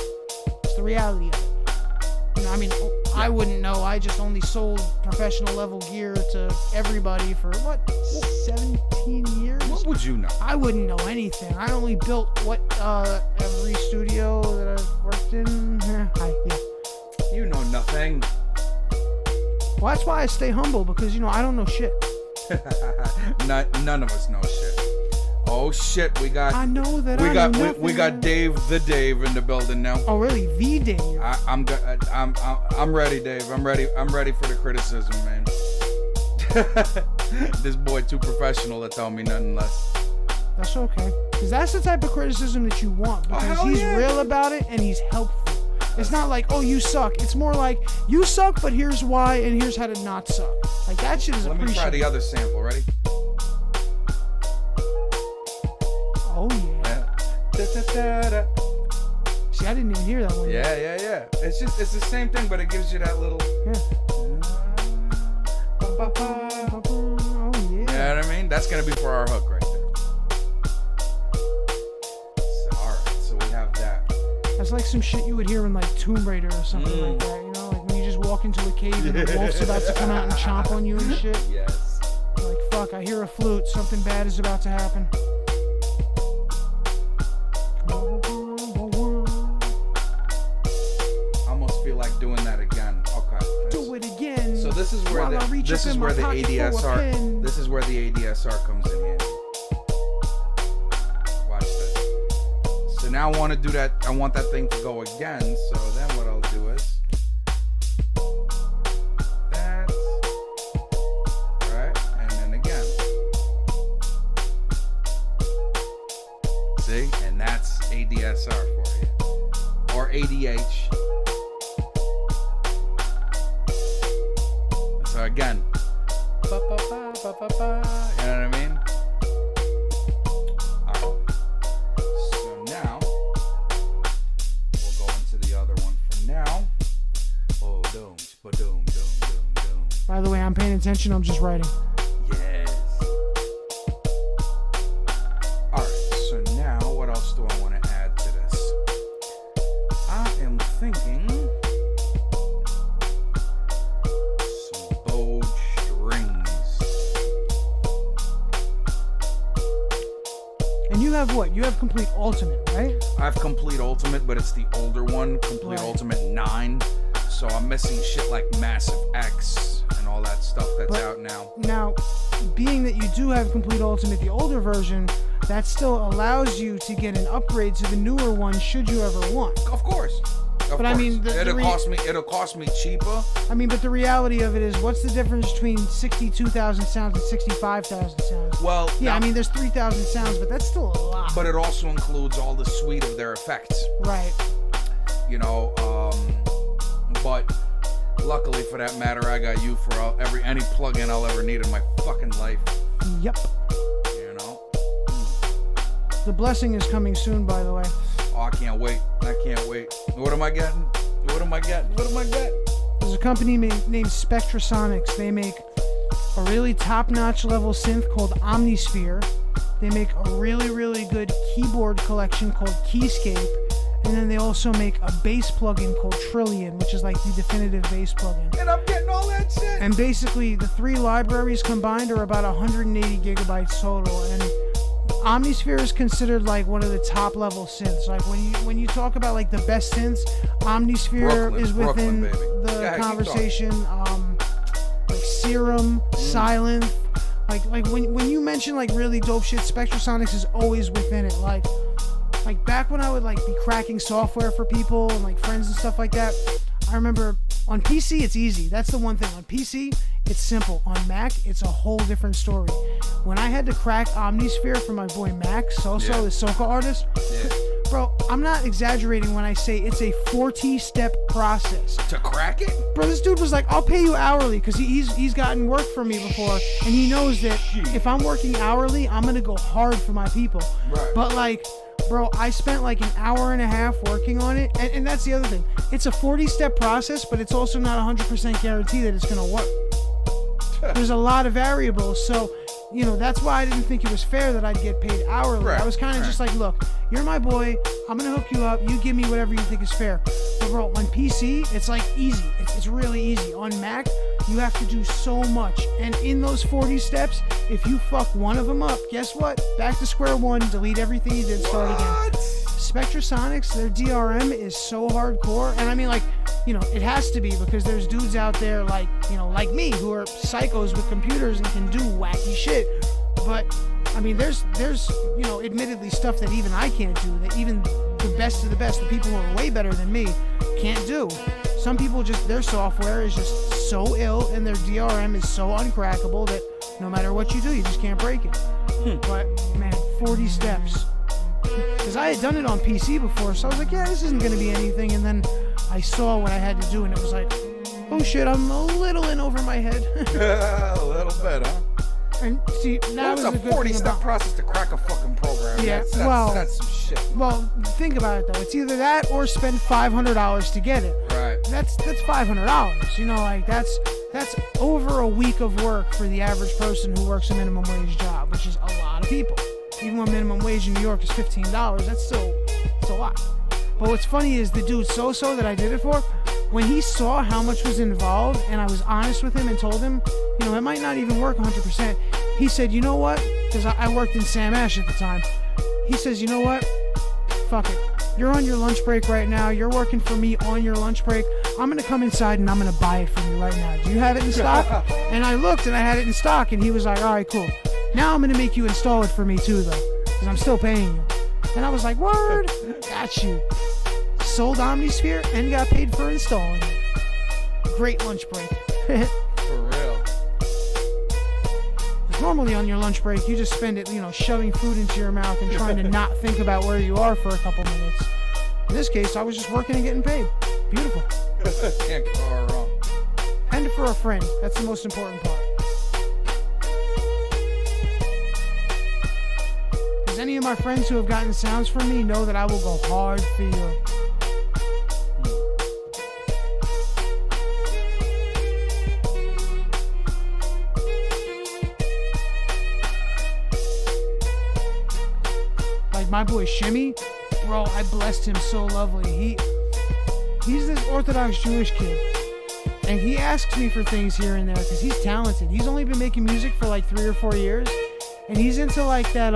Speaker 3: It's the reality of it. I wouldn't know. I just only sold professional level gear to everybody for 17 years?
Speaker 2: What would you know?
Speaker 3: I wouldn't know anything. I only built every studio that I've worked in.
Speaker 2: You know nothing.
Speaker 3: Well, that's why I stay humble, because I don't know shit.
Speaker 2: None of us know shit. Oh shit, we got.
Speaker 3: I know that.
Speaker 2: We got Dave the Dave in the building now.
Speaker 3: Oh really, the Dave?
Speaker 2: I'm ready, Dave. I'm ready for the criticism, man. This boy too professional to tell me nothing less.
Speaker 3: That's okay, because that's the type of criticism that you want, because he's real about it and he's helpful. It's not like, oh, you suck. It's more like, you suck, but here's why, and here's how to not suck. Like, that shit is appreciated.
Speaker 2: Let me try the other sample. Ready?
Speaker 3: Oh, yeah. See, I didn't even hear that one.
Speaker 2: Yeah. It's the same thing, but it gives you that little.
Speaker 3: Yeah.
Speaker 2: Oh, yeah. You know what I mean? That's going to be for our hook right there. So, all right. So we have that.
Speaker 3: That's like some shit you would hear in like Tomb Raider or something like that. Like when you just walk into a cave and the wolf's about to come out and chomp on you and shit.
Speaker 2: Yes.
Speaker 3: You're like, fuck, I hear a flute. Something bad is about to happen.
Speaker 2: Like doing that again. Okay.
Speaker 3: Do it again.
Speaker 2: So this is where the ADSR. This is where the ADSR comes in handy. Watch this. So now I want to do that. I want that thing to go again. So then what I'll do is that. Right, and then again. See, and that's ADSR for you, or ADH. So again, you know what I mean? Alright. So now, we'll go into the other one for now. Oh, doom.
Speaker 3: By the way, I'm paying attention, I'm just writing.
Speaker 2: Yes. Alright, so now, what else do I want to add to this? I am thinking...
Speaker 3: You have what? You have Complete Ultimate, right?
Speaker 2: I have Complete Ultimate, but it's the older one, Complete Ultimate 9. So I'm missing shit like Massive X and all that stuff that's out now.
Speaker 3: Now, being that you do have Complete Ultimate, the older version, that still allows you to get an upgrade to the newer one should you ever want.
Speaker 2: Of course.
Speaker 3: But I mean,
Speaker 2: it'll cost me cheaper.
Speaker 3: I mean, but the reality of it is, what's the difference between 62,000 sounds and 65,000 sounds?
Speaker 2: Well,
Speaker 3: yeah, I mean, there's 3,000 sounds, but that's still a lot.
Speaker 2: But it also includes all the suite of their effects.
Speaker 3: Right.
Speaker 2: But Luckily, for that matter, I got you for any plug-in I'll ever need in my fucking life.
Speaker 3: Yep.
Speaker 2: You know?
Speaker 3: The blessing is coming soon, by the way.
Speaker 2: Oh, I can't wait. I can't wait. What am I getting? What am I getting? What am I getting?
Speaker 3: There's a company named Spectrasonics. They make a really top-notch level synth called Omnisphere. They make a really, really good keyboard collection called Keyscape. And then they also make a bass plugin called Trillion, which is like the definitive bass plugin.
Speaker 2: And I'm getting all that shit.
Speaker 3: And basically, the three libraries combined are about 180 gigabytes total. And Omnisphere is considered like one of the top level synths. Like when you talk about like the best synths, Omnisphere is within the conversation. Like Serum, Silent. Like when you mention like really dope shit, Spectrasonics is always within it. Like back when I would like be cracking software for people and like friends and stuff like that, I remember on PC it's easy. That's the one thing. On PC it's simple. On Mac it's a whole different story. When I had to crack Omnisphere for my boy Max Soso, the soca artist, bro, I'm not exaggerating when I say it's a 40-step process.
Speaker 2: To crack it?
Speaker 3: Bro, this dude was like, I'll pay you hourly, because he's gotten work from me before, and he knows that if I'm working hourly, I'm going to go hard for my people.
Speaker 2: Right.
Speaker 3: But like, bro, I spent like an hour and a half working on it, and that's the other thing. It's a 40-step process, but it's also not 100% guarantee that it's going to work. There's a lot of variables, so, you know, that's why I didn't think it was fair that I'd get paid hourly.
Speaker 2: Right,
Speaker 3: I was kind of just like, look, you're my boy, I'm going to hook you up, you give me whatever you think is fair. But bro, on PC, it's like easy. It's really easy. On Mac, you have to do so much. And in those 40 steps, if you fuck one of them up, guess what? Back to square one, delete everything you did, start again. Spectrasonics, their DRM is so hardcore. And I mean, like, you know, it has to be, because there's dudes out there like, you know, like me, who are psychos with computers and can do wacky shit. But I mean, there's you know, admittedly stuff that even I can't do, that even the best of the best, the people who are way better than me, can't do. Some people just, their software is just so ill and their DRM is so uncrackable that no matter what you do, you just can't break it. But man, 40 steps. Because I had done it on PC before, so I was like, yeah, this isn't going to be anything. And then I saw what I had to do, and it was like, oh shit, I'm a little in over my head.
Speaker 2: A little bit, huh?
Speaker 3: And see, now
Speaker 2: it's a 40-step process to crack a fucking program.
Speaker 3: Yeah,
Speaker 2: that's some shit.
Speaker 3: Well, think about it though. It's either that or spend $500 to get it.
Speaker 2: Right.
Speaker 3: That's $500. You know, like that's over a week of work for the average person who works a minimum wage job, which is a lot of people. Even when minimum wage in New York is $15, it's a lot. But what's funny is the dude Soso that I did it for, when he saw how much was involved, and I was honest with him and told him, you know, it might not even work 100%. He said, you know what? Because I worked in Sam Ash at the time. He says, you know what? Fuck it. You're on your lunch break right now. You're working for me on your lunch break. I'm going to come inside and I'm going to buy it from you right now. Do you have it in stock? And I looked and I had it in stock, and he was like, all right, cool. Now I'm going to make you install it for me too, though, because I'm still paying you. And I was like, word, got you. Sold Omnisphere and got paid for installing it. Great lunch break.
Speaker 2: For real.
Speaker 3: Normally on your lunch break, you just spend it, you know, shoving food into your mouth and trying to not think about where you are for a couple minutes. In this case, I was just working and getting paid. Beautiful.
Speaker 2: Can't go wrong.
Speaker 3: And for a friend. That's the most important part. Because any of my friends who have gotten sounds from me know that I will go hard for you. My boy Shimmy, bro, I blessed him so lovely. He's this Orthodox Jewish kid, and he asks me for things here and there because he's talented. He's only been making music for like 3 or 4 years, and he's into like that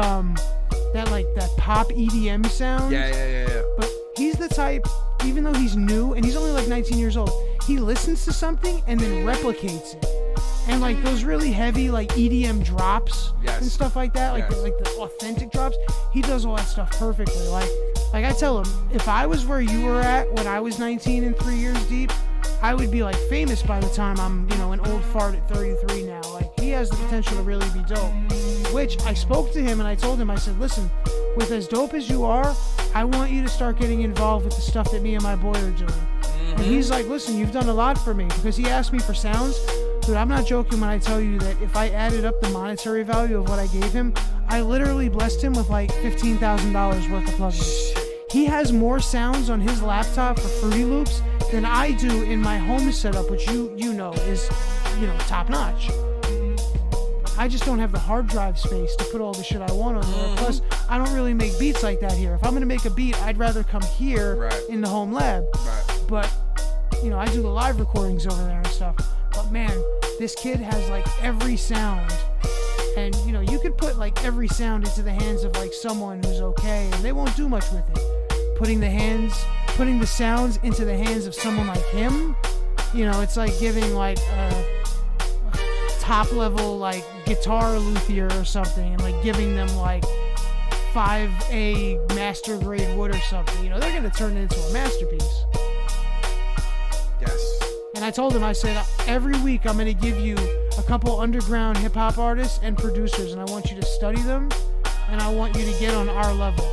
Speaker 3: pop EDM sound.
Speaker 2: Yeah.
Speaker 3: But he's the type, even though he's new and he's only like 19 years old, he listens to something and then replicates it. And like those really heavy like EDM drops and stuff like that, like the authentic drops, he does all that stuff perfectly. Like I tell him, if I was where you were at when I was 19 and 3 years deep, I would be like famous by the time I'm, you know, an old fart at 33 now. Like he has the potential to really be dope. Which I spoke to him and I told him, I said, listen, with as dope as you are, I want you to start getting involved with the stuff that me and my boy are doing. And he's like, listen, you've done a lot for me, because he asked me for sounds. Dude, I'm not joking when I tell you that if I added up the monetary value of what I gave him, I literally blessed him with like $15,000 worth of plugins. He has more sounds on his laptop for Fruity Loops than I do in my home setup, which you know is, top notch. I just don't have the hard drive space to put all the shit I want on there. Plus, I don't really make beats like that here. If I'm going to make a beat, I'd rather come here in the home lab.
Speaker 2: Right.
Speaker 3: But, I do the live recordings over there and stuff. But man, this kid has like every sound. And, you could put like every sound into the hands of like someone who's okay, and they won't do much with it. Putting the sounds into the hands of someone like him, it's like giving like a top level like guitar luthier or something, and like giving them like 5A master grade wood or something. They're going to turn it into a masterpiece.
Speaker 2: Yes.
Speaker 3: And I told him, I said, every week I'm going to give you a couple underground hip-hop artists and producers, and I want you to study them, and I want you to get on our level.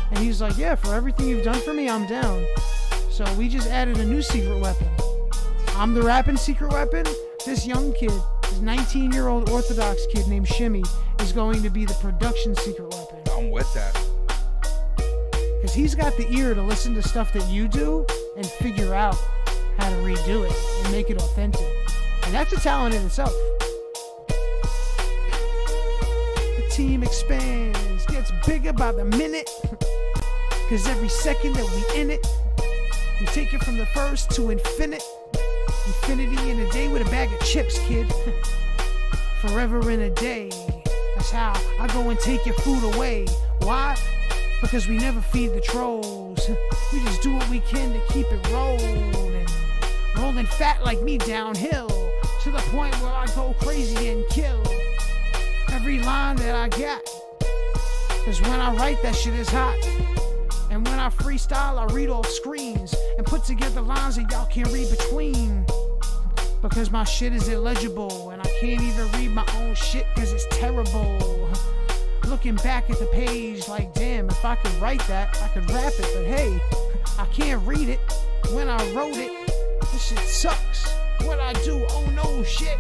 Speaker 3: And he's like, yeah, for everything you've done for me, I'm down. So we just added a new secret weapon. I'm the rapping secret weapon. This young kid, this 19-year-old Orthodox kid named Shimmy, is going to be the production secret weapon.
Speaker 2: I'm with that.
Speaker 3: Because he's got the ear to listen to stuff that you do and figure out how to redo it and make it authentic. And that's a talent in itself. The team expands, gets bigger by the minute. Because every second that we in it, we take it from the first to infinite. Infinity in a day with a bag of chips, kid. Forever in a day. That's how I go and take your food away. Why? Because we never feed the trolls. We just do what we can to keep it rolling. Rolling fat like me downhill, to the point where I go crazy and kill every line that I got. Cause when I write, that shit is hot. And when I freestyle, I read off screens and put together lines that y'all can't read between. Because my shit is illegible, and I can't even read my own shit cause it's terrible. Looking back at the page like, damn, if I could write that, I could rap it. But hey, I can't read it. When I wrote it, this shit sucks. What I do, oh no shit.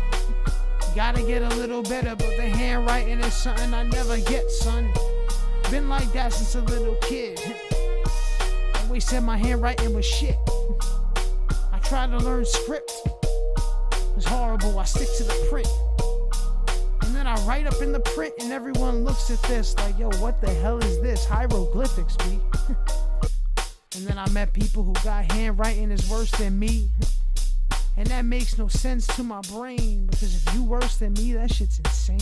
Speaker 3: Gotta get a little better, but the handwriting is something I never get, son. Been like that since a little kid. Always said my handwriting was shit. I tried to learn script. It was horrible, I stick to the print. And then I write up in the print and everyone looks at this like, yo, what the hell is this? Hieroglyphics, B. And then I met people who got handwriting is worse than me. And that makes no sense to my brain, because if you worse than me, that shit's insane.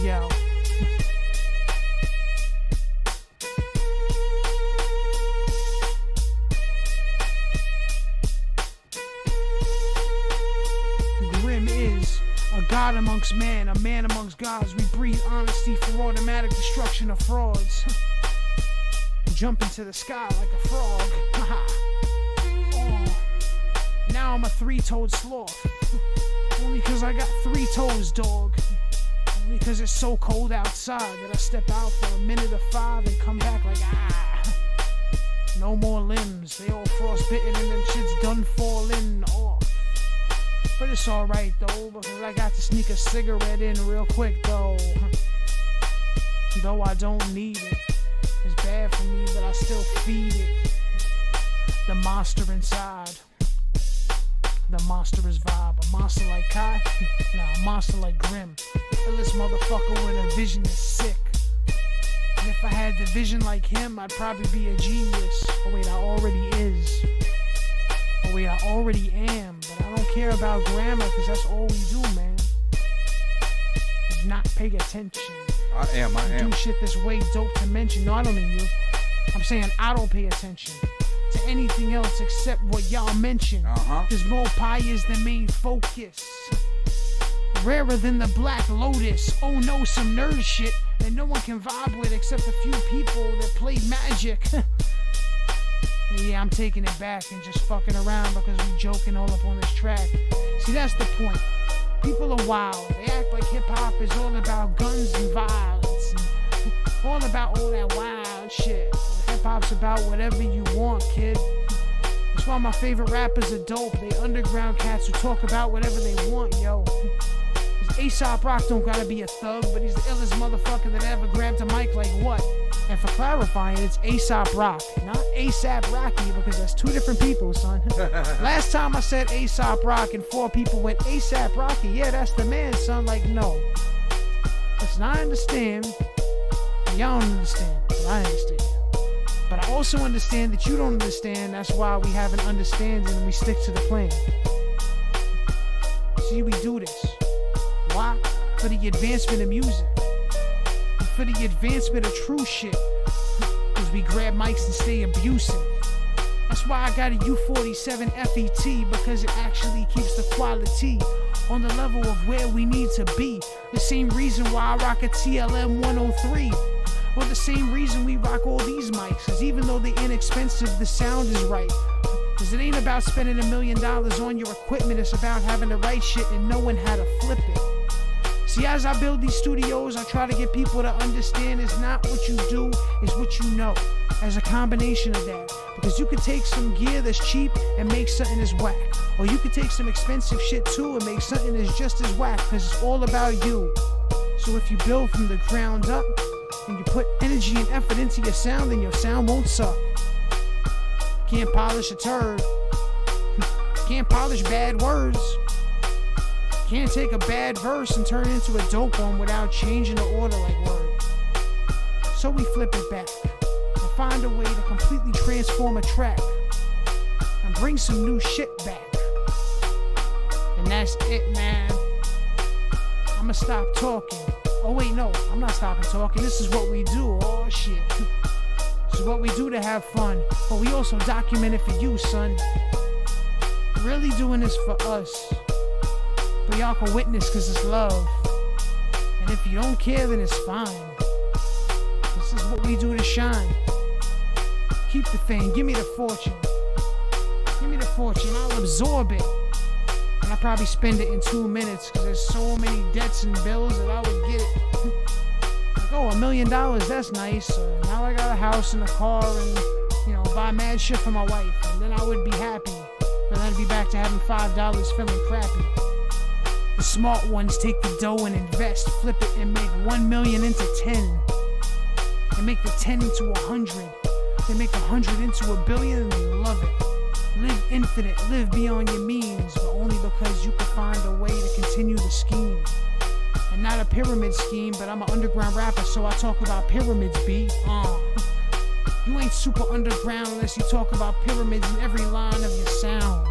Speaker 3: Yo. Grim is a god amongst man, a man amongst gods. We breathe honesty for automatic destruction of frauds. Jump into the sky like a frog. Oh. Now I'm a three-toed sloth. Only cause I got 3 toes, dog. Only cause it's so cold outside that I step out for a minute or 5 and come back like, no more limbs. They all frostbitten and them shits done falling off. But it's alright though, because I got to sneak a cigarette in real quick though. Though I don't need it. It's bad for me, but I still feed it. The monster inside. The monster is vibe. A monster like Kai? Nah, a monster like Grim. Illest motherfucker with a vision is sick. And if I had the vision like him, I'd probably be a genius. Oh wait, I already is. Oh wait, I already am. But I don't care about grammar, because that's all we do, man. Is not pay attention.
Speaker 2: I am.
Speaker 3: Do shit this way dope to mention. No, I don't mean you. I'm saying I don't pay attention to anything else except what y'all mention. Cause Mo Pie is the main focus. Rarer than the Black Lotus. Oh no, some nerd shit that no one can vibe with except a few people that play Magic. Yeah, I'm taking it back and just fucking around because we joking all up on this track. See, that's the point. People are wild. They act like hip-hop is all about guns and violence. And all about all that wild shit. Hip-hop's about whatever you want, kid. That's why my favorite rappers are dope. They underground cats who talk about whatever they want, yo. A$AP Rock don't gotta be a thug, but he's the illest motherfucker that ever grabbed a mic like what? And for clarifying, it's A$AP Rock, not A$AP Rocky, because that's two different people, son. Last time I said A$AP Rock and 4 people went A$AP Rocky. Yeah, that's the man, son. Like, no. Listen, I understand. Y'all don't understand, but I understand. But I also understand that you don't understand. That's why we have an understanding and we stick to the plan. See, we do this. Why? For the advancement of music. And for the advancement of true shit. Because we grab mics and stay abusive. That's why I got a U47 FET, because it actually keeps the quality on the level of where we need to be. The same reason why I rock a TLM 103. Or the same reason we rock all these mics. Because even though they're inexpensive, the sound is right. Because it ain't about spending $1 million on your equipment. It's about having the right shit and knowing how to flip it. See, as I build these studios, I try to get people to understand it's not what you do, it's what you know. As a combination of that. Because you could take some gear that's cheap and make something that's whack. Or you could take some expensive shit too and make something that's just as whack. Because it's all about you. So if you build from the ground up and you put energy and effort into your sound, then your sound won't suck. Can't polish a turd. Can't polish bad words. Can't take a bad verse and turn it into a dope one without changing the order like words. So we flip it back and find a way to completely transform a track and bring some new shit back. And that's it, man. I'ma stop talking. Oh wait, no, I'm not stopping talking. This is what we do. Oh shit. This is what we do to have fun. But we also document it for you, son. Really doing this for us. But y'all can witness because it's love. And if you don't care, then it's fine. This is what we do to shine. Keep the fame. Give me the fortune. Give me the fortune. I'll absorb it. And I'll probably spend it in 2 minutes because there's so many debts and bills that I would get it. Like, oh, $1 million, that's nice. Now I got a house and a car and, you know, buy mad shit for my wife. And then I would be happy. But then I'd be back to having $5 feeling crappy. The smart ones take the dough and invest, flip it and make 1 million into 10. And make the 10 into 100. They make 100 into $1 billion and they love it. Live infinite, live beyond your means, but only because you can find a way to continue the scheme. And not a pyramid scheme, but I'm an underground rapper, so I talk about pyramids, B. You ain't super underground unless you talk about pyramids in every line of your sound.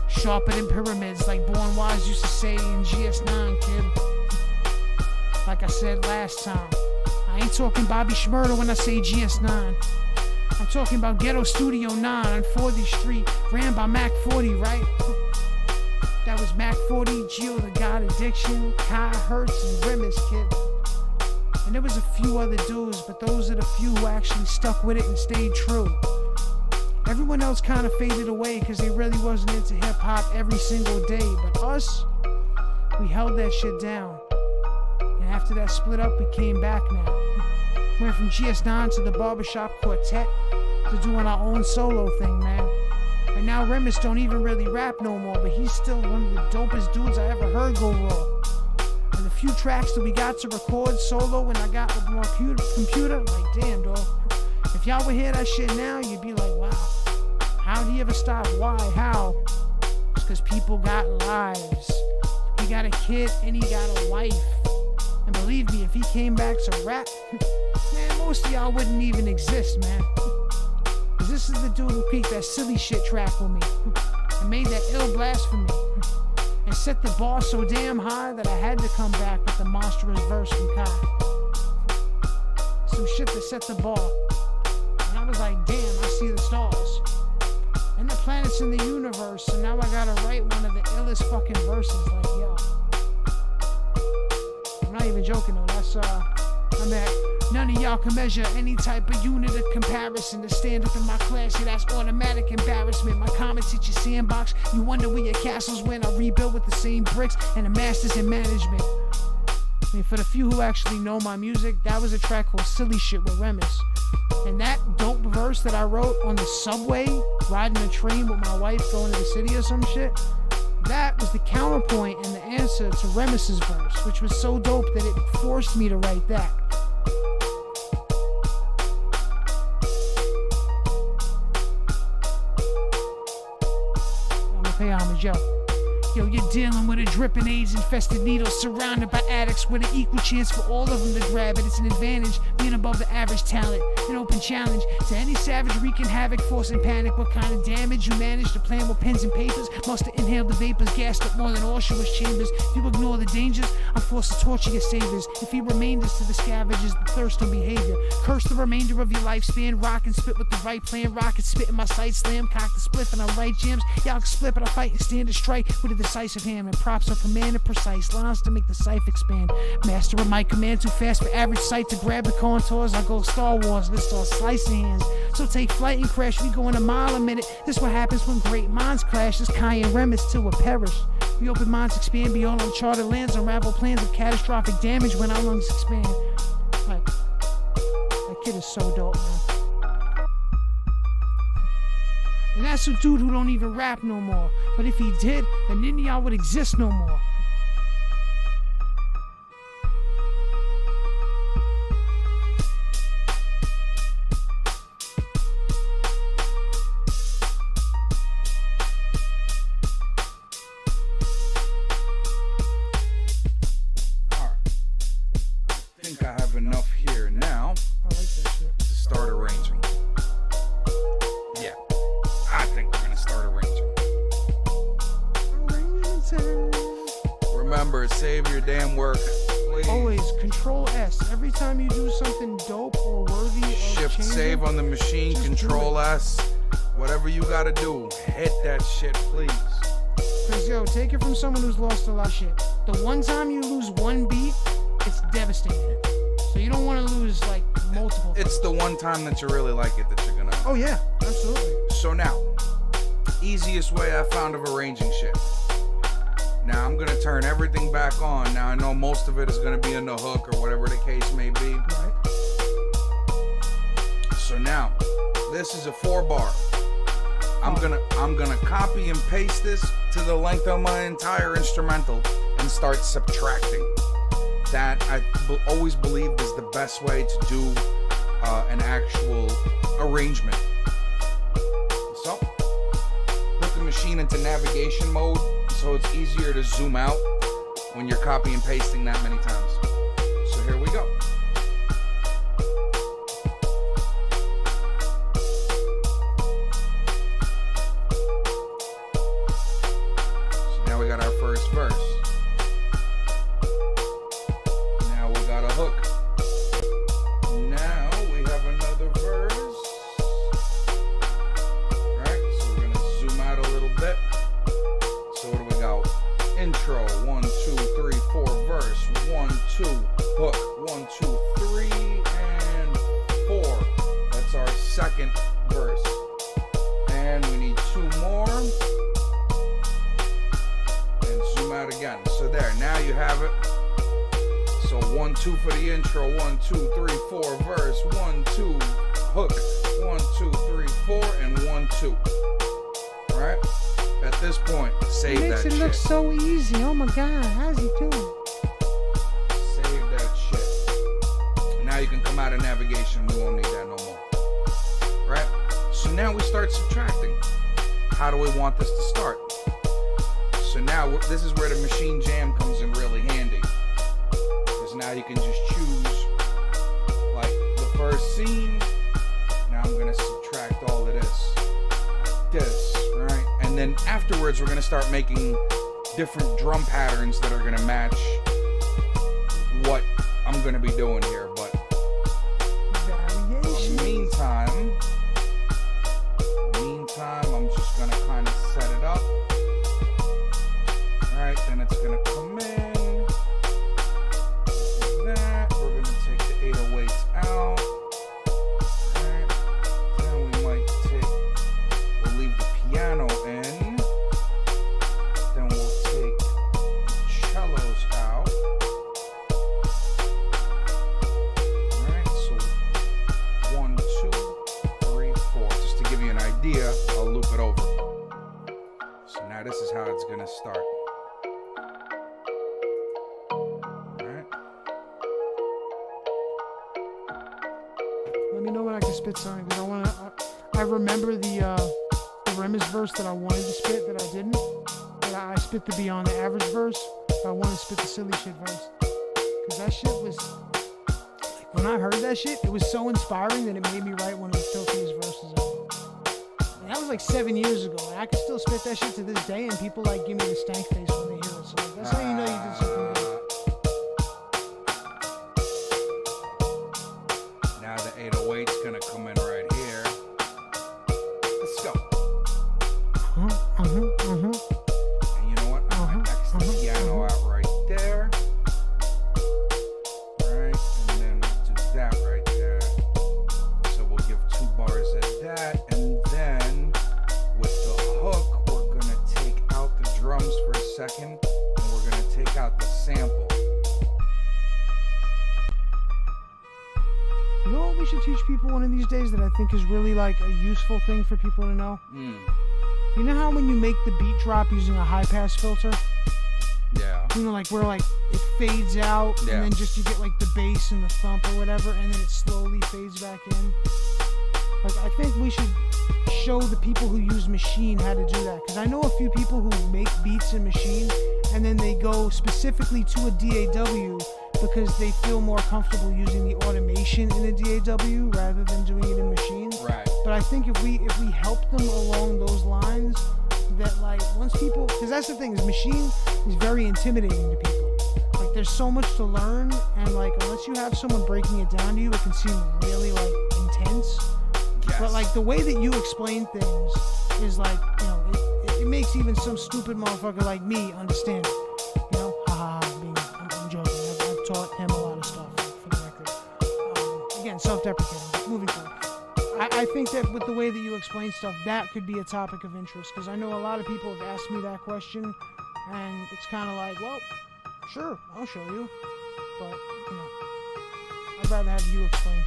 Speaker 3: Sharper than pyramids, like Born Wise used to say in GS9, kid. Like I said last time, I ain't talking Bobby Shmurda when I say GS9. I'm talking about Ghetto Studio 9 on 40th Street, ran by Mac 40, right? That was Mac 40, Geo the God Addiction, Kai Hertz, and Rimmers, kid. And there was a few other dudes, but those are the few who actually stuck with it and stayed true. Everyone else kind of faded away because they really wasn't into hip-hop every single day. But us, we held that shit down. And after that split up, we came back now. Went from GS9 to the Barbershop Quartet to doing our own solo thing, man. And now Remus don't even really rap no more, but he's still one of the dopest dudes I ever heard go raw. And the few tracks that we got to record solo when I got with my computer, like damn, dog. If y'all would hear that shit now, you'd be like, wow. How'd he ever stop? Why? How? It's because people got lives. He got a kid and he got a wife. And believe me, if he came back to rap, man, most of y'all wouldn't even exist, man. Cause this is the dude who peaked that silly shit track with me. And made that ill blasphemy. And set the bar so damn high that I had to come back with the monstrous verse from Kai. Some shit that set the bar. And I was like, damn, I see the stars. And the planets in the universe. And now I gotta write one of the illest fucking verses. Like, yo. I'm not even joking though. That's, I'm at None of y'all can measure any type of unit of comparison. To stand up in my class, yeah, that's automatic embarrassment. My comments hit your sandbox. You wonder where your castles went. I rebuilt with the same bricks and a master's in management. I mean, for the few who actually know my music, that was a track called Silly Shit with Remus. And that dope verse that I wrote on the subway, riding a train with my wife going to the city or some shit, that was the counterpoint and the answer to Remus's verse, which was so dope that it forced me to write that. I'm gonna pay homage, yo. Yo, you're dealing with a dripping AIDS-infested needle surrounded by addicts with an equal chance for all of them to grab it. It's an advantage, being above the average talent. An open challenge to any savage wreaking havoc, forcing panic. What kind of damage you managed to plan with pens and papers? Must have inhaled the vapors, gassed up more than Oshawa's chambers. If you ignore the dangers, I'm forced to torture your saviors. If he remainders to the scavengers, the thirst on behavior. Curse the remainder of your lifespan. Rock and spit with the right plan. Rocket spit in my sight, slam, cock the spliff, and I write jams. Y'all can split, but I fight and stand and strike with a decisive hand, and props on command and precise lines to make the cipher expand. Master of my command, too fast for average sight to grab the contours. I go Star Wars, this start slicing hands. So take flight and crash, we going a mile a minute. This what happens when great minds clash. This Kai and Remus till we perish. We open minds expand beyond uncharted lands, unravel plans of catastrophic damage when our lungs expand. Like, that kid is so dope, man. And that's a dude who don't even rap no more. But if he did, then none of y'all would exist no more.
Speaker 2: Alright. I think I have enough here now
Speaker 3: I like that shit.
Speaker 2: to start arranging. Yeah. I think we're gonna start arranging. Remember, save your damn work, please.
Speaker 3: Always Control S. Every time you do something dope or worthy of
Speaker 2: Shift
Speaker 3: changing,
Speaker 2: save on the machine,
Speaker 3: just do
Speaker 2: Control
Speaker 3: it.
Speaker 2: S. Whatever you gotta do, hit that shit, please.
Speaker 3: Cause yo, take it from someone who's lost a lot of shit. The one time you lose one beat, it's devastating. So you don't want to lose like multiple.
Speaker 2: It's the one time that you really like it that you're gonna.
Speaker 3: Oh yeah, absolutely.
Speaker 2: So now, easiest way I found of arranging shit. Now I'm gonna turn everything back on. Now I know most of it is gonna be in the hook or whatever the case may be.
Speaker 3: Right.
Speaker 2: So now, this is a 4-bar. I'm gonna copy and paste this to the length of my entire instrumental and start subtracting. That I always believed is the best way to do an actual arrangement. So, put the machine into navigation mode so it's easier to zoom out when you're copy and pasting that many times. So here we go. So now we got our first verse. Now we got a hook. Now we have another verse. Alright, so we're gonna zoom out a little bit. So what do we got? Intro, 1, 2, 3, 4, verse, 1, 2, hook, 1, 2, 3, and 4. That's our second verse. And we need 2 more. And zoom out again. So there, now you have it. So 1, 2 for the intro, 1, 2, 3, 4, verse, 1, 2, hook, 1, 2, 3, 4, and 1, 2. Alright? At this point, save
Speaker 3: It makes
Speaker 2: that
Speaker 3: it
Speaker 2: shit.
Speaker 3: look so easy. Oh my god, how's he doing?
Speaker 2: Save that shit. Now you can come out of navigation. We won't need that no more. Right? So now we start subtracting. How do we want this to start? So now this is where the machine jam comes in really handy. Because now you can just choose like the first scene. Now I'm going to subtract all of this. Like this, right? And then afterwards we're going to start making different drum patterns that are going to match what I'm going to be doing here. But
Speaker 3: Variation.
Speaker 2: meantime, I'm just going to kind of set it up. Alright, then it's going to come in. Like that. We're going to take the 808s out. gonna start. Alright.
Speaker 3: Let me know when I can spit something, because I remember the Remus verse that I wanted to spit that I didn't. But I spit the Beyond the Average verse. But I wanted to spit the silly shit verse. Because that shit was, when I heard that shit, it was so inspiring that it made me write one of the filthiest verses ever. And that was like 7 years ago, and I can still spit that shit to this day, and people like give me the stank face when they hear it. So like, that's how you know you did something good.
Speaker 2: Now the 808's gonna come in right here. Let's go. And you know what? I'm gonna X the piano out right there. Right, and then we'll do that right there. So we'll give 2 bars of that, and then with the hook, we're gonna take out the drums for a second, and we're gonna take out the sample.
Speaker 3: You know what we should teach people one of these days that I think is really like a useful thing for people to know? You know how when you make the beat drop using a high pass filter?
Speaker 2: Yeah.
Speaker 3: You know, like where like it fades out and then just you get like the bass and the thump or whatever, and then it slowly fades back in. Like I think we should show the people who use Machine how to do that, because I know a few people who make beats in Machine and then they go specifically to a DAW because they feel more comfortable using the automation in a DAW rather than doing it in Machine.
Speaker 2: Right.
Speaker 3: But I think if we help them along those lines, that like once people, because that's the thing, is Machine is very intimidating to people. Like there's so much to learn, and like unless you have someone breaking it down to you, it can seem really like intense. Yes. But like the way that you explain things is like, you know, it makes even some stupid motherfucker like me understand it. You know, I'm joking. I've taught him a lot of stuff for the record. Again, self-deprecating. Moving forward. I think that with the way that you explain stuff, that could be a topic of interest, because I know a lot of people have asked me that question, and it's kind of like, well, sure, I'll show you, but, you know, I'd rather have you explain,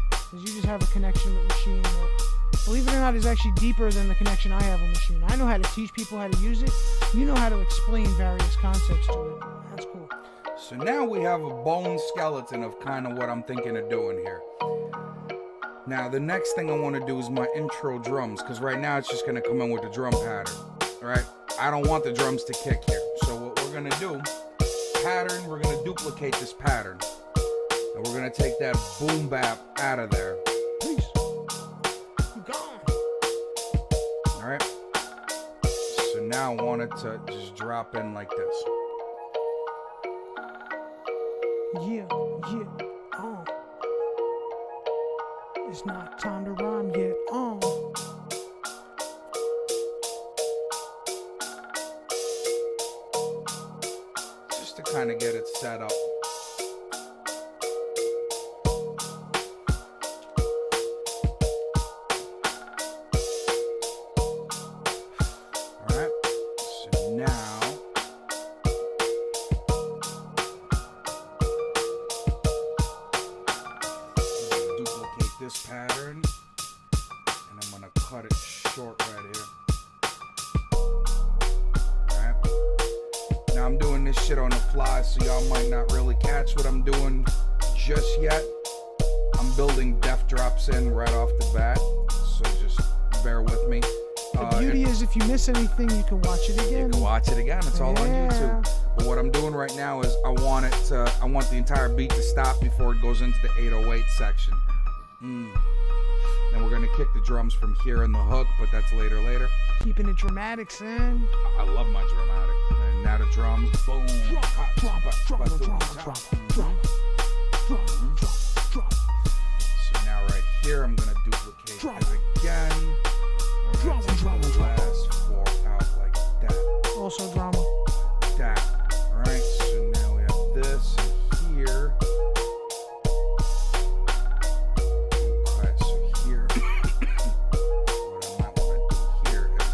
Speaker 3: because you just have a connection with Machine that, believe it or not, is actually deeper than the connection I have with Machine. I know how to teach people how to use it. You know how to explain various concepts to it. That's cool.
Speaker 2: So now we have a bone skeleton of kind of what I'm thinking of doing here. Now, the next thing I want to do is my intro drums, because right now it's just going to come in with the drum pattern, right? I don't want the drums to kick here. So what we're going to do, pattern, we're going to duplicate this pattern. And we're going to take that boom bap out of there.
Speaker 3: Peace. You gone.
Speaker 2: All right. So now I want it to just drop in like this.
Speaker 3: Yeah. It's not time to rhyme yet.
Speaker 2: Just to kind of get it set up. All right. So now duplicate this pattern, and I'm gonna cut it short right here. Alright. Now I'm doing this shit on the fly, so y'all might not really catch what I'm doing just yet. I'm building def drops in right off the bat, so just bear with me.
Speaker 3: The beauty is if you miss anything, you can watch it again.
Speaker 2: You can watch it again. It's all on YouTube. But what I'm doing right now is I want the entire beat to stop before it goes into the 808 section. Then we're gonna kick the drums from here in the hook, but that's later.
Speaker 3: Keeping it dramatic, son.
Speaker 2: I love my dramatic. And now the drums, boom. So now right here, I'm gonna duplicate it again. We're gonna take the last 4 out like that.
Speaker 3: Also drama.
Speaker 2: That. Alright, so now we have this here. Okay, so here, what I might want to do here is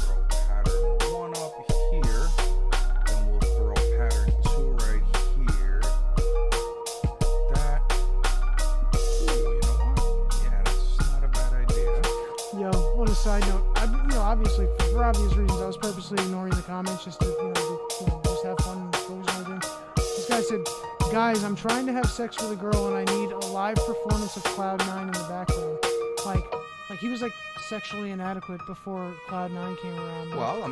Speaker 2: throw pattern 1 up here, then we'll throw pattern 2 right here.
Speaker 3: side note, obviously for obvious reasons, I was purposely ignoring the comments just to, just have fun. This guy said, "Guys, I'm trying to have sex with a girl and I need a live performance of Cloud9 in the background." Like he was like sexually inadequate before Cloud9 came around.
Speaker 2: Well,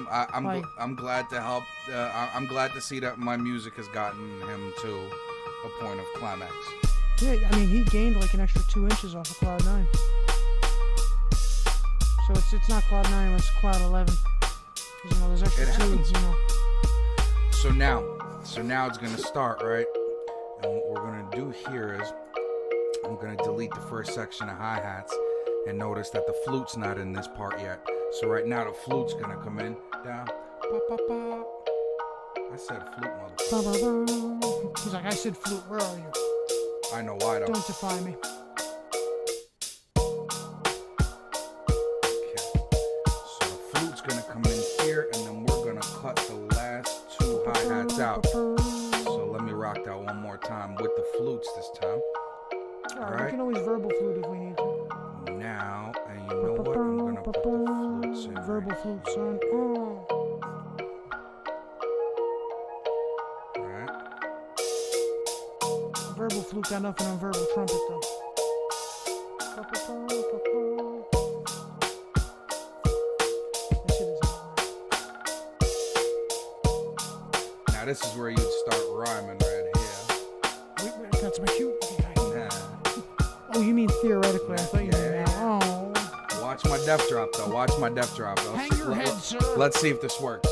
Speaker 2: I'm glad to help. I'm glad to see that my music has gotten him to a point of climax.
Speaker 3: Yeah, I mean he gained like an extra 2 inches off of Cloud9. So it's not Cloud9, it's Cloud11. There's extra two.
Speaker 2: So now it's gonna start, right? And what we're gonna do here is I'm gonna delete the first section of hi-hats and notice that the flute's not in this part yet. So right now the flute's gonna come in down. Ba, ba, ba. I said flute, motherfucker.
Speaker 3: He's like, I said flute. Where are you?
Speaker 2: I know why though.
Speaker 3: Don't defy me.
Speaker 2: Gonna come in here and then we're gonna cut the last two hi-hats out. So let me rock that one more time with the flutes this time.
Speaker 3: Alright, we can always verbal flute if we need to.
Speaker 2: Now, and you know what? I'm gonna put the flutes in.
Speaker 3: Verbal flute, son.
Speaker 2: Alright.
Speaker 3: Verbal flute got nothing on verbal trumpet though.
Speaker 2: Now this is where you'd start rhyming right here.
Speaker 3: Wait, that's my cue?
Speaker 2: Nah.
Speaker 3: Oh, you mean theoretically? I thought you meant now. Oh.
Speaker 2: Watch my death drop though. Watch my death drop.
Speaker 3: Hang your head, sir.
Speaker 2: Let's see if this works.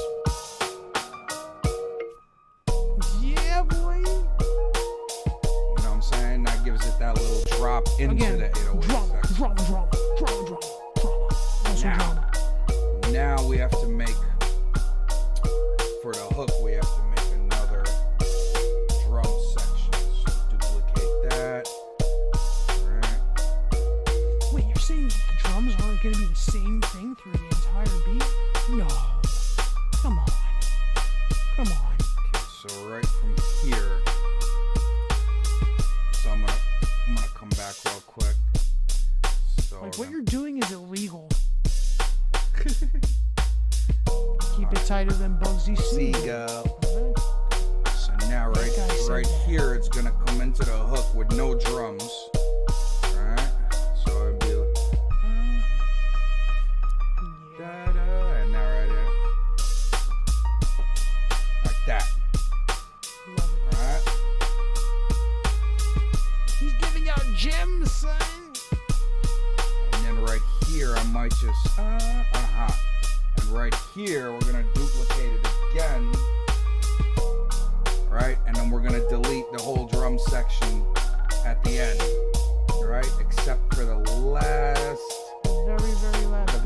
Speaker 3: Yeah, boy.
Speaker 2: You know what I'm saying? That gives it that little drop into the 808 section.
Speaker 3: Drama.
Speaker 2: Now we have to make, for the hook, we have to make another drum section. So duplicate that. Right.
Speaker 3: Wait, you're saying that the drums aren't going to be the same thing through the entire beat? No. Come on. Okay,
Speaker 2: so right from here, so I'm gonna come back real quick. So
Speaker 3: like what you're doing is illegal. Keep it tighter than Bugsy
Speaker 2: Seagull. So now right here, it's gonna come into the hook with no drums. Alright? So it'd be like, da-da, and now right here. Like that.
Speaker 3: Love it.
Speaker 2: Alright?
Speaker 3: He's giving out gems, son.
Speaker 2: And then right here, I might just, And right here, we're gonna duplicate it again. Right? And then we're gonna delete the whole drum section at the end. Right? Except for the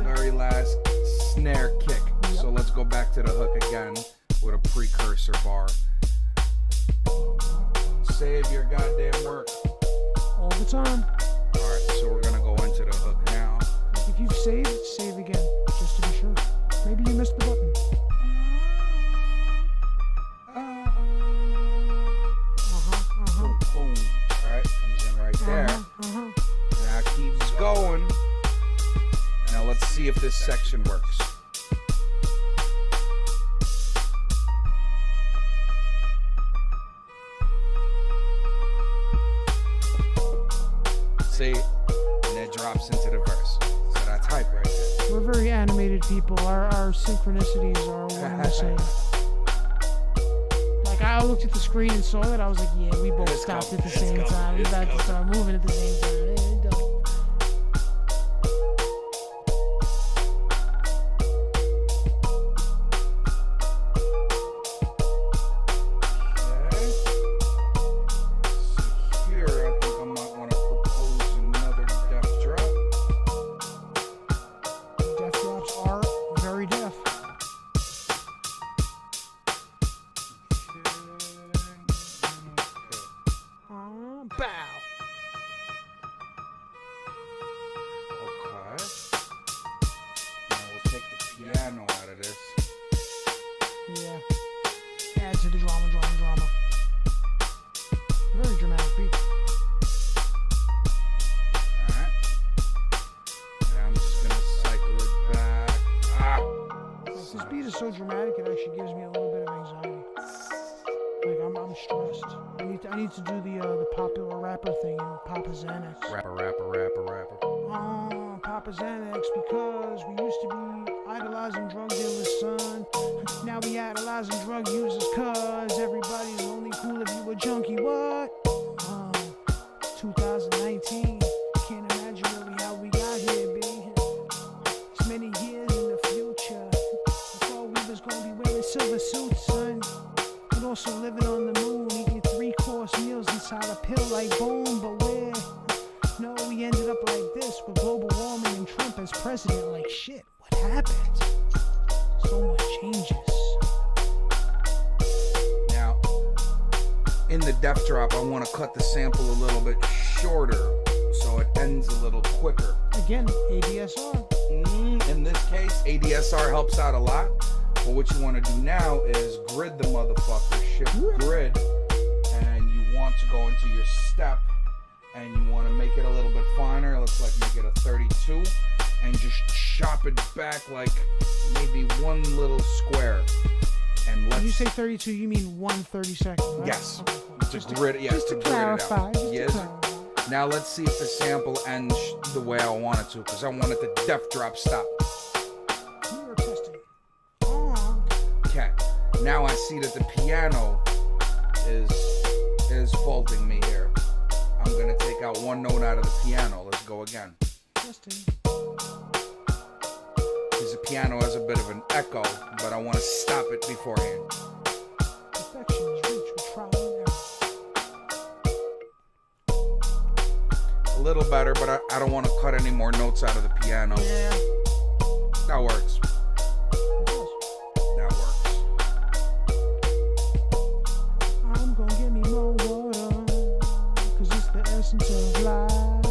Speaker 2: very last snare kick. Yep. So let's go back to the hook again with a precursor bar. Save your goddamn work.
Speaker 3: All the time.
Speaker 2: Alright, so we're gonna go into the hook now.
Speaker 3: If you've saved, save again, just to be sure. Maybe you missed the button.
Speaker 2: Boom. Alright, comes in right there. Now it keeps going. Now let's see if this section works. See? And it drops into the verse. So that's hype right there.
Speaker 3: We're very animated people. Our synchronicities are one and the same. Like I looked at the screen and saw it, I was like, yeah, we both stopped at the same time. We about to start moving at the same time. is so dramatic, it actually gives me a little bit of anxiety. Like I'm stressed. I need to do the popular rapper thing and Papa Xanax.
Speaker 2: Rapper.
Speaker 3: Oh, Papa Xanax, because we used to be idolizing drug dealers, son. Now we idolizing drug users, cause everybody's only cool if you a junkie. What? 2019. Can't imagine really how we got here, B. It's many years in the future. I thought we was gonna be wearing silver suits, son. And also living on the moon, eating 3-course meals inside a pill like boom, but where? No, we ended up like this with global warming and Trump as president. Like shit, what happened? So much changes.
Speaker 2: Now, in the death drop, I want to cut the sample a little bit shorter so it ends a little quicker.
Speaker 3: Again, ADSR.
Speaker 2: In this case, ADSR helps out a lot. But what you want to do now is grid the motherfucker, shift grid, and you want to go into your step, and you want to make it a little bit finer. Let's like make it a 32, and just chop it back like maybe one little square. And
Speaker 3: When you say 32, you mean 1/32, right?
Speaker 2: Yes.
Speaker 3: Okay, cool.
Speaker 2: To grid it
Speaker 3: clarify.
Speaker 2: out. Yes. Now let's see if the sample ends the way I want it to, because I want it to death drop stop.
Speaker 3: You are testing. Oh.
Speaker 2: Okay. Now I see that the piano is faulting me here. I'm gonna take out one note out of the piano. Let's go again.
Speaker 3: Testing.
Speaker 2: Because the piano has a bit of an echo, but I want to stop it beforehand.
Speaker 3: Perfection is reached with trial and error.
Speaker 2: A little better, but I don't want to cut any more notes out of the piano.
Speaker 3: Yeah.
Speaker 2: That works.
Speaker 3: It does.
Speaker 2: That works.
Speaker 3: I'm gonna give me more water, cause it's the essence of life.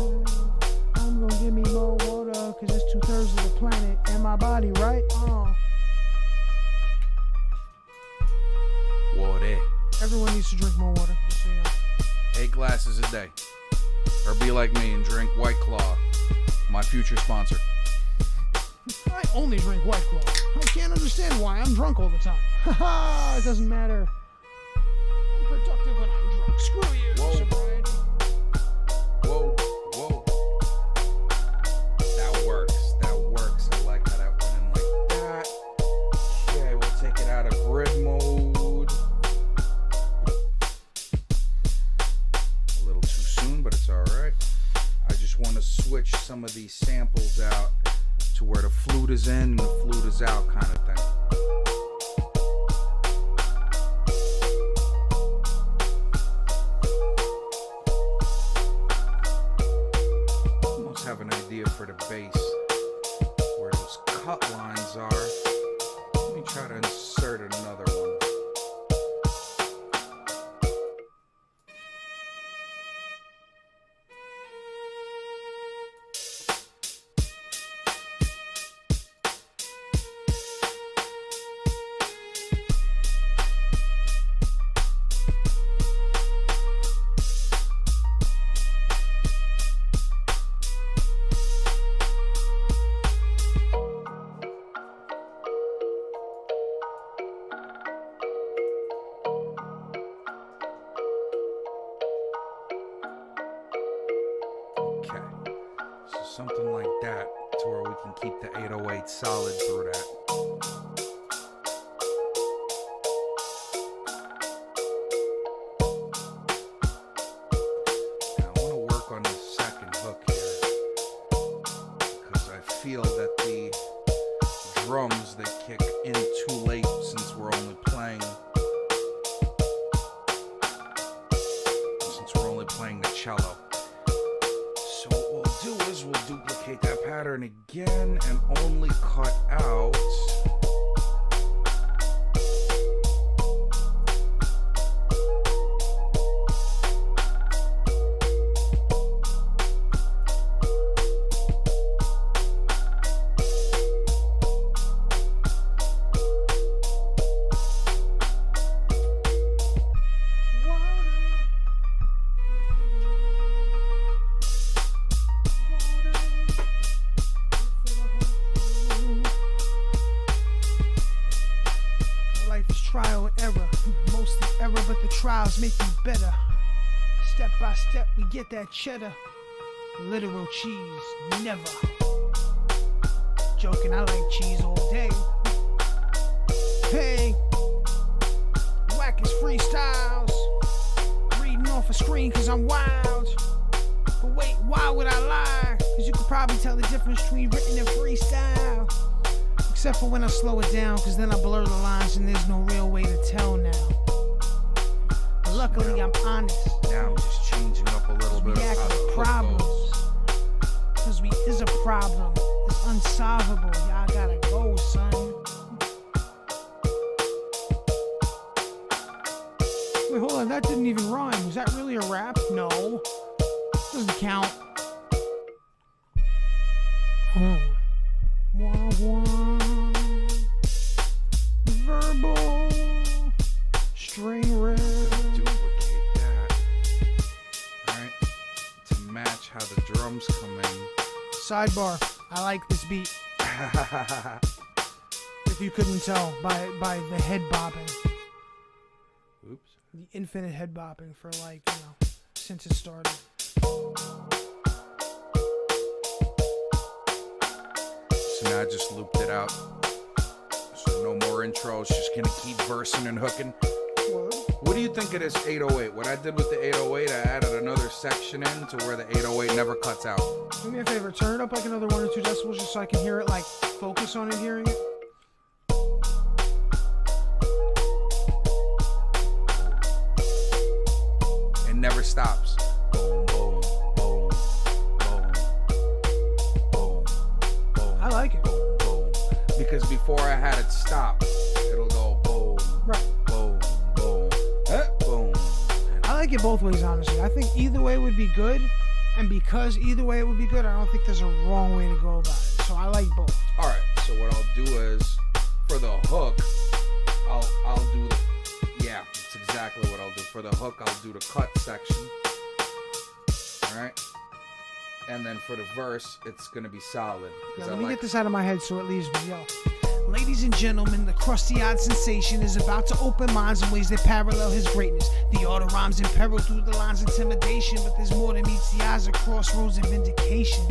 Speaker 3: I'm gonna give me more water, cause it's 2/3 of the planet and my body, right?
Speaker 2: Water.
Speaker 3: Everyone needs to drink more water, just so you know.
Speaker 2: 8 glasses a day. Or be like me and drink White Claw, my future sponsor.
Speaker 3: I only drink White Claw. I can't understand why I'm drunk all the time. Haha, it doesn't matter. I'm productive when I'm drunk. Screw you,
Speaker 2: Whoa.
Speaker 3: sobriety.
Speaker 2: Whoa. That works. I like how that went in like that. Okay, we'll take it out of grid mode. A little too soon, but it's alright. I just want to switch some of these samples out to where the flute is in and the flute is out kind of thing. Almost have an idea for the bass, where those cut lines are. Let me try to insert another one. Something like that, to where we can keep the 808 solid through that. Now I want to work on the second hook here, because I feel that the drums, they kick in too late since we're only playing the cello. So what we'll do is we'll duplicate that pattern again and only cut out
Speaker 3: trials make me better. Step by step, we get that cheddar. Literal cheese, never. Joking, I like cheese all day. Hey, wackest freestyles. Reading off a screen cause I'm wild. But wait, why would I lie? Cause you could probably tell the difference between written and freestyle. Except for when I slow it down, cause then I blur the lines and there's no real way to tell now. But luckily I'm honest.
Speaker 2: Now I'm just changing up a little bit
Speaker 3: We
Speaker 2: of
Speaker 3: act
Speaker 2: how the
Speaker 3: with
Speaker 2: hook
Speaker 3: problems.
Speaker 2: goes.
Speaker 3: Cause we is a problem. It's unsolvable. Y'all gotta go, son. Wait, hold on. That didn't even rhyme. Was that really a rap? No. Doesn't count. Wah, wah. Verbal. String red.
Speaker 2: Duplicate that. Alright. To match how the drums come in.
Speaker 3: Sidebar. I like this beat. If you couldn't tell by the head bobbing.
Speaker 2: Oops.
Speaker 3: The infinite head bobbing for since it started.
Speaker 2: So now I just looped it out. So no more intros. Just gonna keep versing and hooking.
Speaker 3: Word.
Speaker 2: What do you think of this 808? What I did with the 808, I added another section in to where the 808 never cuts out.
Speaker 3: Do me a favor, turn it up like another 1 or 2 decibels just so I can hear it, like focus on it, hearing it.
Speaker 2: It never stops. Boom, boom, boom, boom, boom, boom.
Speaker 3: I like it.
Speaker 2: Boom, boom. Because before I had it stop, it'll go boom,
Speaker 3: Right.
Speaker 2: boom, boom, boom.
Speaker 3: I like it both ways, honestly. I think either way would be good, and because either way it would be good, I don't think there's a wrong way to go about it. So I like both.
Speaker 2: All right. So what I'll do is, for the hook, I'll do the. Yeah, that's exactly what I'll do. For the hook, I'll do the cut section. Alright? And then for the verse, it's going to be solid.
Speaker 3: Yeah, let me get this out of my head so it leaves me, yo. Ladies and gentlemen, the crusty-eyed sensation is about to open minds in ways that parallel his greatness. The art of rhymes in peril through the lines intimidation, but there's more than meets the eyes, a crossroads and vindication.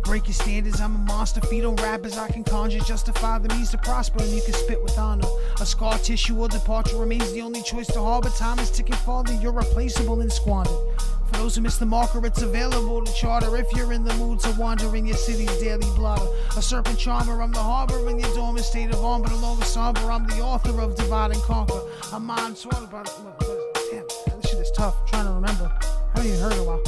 Speaker 3: Breaking standards, I'm a monster, feed on rappers I can conjure, justify the means to prosper, and you can spit with honor. A scar tissue or departure remains the only choice to harbor. Time is ticking farther, you're replaceable and squandered. For those who miss the marker, it's available to charter if you're in the mood to wander in your city's daily blotter. A serpent charmer, I'm the harbor in your dormant state of arm, but along with somber, I'm the author of Divide and Conquer. A mind sorted by damn, this shit is tough. I'm trying to remember. I haven't even heard it in a while.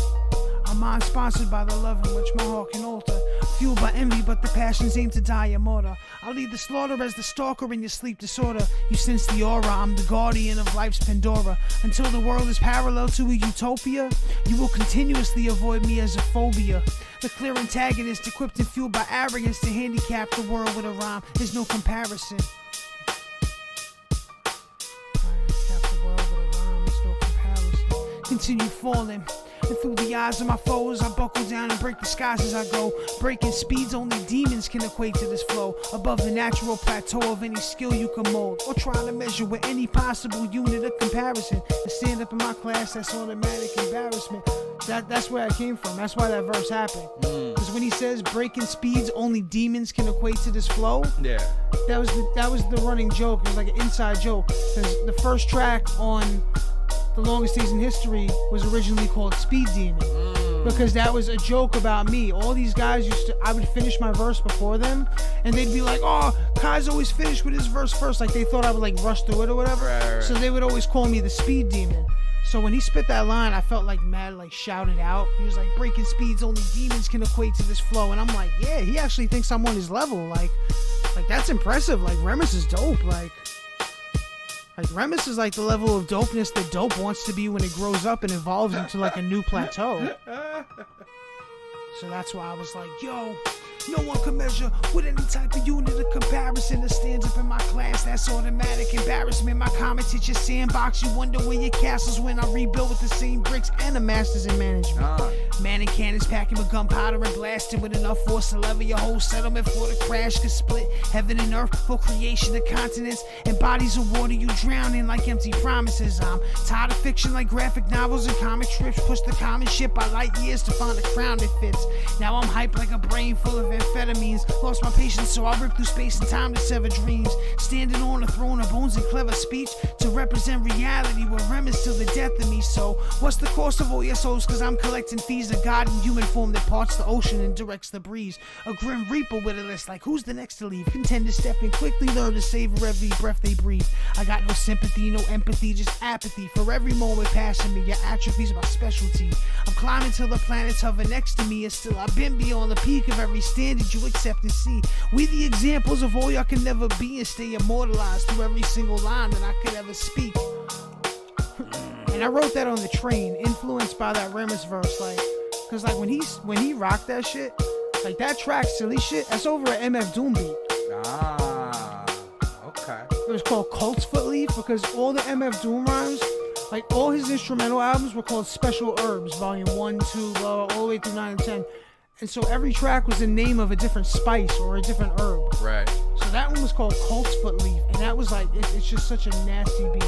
Speaker 3: A mind sponsored by the love in which my heart can alter. Fueled by envy, but the passions aim to die a martyr. I'll lead the slaughter as the stalker in your sleep disorder. You sense the aura, I'm the guardian of life's Pandora. Until the world is parallel to a utopia, you will continuously avoid me as a phobia. The clear antagonist, equipped and fueled by arrogance to handicap the world with a rhyme. There's no comparison. Handicap the world with a rhyme, there's no comparison. Continue falling. And through the eyes of my foes, I buckle down and break the skies as I go. Breaking speeds only demons can equate to this flow. Above the natural plateau of any skill you can mold, or try to measure with any possible unit of comparison. To stand up in my class, that's automatic embarrassment. That's where I came from. That's why that verse happened. Because when he says breaking speeds only demons can equate to this flow,
Speaker 2: Yeah.
Speaker 3: that was the running joke. It was like an inside joke. Because the first track on The Longest Days in History was originally called Speed Demon, because that was a joke about me. All these guys I would finish my verse before them, and they'd be like, "Oh, Kai's always finished with his verse first." Like they thought I would like rush through it or whatever.
Speaker 2: Right.
Speaker 3: So they would always call me the Speed Demon. So when he spit that line, I felt like mad, like shouted out. He was like, "Breaking speeds only demons can equate to this flow," and I'm like, "Yeah, he actually thinks I'm on his level. Like that's impressive. Like Remus is dope. Like Remus is like the level of dopeness that dope wants to be when it grows up and evolves into like a new plateau." So that's why I was like, yo, No one can measure with any type of unit of comparison that stands up in my class. That's automatic embarrassment. My comments hit your sandbox. You wonder where your castles when I rebuild with the same bricks and a master's in management. Man and cannons packing with gunpowder and blasting with enough force to level your whole settlement for the crash could split heaven and earth for creation of continents and bodies of water you drown in like empty promises. I'm tired of fiction like graphic novels and comic strips. Push the common ship by light years to find a crown that fits. Now I'm hyped like a brain full of amphetamines. Lost my patience, so I rip through space and time to sever dreams. Standing on a throne of bones and clever speech to represent reality with remnants till the death of me. So what's the cost of all your souls? Cause I'm collecting fees of God in human form that parts the ocean and directs the breeze. A grim reaper with a list like who's the next to leave. Contenders step in quickly, learn to savor every breath they breathe. I got no sympathy, no empathy, just apathy. For every moment passing me, your atrophy's my specialty. I'm climbing till the planets hover next to me, and still I've been beyond the peak of every standard you accept and see. We the examples of all y'all can never be and stay immortalized through every single line that I could ever speak. And I wrote that on the train, influenced by that Remus verse, like, cause like when he rocked that shit, like that track Silly Shit, that's over an MF Doom beat.
Speaker 2: Okay.
Speaker 3: It was called Colt's Foot Leaf because all the MF Doom rhymes, like all his instrumental albums were called Special Herbs, volume 1, 2, blah, all the way through 9 and 10. And so every track was the name of a different spice or a different herb.
Speaker 2: Right.
Speaker 3: So that one was called Colt's Foot Leaf, and that was like, it's just such a nasty beat.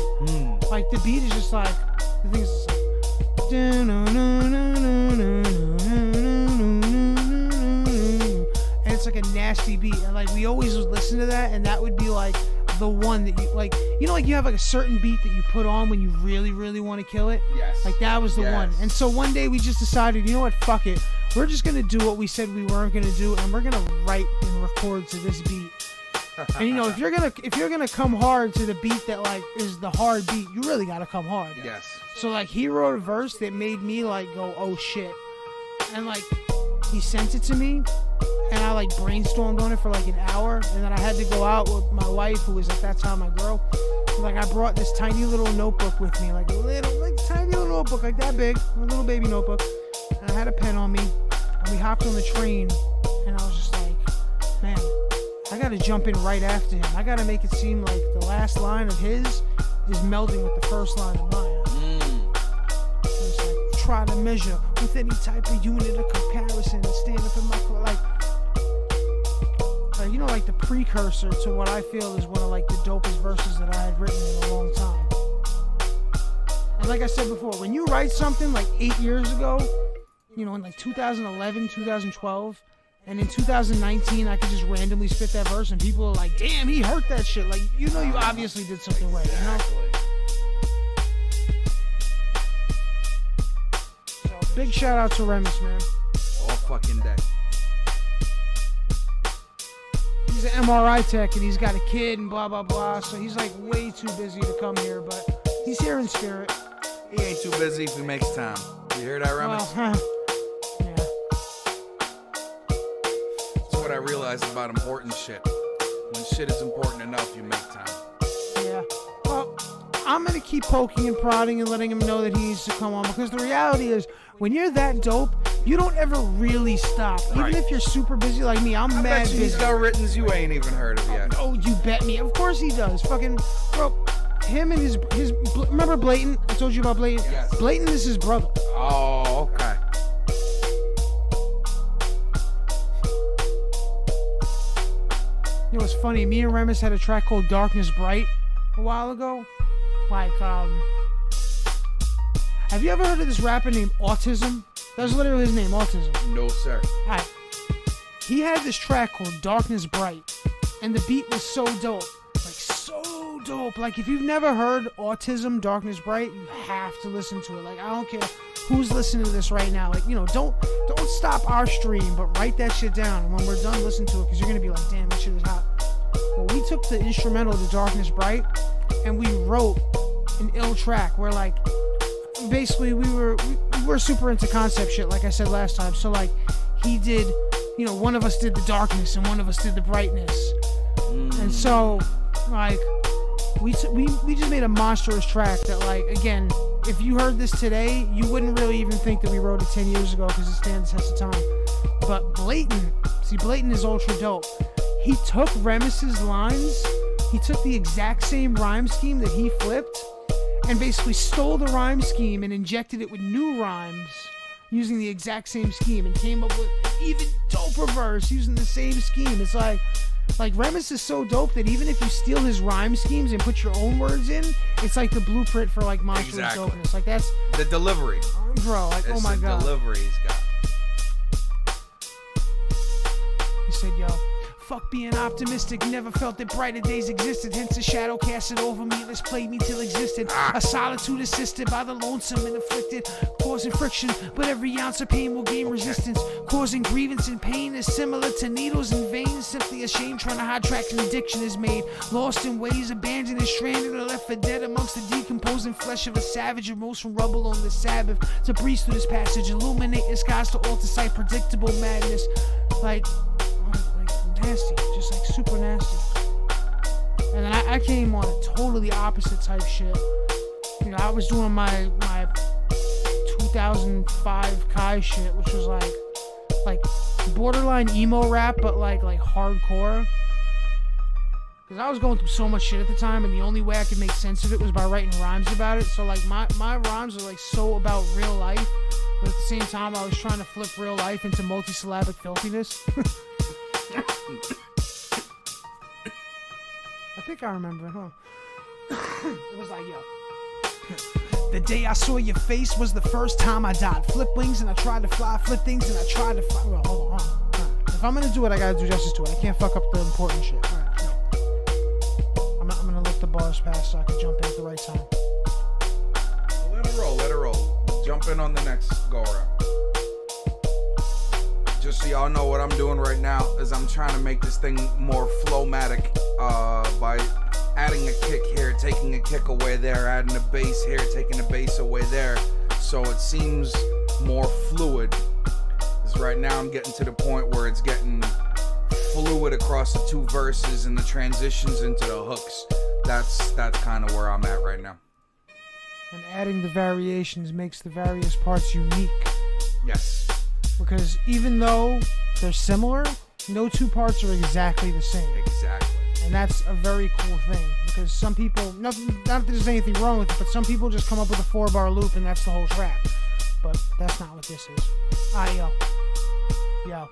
Speaker 3: Like the beat is just like, the thing is just like, and it's like a nasty beat, and like we always would listen to that, and that would be like the one that you like, you know, like you have like a certain beat that you put on when you really, really want to kill it.
Speaker 2: Yes.
Speaker 3: Like that was the one. And so one day we just decided, you know what, fuck it. We're just gonna do what we said we weren't gonna do, and we're gonna write and record to this beat. And you know, if you're gonna come hard to the beat that like is the hard beat, you really gotta come hard.
Speaker 2: Yes.
Speaker 3: So like he wrote a verse that made me like go, oh shit, and like he sent it to me. And I like brainstormed on it for like an hour, and then I had to go out with my wife, who was at that time my girl. Like I brought this tiny little notebook with me, like tiny little notebook, like that big, a little baby notebook. And I had a pen on me, and we hopped on the train, and I was just like, man, I gotta jump in right after him. I gotta make it seem like the last line of his is melding with the first line of mine. It's like, try to measure with any type of unit of comparison and stand up in my like, you know, like the precursor to what I feel is one of like the dopest verses that I had written in a long time. And like I said before, when you write something like 8 years ago, you know, in like 2011, 2012, and in 2019 I could just randomly spit that verse and people are like, damn, he hurt that shit. Like, you know, you obviously did something right, you know? So big shout out to Remus, man.
Speaker 2: All fucking day.
Speaker 3: He's an MRI tech and he's got a kid and blah blah blah, so he's like way too busy to come here, but he's here in spirit.
Speaker 2: He ain't too busy if he makes time. You hear that, Remus?
Speaker 3: Well, yeah.
Speaker 2: That's what I realized about important shit. When shit is important enough, you make time.
Speaker 3: Yeah. Well, I'm gonna keep poking and prodding and letting him know that he needs to come on, because the reality is, when you're that dope, you don't ever really stop.
Speaker 2: Right.
Speaker 3: Even if you're super busy like me, I'm mad
Speaker 2: bet you
Speaker 3: busy.
Speaker 2: he's got writtens you ain't even heard of yet.
Speaker 3: Oh, you bet me. Of course he does. Fucking, bro, him and his remember Blatant? I told you about Blatant?
Speaker 2: Yes.
Speaker 3: Blatant is his brother.
Speaker 2: Oh, okay.
Speaker 3: You know what's funny? Me and Remus had a track called Darkness Bright a while ago. Like, have you ever heard of this rapper named Autism? That's literally his name, Autism.
Speaker 2: No, sir.
Speaker 3: Alright. He had this track called Darkness Bright, and the beat was so dope. Like, so dope. Like, if you've never heard Autism, Darkness Bright, you have to listen to it. Like, I don't care who's listening to this right now. Like, you know, don't stop our stream, but write that shit down. And when we're done, listen to it, because you're going to be like, damn, this shit is hot. Well, we took the instrumental to Darkness Bright, and we wrote an ill track where, like, basically we were super into concept shit, like I said last time. So, like, he did, you know, one of us did the darkness and one of us did the brightness. And so, like, we just made a monstrous track that, like, again, if you heard this today, you wouldn't really even think that we wrote it 10 years ago, because it stands the test of time. But Blatant, See, Blatant is ultra dope. He took Remus's lines, he took the exact same rhyme scheme that he flipped, and basically stole the rhyme scheme and injected it with new rhymes using the exact same scheme, and came up with an even doper verse using the same scheme. It's like Remus is so dope that even if you steal his rhyme schemes and put your own words in, it's like the blueprint for like monstrous dopeness. Like that's
Speaker 2: the delivery,
Speaker 3: bro. Like
Speaker 2: it's
Speaker 3: oh my god,
Speaker 2: delivery he's got.
Speaker 3: He said, yo, fuck being optimistic, never felt that brighter days existed, hence a shadow casted over me, this played me till existed. A solitude assisted by the lonesome and afflicted, causing friction, but every ounce of pain will gain resistance, causing grievance and pain is similar to needles and veins, simply a shame trying to hide tracks and addiction is made, lost in ways, abandoned and stranded, or left for dead amongst the decomposing flesh of a savage, and rose from rubble on the Sabbath, to breeze through this passage, illuminate the skies to alter sight, predictable madness, like nasty, just like super nasty. And then I came on a totally opposite type shit. You know, I was doing my 2005 Kai shit, which was like borderline emo rap, but like hardcore. Because I was going through so much shit at the time, and the only way I could make sense of it was by writing rhymes about it. So like my rhymes are like so about real life, but at the same time I was trying to flip real life into multisyllabic filthiness. I think I remember it, huh? It was like, yo. The day I saw your face was the first time I died. Flip wings and I tried to fly, flip things and I tried to fly. Well, hold on. Right. If I'm gonna do it, I gotta do justice to it. I can't fuck up the important shit. All right, no. I'm gonna let the bars pass so I can jump in at the right time.
Speaker 2: Let it roll. Jump in on the next go around. Just so y'all know, what I'm doing right now is I'm trying to make this thing more flowmatic by adding a kick here, taking a kick away there, adding a bass here, taking a bass away there, so it seems more fluid. Because right now I'm getting to the point where it's getting fluid across the two verses and the transitions into the hooks. That's kind of where I'm at right now.
Speaker 3: And adding the variations makes the various parts unique.
Speaker 2: Yes.
Speaker 3: Because even though they're similar, no two parts are exactly the same.
Speaker 2: Exactly.
Speaker 3: And that's a very cool thing. Because some people, not that there's anything wrong with it, but some people just come up with a 4-bar loop and that's the whole track. But that's not what this is. Yo.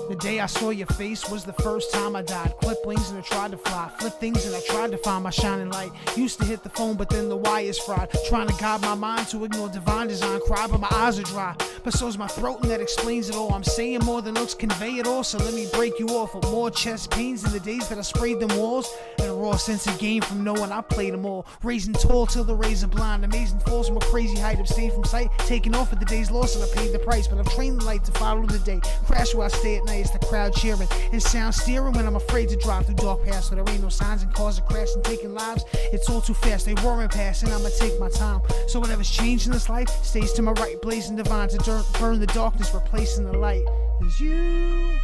Speaker 3: The day I saw your face was the first time I died. Clip wings and I tried to fly. Flip things and I tried to find my shining light. Used to hit the phone, but then the wires fried. Trying to guide my mind to ignore divine design. Cry, but my eyes are dry. But so's my throat, and that explains it all. I'm saying more than looks convey it all. So let me break you off with more chest pains than the days that I sprayed them walls. And a raw sense of game from knowing I played them all. Raising tall till the razor blind. Amazing falls from a crazy height. Abstain from sight. Taking off at the day's loss, and I paid the price. But I've trained the light to follow the day. Crash where I stay at night. It's the crowd cheering and sound steering when I'm afraid to drive through dark paths where there ain't no signs and cars are crashing, taking lives. It's all too fast, they roaring past, and I'ma take my time. So whatever's changed in this life stays to my right, blazing divine to burn the darkness, replacing the light. Is you.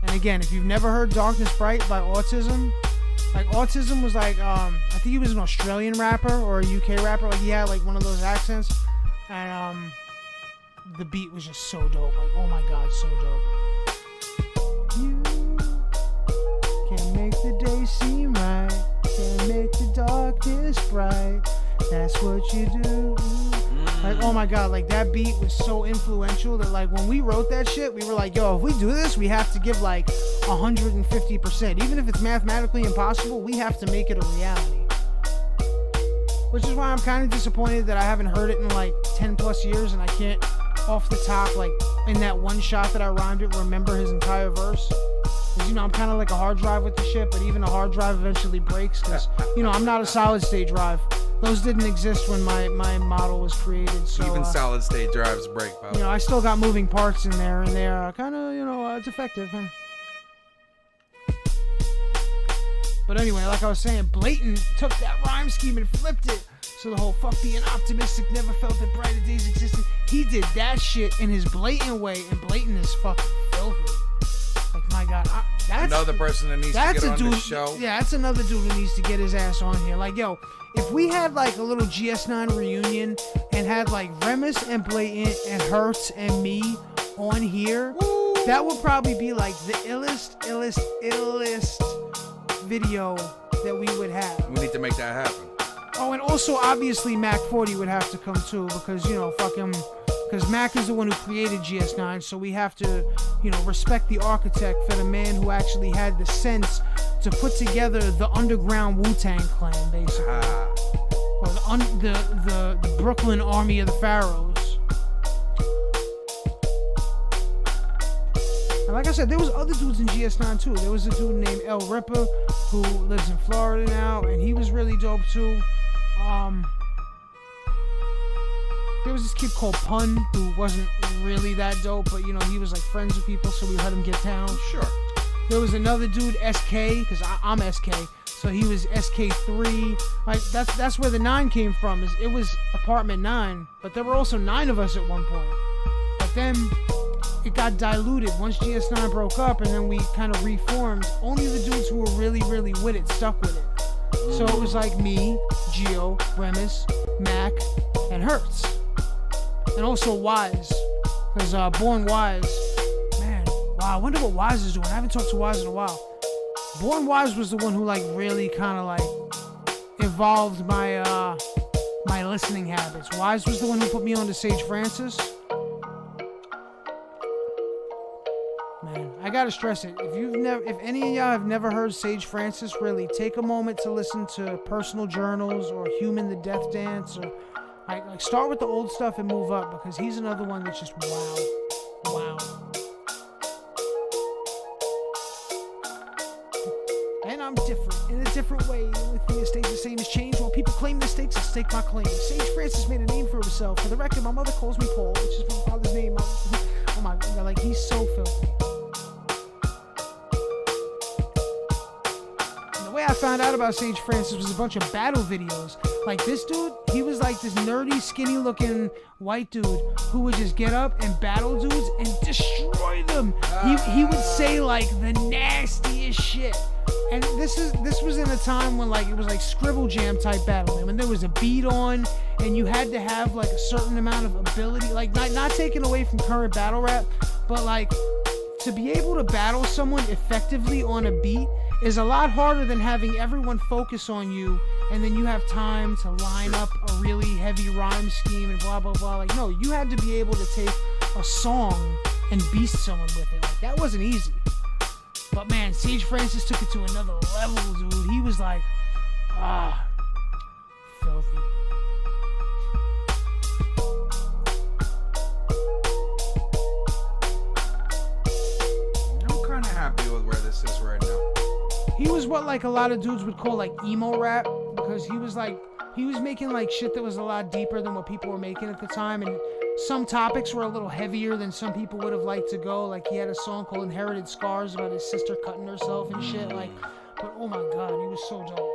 Speaker 3: And again, if you've never heard Darkness Bright by Autism, like Autism was like, I think he was an Australian rapper or a UK rapper. Like he had like one of those accents, and the beat was just so dope. Like, oh my god, so dope. You can make the day seem right, can make the darkness bright. That's what you do. Like, oh my god, like that beat was so influential that like when we wrote that shit, we were like, yo, if we do this, we have to give like 150%. Even if it's mathematically impossible, we have to make it a reality. Which is why I'm kind of disappointed that I haven't heard it in like 10 plus years and I can't off the top, like in that one shot that I rhymed it, remember his entire verse. Because, you know, I'm kind of like a hard drive with the shit, but even a hard drive eventually breaks because, you know, I'm not a solid state drive. Those didn't exist when my model was created. So
Speaker 2: even solid state drives break, pal.
Speaker 3: You know, I still got moving parts in there, and they're kind of, you know, it's effective. Huh? But anyway, like I was saying, Blatant took that rhyme scheme and flipped it. So the whole fuck being optimistic, never felt that brighter days existed. He did that shit in his Blatant way, and Blatant is fucking filthy. Like, my god,
Speaker 2: Another person that needs to get on the show.
Speaker 3: Yeah, that's another dude who needs to get his ass on here. Like, yo, if we had like a little GS9 reunion and had like Remus and Blatant and Hertz and me on here, that would probably be like the illest video that we would have.
Speaker 2: We need to make that happen.
Speaker 3: Oh, and also obviously Mac 40 would have to come too, because fuck him. Because Mac is the one who created GS9, so we have to, respect the architect for the man who actually had the sense to put together the underground Wu-Tang Clan, basically. Or the Brooklyn Army of the Pharaohs. And like I said, there was other dudes in GS9 too. There was a dude named El Ripper who lives in Florida now, and he was really dope too. There was this kid called Pun who wasn't really that dope, but he was like friends with people, so we let him get down.
Speaker 2: Sure.
Speaker 3: There was another dude, SK, because I'm SK, so he was SK3. Like that's where the 9 came from. It was Apartment 9, but there were also 9 of us at one point. But then it got diluted once GS9 broke up, and then we kind of reformed. Only the dudes who were really, really with it stuck with it. So it was like me, Gio, Remus, Mac, and Hertz. And also Wise, because Born Wise, man, wow, I wonder what Wise is doing. I haven't talked to Wise in a while. Born Wise was the one who like really kind of like evolved my my listening habits. Wise was the one who put me on to Sage Francis. Man, I gotta stress it. If any of y'all have never heard Sage Francis, really take a moment to listen to Personal Journals or Human the Death Dance, or like start with the old stuff and move up, because he's another one that's just wow. And I'm different in a different way. The only thing that stays the same is change. While people claim mistakes, I stake my claim. Sage Francis made a name for himself. For the record, my mother calls me Paul, which is my father's name. Oh my God, like he's so filthy. And the way I found out about Sage Francis was a bunch of battle videos. Like this dude, he was like this nerdy, skinny looking white dude who would just get up and battle dudes and destroy them. He would say like the nastiest shit. And this was in a time when like it was like Scribble Jam type battling, when there was a beat on and you had to have like a certain amount of ability, like not taken away from current battle rap, but like to be able to battle someone effectively on a beat is a lot harder than having everyone focus on you and then you have time to line up a really heavy rhyme scheme and blah blah blah. Like no, you had to be able to take a song and beast someone with it. Like that wasn't easy. But man, Sage Francis took it to another level, dude. He was like, filthy.
Speaker 2: I'm kind of happy with where this is right now.
Speaker 3: He was what like a lot of dudes would call like emo rap, because he was making like shit that was a lot deeper than what people were making at the time, and some topics were a little heavier than some people would have liked to go. Like he had a song called Inherited Scars about his sister cutting herself and shit. Like, but oh my God, he was so dope.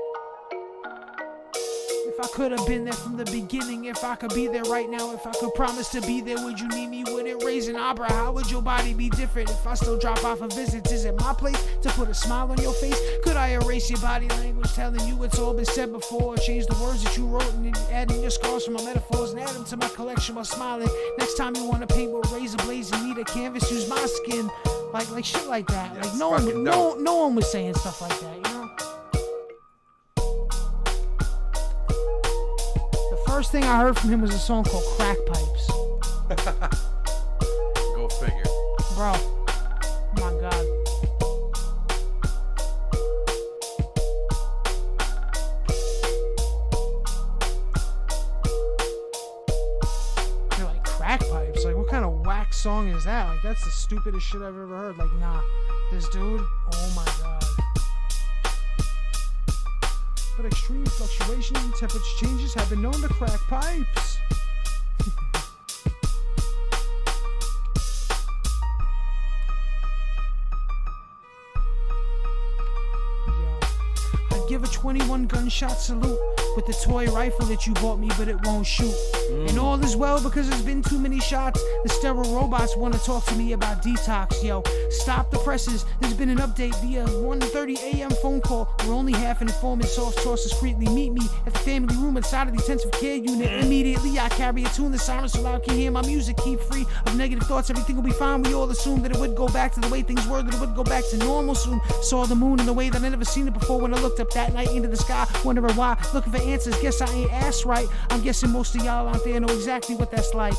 Speaker 3: If I could have been there from the beginning, if I could be there right now, if I could promise to be there, would you need me? Would it raise an opera? How would your body be different if I still drop off of visits? Is it my place to put a smile on your face? Could I erase your body language, telling you it's all been said before? Change the words that you wrote and add in your scars from my metaphors and add them to my collection while smiling. Next time you want to paint with razor blades and need a canvas, use my skin. Like shit like that.
Speaker 2: That's
Speaker 3: like no one was saying stuff like that, you know? First thing I heard from him was a song called Crack Pipes.
Speaker 2: Go figure.
Speaker 3: Bro, oh my God. You're like, Crack Pipes? Like, what kind of whack song is that? Like, that's the stupidest shit I've ever heard. Like, nah, this dude, oh my God. But extreme fluctuations and temperature changes have been known to crack pipes. Yo, I'd give a 21 gunshot salute with the toy rifle that you bought me, but it won't shoot. And all is well because there's been too many shots. The sterile robots want to talk to me about detox, yo. Stop the presses. There's been an update via 1:30 a.m. phone call. We're only half an informant. Soft source discreetly meet me at the family room inside of the intensive care unit. Immediately I carry a tune. The sirens so loud can hear my music. Keep free of negative thoughts. Everything will be fine. We all assumed that it would go back to the way things were, that it would go back to normal soon. Saw the moon in the way that I never seen it before when I looked up that night into the sky, wondering why, looking for answers. Guess I ain't asked right. I'm guessing most of y'all out there know exactly what that's like.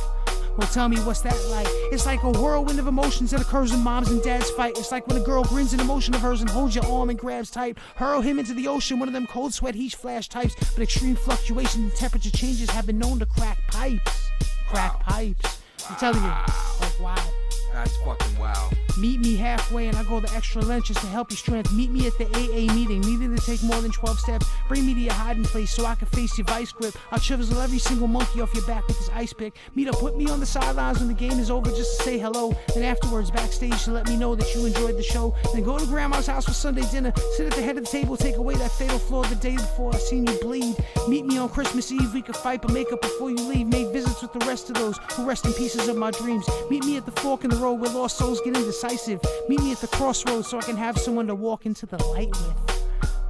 Speaker 3: Well, tell me, what's that like? It's like a whirlwind of emotions that occurs when moms and dads fight. It's like when a girl grins an emotion of hers and holds your arm and grabs tight. Hurl him into the ocean, one of them cold sweat heat flash types. But extreme fluctuations and temperature changes have been known to crack pipes. Crack pipes. I'm telling you, like, wow.
Speaker 2: That's fucking wow.
Speaker 3: Meet me halfway and I go the extra length just to help your strength. Meet me at the AA meeting. Needing to take more than 12 steps. Bring me to your hiding place so I can face your vice grip. I'll chisel every single monkey off your back with this ice pick. Meet up with me on the sidelines when the game is over just to say hello. Then afterwards backstage to let me know that you enjoyed the show. Then go to grandma's house for Sunday dinner. Sit at the head of the table, take away that fatal flaw the day before I seen you bleed. Meet me on Christmas Eve. We can fight but make up before you leave. Make visits with the rest of those who rest in pieces of my dreams. Meet me at the fork in the road where lost souls get indecisive. Meet me at the crossroads so I can have someone to walk into the light with.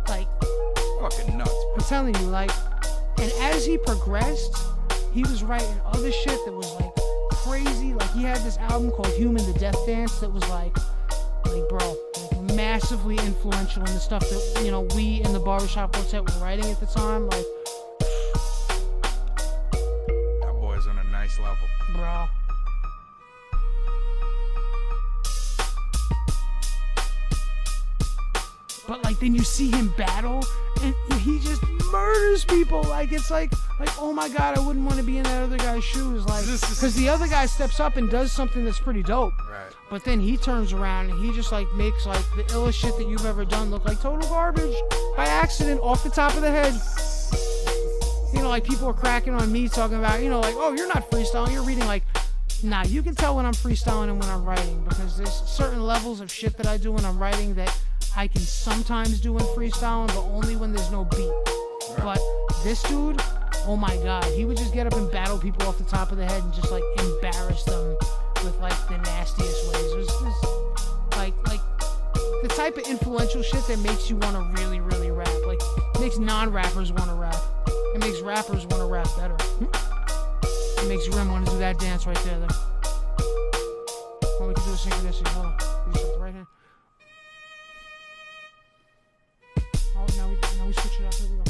Speaker 3: Like,
Speaker 2: Fucking nuts.
Speaker 3: I'm telling you, like, and as he progressed, he was writing other shit that was like crazy. Like, he had this album called Human the Death Dance that was like bro, like massively influential in the stuff that, you know, we in the Barbershop Quartet were writing at the time. Like,
Speaker 2: That boy's on a nice level.
Speaker 3: bro. But like then you see him battle and he just murders people. Like it's like oh my god, I wouldn't want to be in that other guy's shoes. Like, because the other guy steps up and does something that's pretty dope.
Speaker 2: Right.
Speaker 3: But then he turns around and he just like makes like the illest shit that you've ever done look like total garbage by accident off the top of the head. You know, like people are cracking on me talking about, you know, like, oh, you're not freestyling, you're reading. Like, nah, you can tell when I'm freestyling and when I'm writing, because there's certain levels of shit that I do when I'm writing that I can sometimes do in freestyling, but only when there's no beat. But this dude, oh my god, he would just get up and battle people off the top of the head and just like embarrass them with like the nastiest ways. It was just like the type of influential shit that makes you want to really, really rap. Like, makes non-rappers want to rap. It makes rappers want to rap better. It makes Rim want to do that dance right there. Well, we can do a synchronicity. Hold on. We just the right hand. Oh, now we switch it up. Here we go.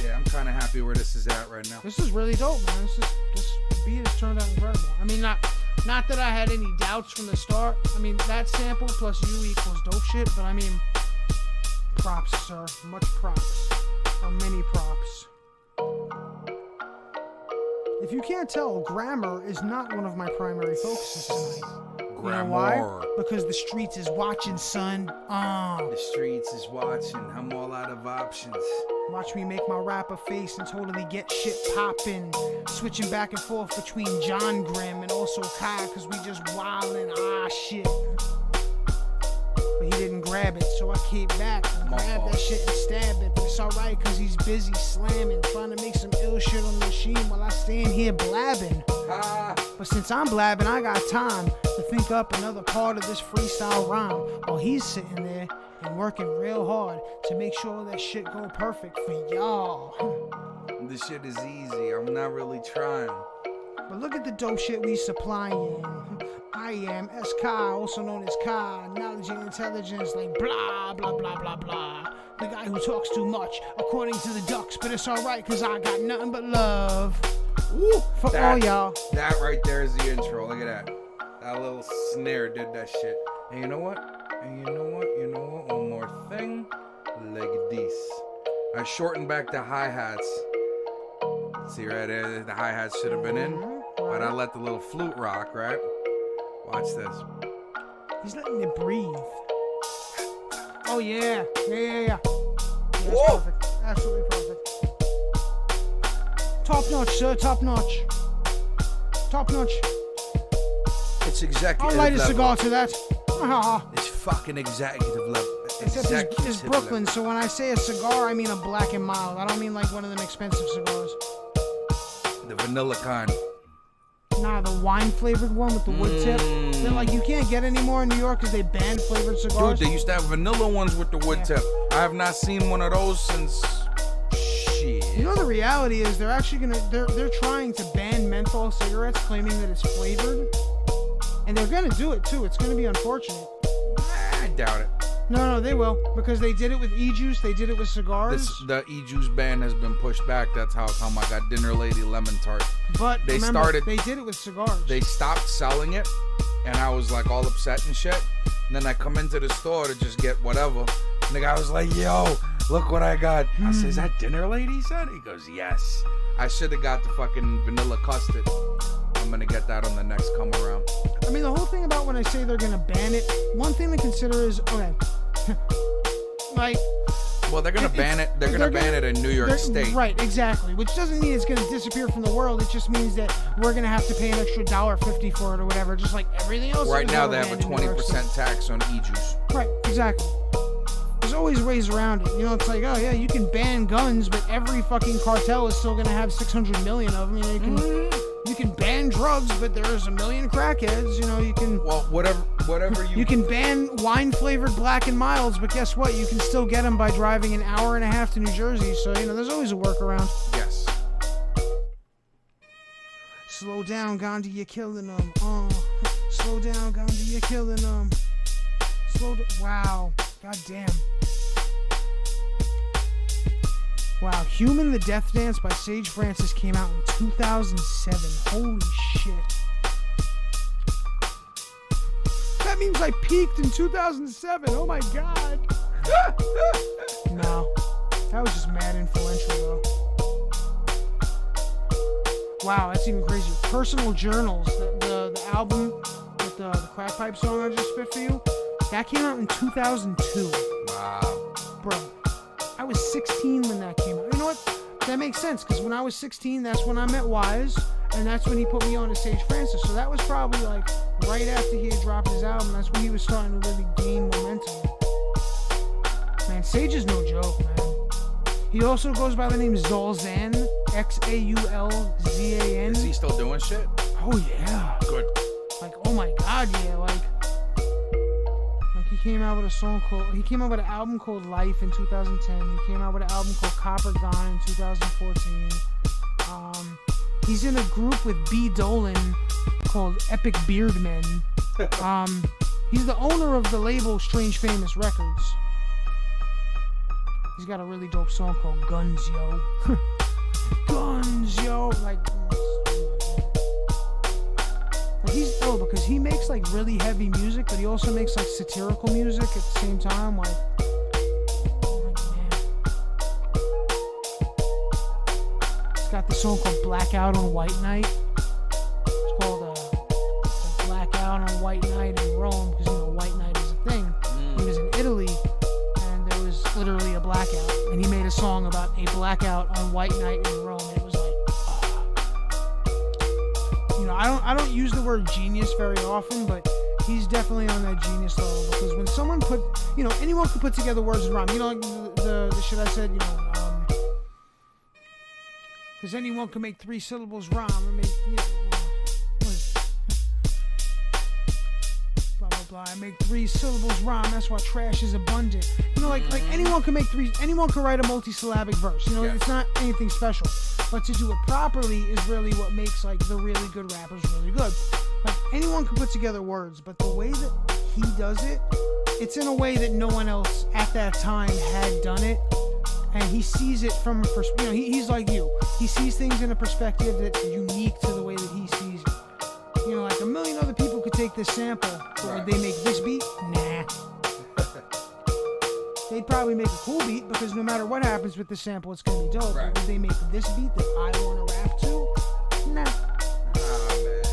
Speaker 2: Yeah, I'm kind of happy where this is at right now.
Speaker 3: This is really dope, man. This beat has turned out incredible. I mean, not that I had any doubts from the start. I mean, that sample plus you equals dope shit. But I mean, props, sir. Much props. Or many props. If you can't tell, grammar is not one of my primary focuses tonight. You know why? Because the streets is watching, son.
Speaker 2: The streets is watching. I'm all out of options.
Speaker 3: Watch me make my rapper face and totally get shit poppin'. Switching back and forth between John Grimm and also Kai, cause we just wildin'. Shit. But he didn't grab it, so I kicked back and grabbed that shit and stabbed it. But it's alright, cause he's busy slamming, trying to make some ill shit on the machine while I stand here blabbing. But since I'm blabbing, I got time to think up another part of this freestyle rhyme while he's sitting there and working real hard to make sure that shit go perfect for y'all.
Speaker 2: This shit is easy. I'm not really trying.
Speaker 3: But look at the dope shit we supplying. I am S-Kai, also known as Kai, knowledge and intelligence, like blah, blah, blah, blah, blah. The guy who talks too much, according to the ducks, but it's alright, cause I got nothing but love. Woo, for all y'all.
Speaker 2: That right there is the intro. Look at that. That little snare did that shit. And you know what? One more thing. Like this. I shortened back the hi-hats. See right there? The hi-hats should have been in. But I let the little flute rock, right? Watch this.
Speaker 3: He's letting it breathe. Oh, yeah. Yeah. That's
Speaker 2: Whoa.
Speaker 3: perfect. Absolutely perfect. Top notch, sir. Top notch. Top notch.
Speaker 2: It's executive
Speaker 3: I'll light a
Speaker 2: level.
Speaker 3: cigar to that.
Speaker 2: It's fucking executive level.
Speaker 3: Except it's Brooklyn, so when I say a cigar, I mean a Black and Mild. I don't mean like one of them expensive cigars.
Speaker 2: The vanilla kind.
Speaker 3: Nah, the wine-flavored one with the wood tip. That like you can't get anymore in New York because they banned flavored cigars.
Speaker 2: Dude, they used to have vanilla ones with the wood tip. I have not seen one of those since... Shit.
Speaker 3: You know the reality is they're actually they're trying to ban menthol cigarettes, claiming that it's flavored, and they're gonna do it too. It's gonna be unfortunate.
Speaker 2: I doubt it.
Speaker 3: No, they will, because they did it with e-juice. They did it with cigars.
Speaker 2: The e-juice ban has been pushed back. That's how come I got Dinner Lady Lemon Tart.
Speaker 3: But they did it with cigars.
Speaker 2: They stopped selling it, and I was like all upset and shit. And then I come into the store to just get whatever. And the guy was like, yo, look what I got. I said, is that Dinner Lady? He said. He goes, yes. I should have got the fucking vanilla custard. I'm going to get that on the next come around.
Speaker 3: I mean, the whole thing about when I say they're going to ban it, one thing to consider is, okay, like...
Speaker 2: Well, they're going to ban it. They're going to ban it in New York State.
Speaker 3: Right, exactly. Which doesn't mean it's going to disappear from the world. It just means that we're going to have to pay an extra $1.50 for it or whatever, just like everything else.
Speaker 2: Right now, they have a 20% tax on e-juice.
Speaker 3: Right, exactly. There's always ways around it. You know, it's like, oh yeah, you can ban guns, but every fucking cartel is still going to have 600 million of them. You know, you can ban drugs, but there's a million crackheads. You know, you can...
Speaker 2: Well, whatever you...
Speaker 3: You can ban wine-flavored Black and Milds, but guess what? You can still get them by driving an hour and a half to New Jersey. So, you know, there's always a workaround.
Speaker 2: Yes.
Speaker 3: Slow down, Gandhi, you're killing them. Slow down, Gandhi, you're killing them. Wow. God damn. Wow, Human the Death Dance by Sage Francis came out in 2007. Holy shit. That means I peaked in 2007. Oh my god. No. That was just mad influential though. Wow, that's even crazier. Personal Journals, the album with the crack pipe song I just spit for you, that came out in 2002.
Speaker 2: Wow.
Speaker 3: Bro, I was 16 when that came out. You know what? That makes sense, because when I was 16, that's when I met Wise, and that's when he put me on to Sage Francis. So that was probably like right after he had dropped his album. That's when he was starting to really gain momentum. Man, Sage is no joke, man. He also goes by the name Zalzan, Xaulzan.
Speaker 2: Is he still doing shit?
Speaker 3: Oh yeah.
Speaker 2: Good.
Speaker 3: Like, oh my god, yeah, like he came out with he came out with an album called Life in 2010. He came out with an album called Copper Gone in 2014. He's in a group with B. Dolan called Epic Beardmen. He's the owner of the label Strange Famous Records. He's got a really dope song called Guns, Yo. Guns, yo. Like he's ill because he makes like really heavy music, but he also makes like satirical music at the same time. Like man. He's got this song called Blackout on White Night. It's called Blackout on White Night in Rome, because you know White Night is a thing. He was in Italy and there was literally a blackout, and he made a song about a blackout on White Night in Rome, and it was like, you know, I don't use the word genius very often, but he's definitely on that genius level, because when someone anyone could put together words and rhyme. You know, like the shit I said, you know, because anyone can make 3 syllables rhyme or make, you know, what is it? Blah blah blah. I make 3 syllables rhyme. That's why trash is abundant. You know, like anyone can anyone can write a multisyllabic verse. You know, It's not anything special. But to do it properly is really what makes like the really good rappers really good. Like anyone can put together words, but the way that he does it, it's in a way that no one else at that time had done it, and he sees it from a he's like you. He sees things in a perspective that's unique to the way that he sees it. You know, like a million other people could take this sample, but would they make this beat? Nah. They'd probably make a cool beat, because no matter what happens with the sample, it's gonna be dope.
Speaker 2: Right.
Speaker 3: But would they make this beat that I want to rap to? Nah.
Speaker 2: Nah, man.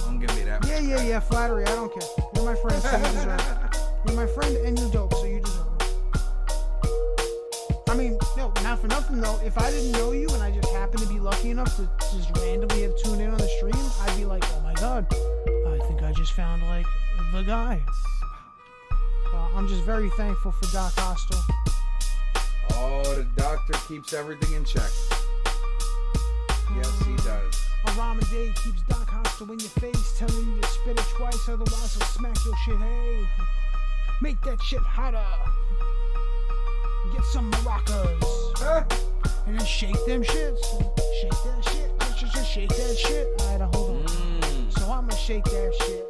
Speaker 2: Don't give me that.
Speaker 3: Yeah. Flattery. I don't care. You're my friend, so you deserve it. You're my friend, and you're dope, so you deserve it. I mean, no, not for nothing though. If I didn't know you and I just happened to be lucky enough to just randomly have tuned in on the stream, I'd be like, oh my god, I think I just found like the guy. I'm just very thankful for Doc Hostel.
Speaker 2: Oh, the doctor keeps everything in check. Yes, he does.
Speaker 3: A rhyme a day keeps Doc Hostel in your face, telling you to spit it twice, otherwise he'll smack your shit. Hey, make that shit hotter. Get some maracas.
Speaker 2: Huh?
Speaker 3: And then shake them shits. Shake that shit. Just shake that shit. Alright, hold on. So I'ma shake that shit.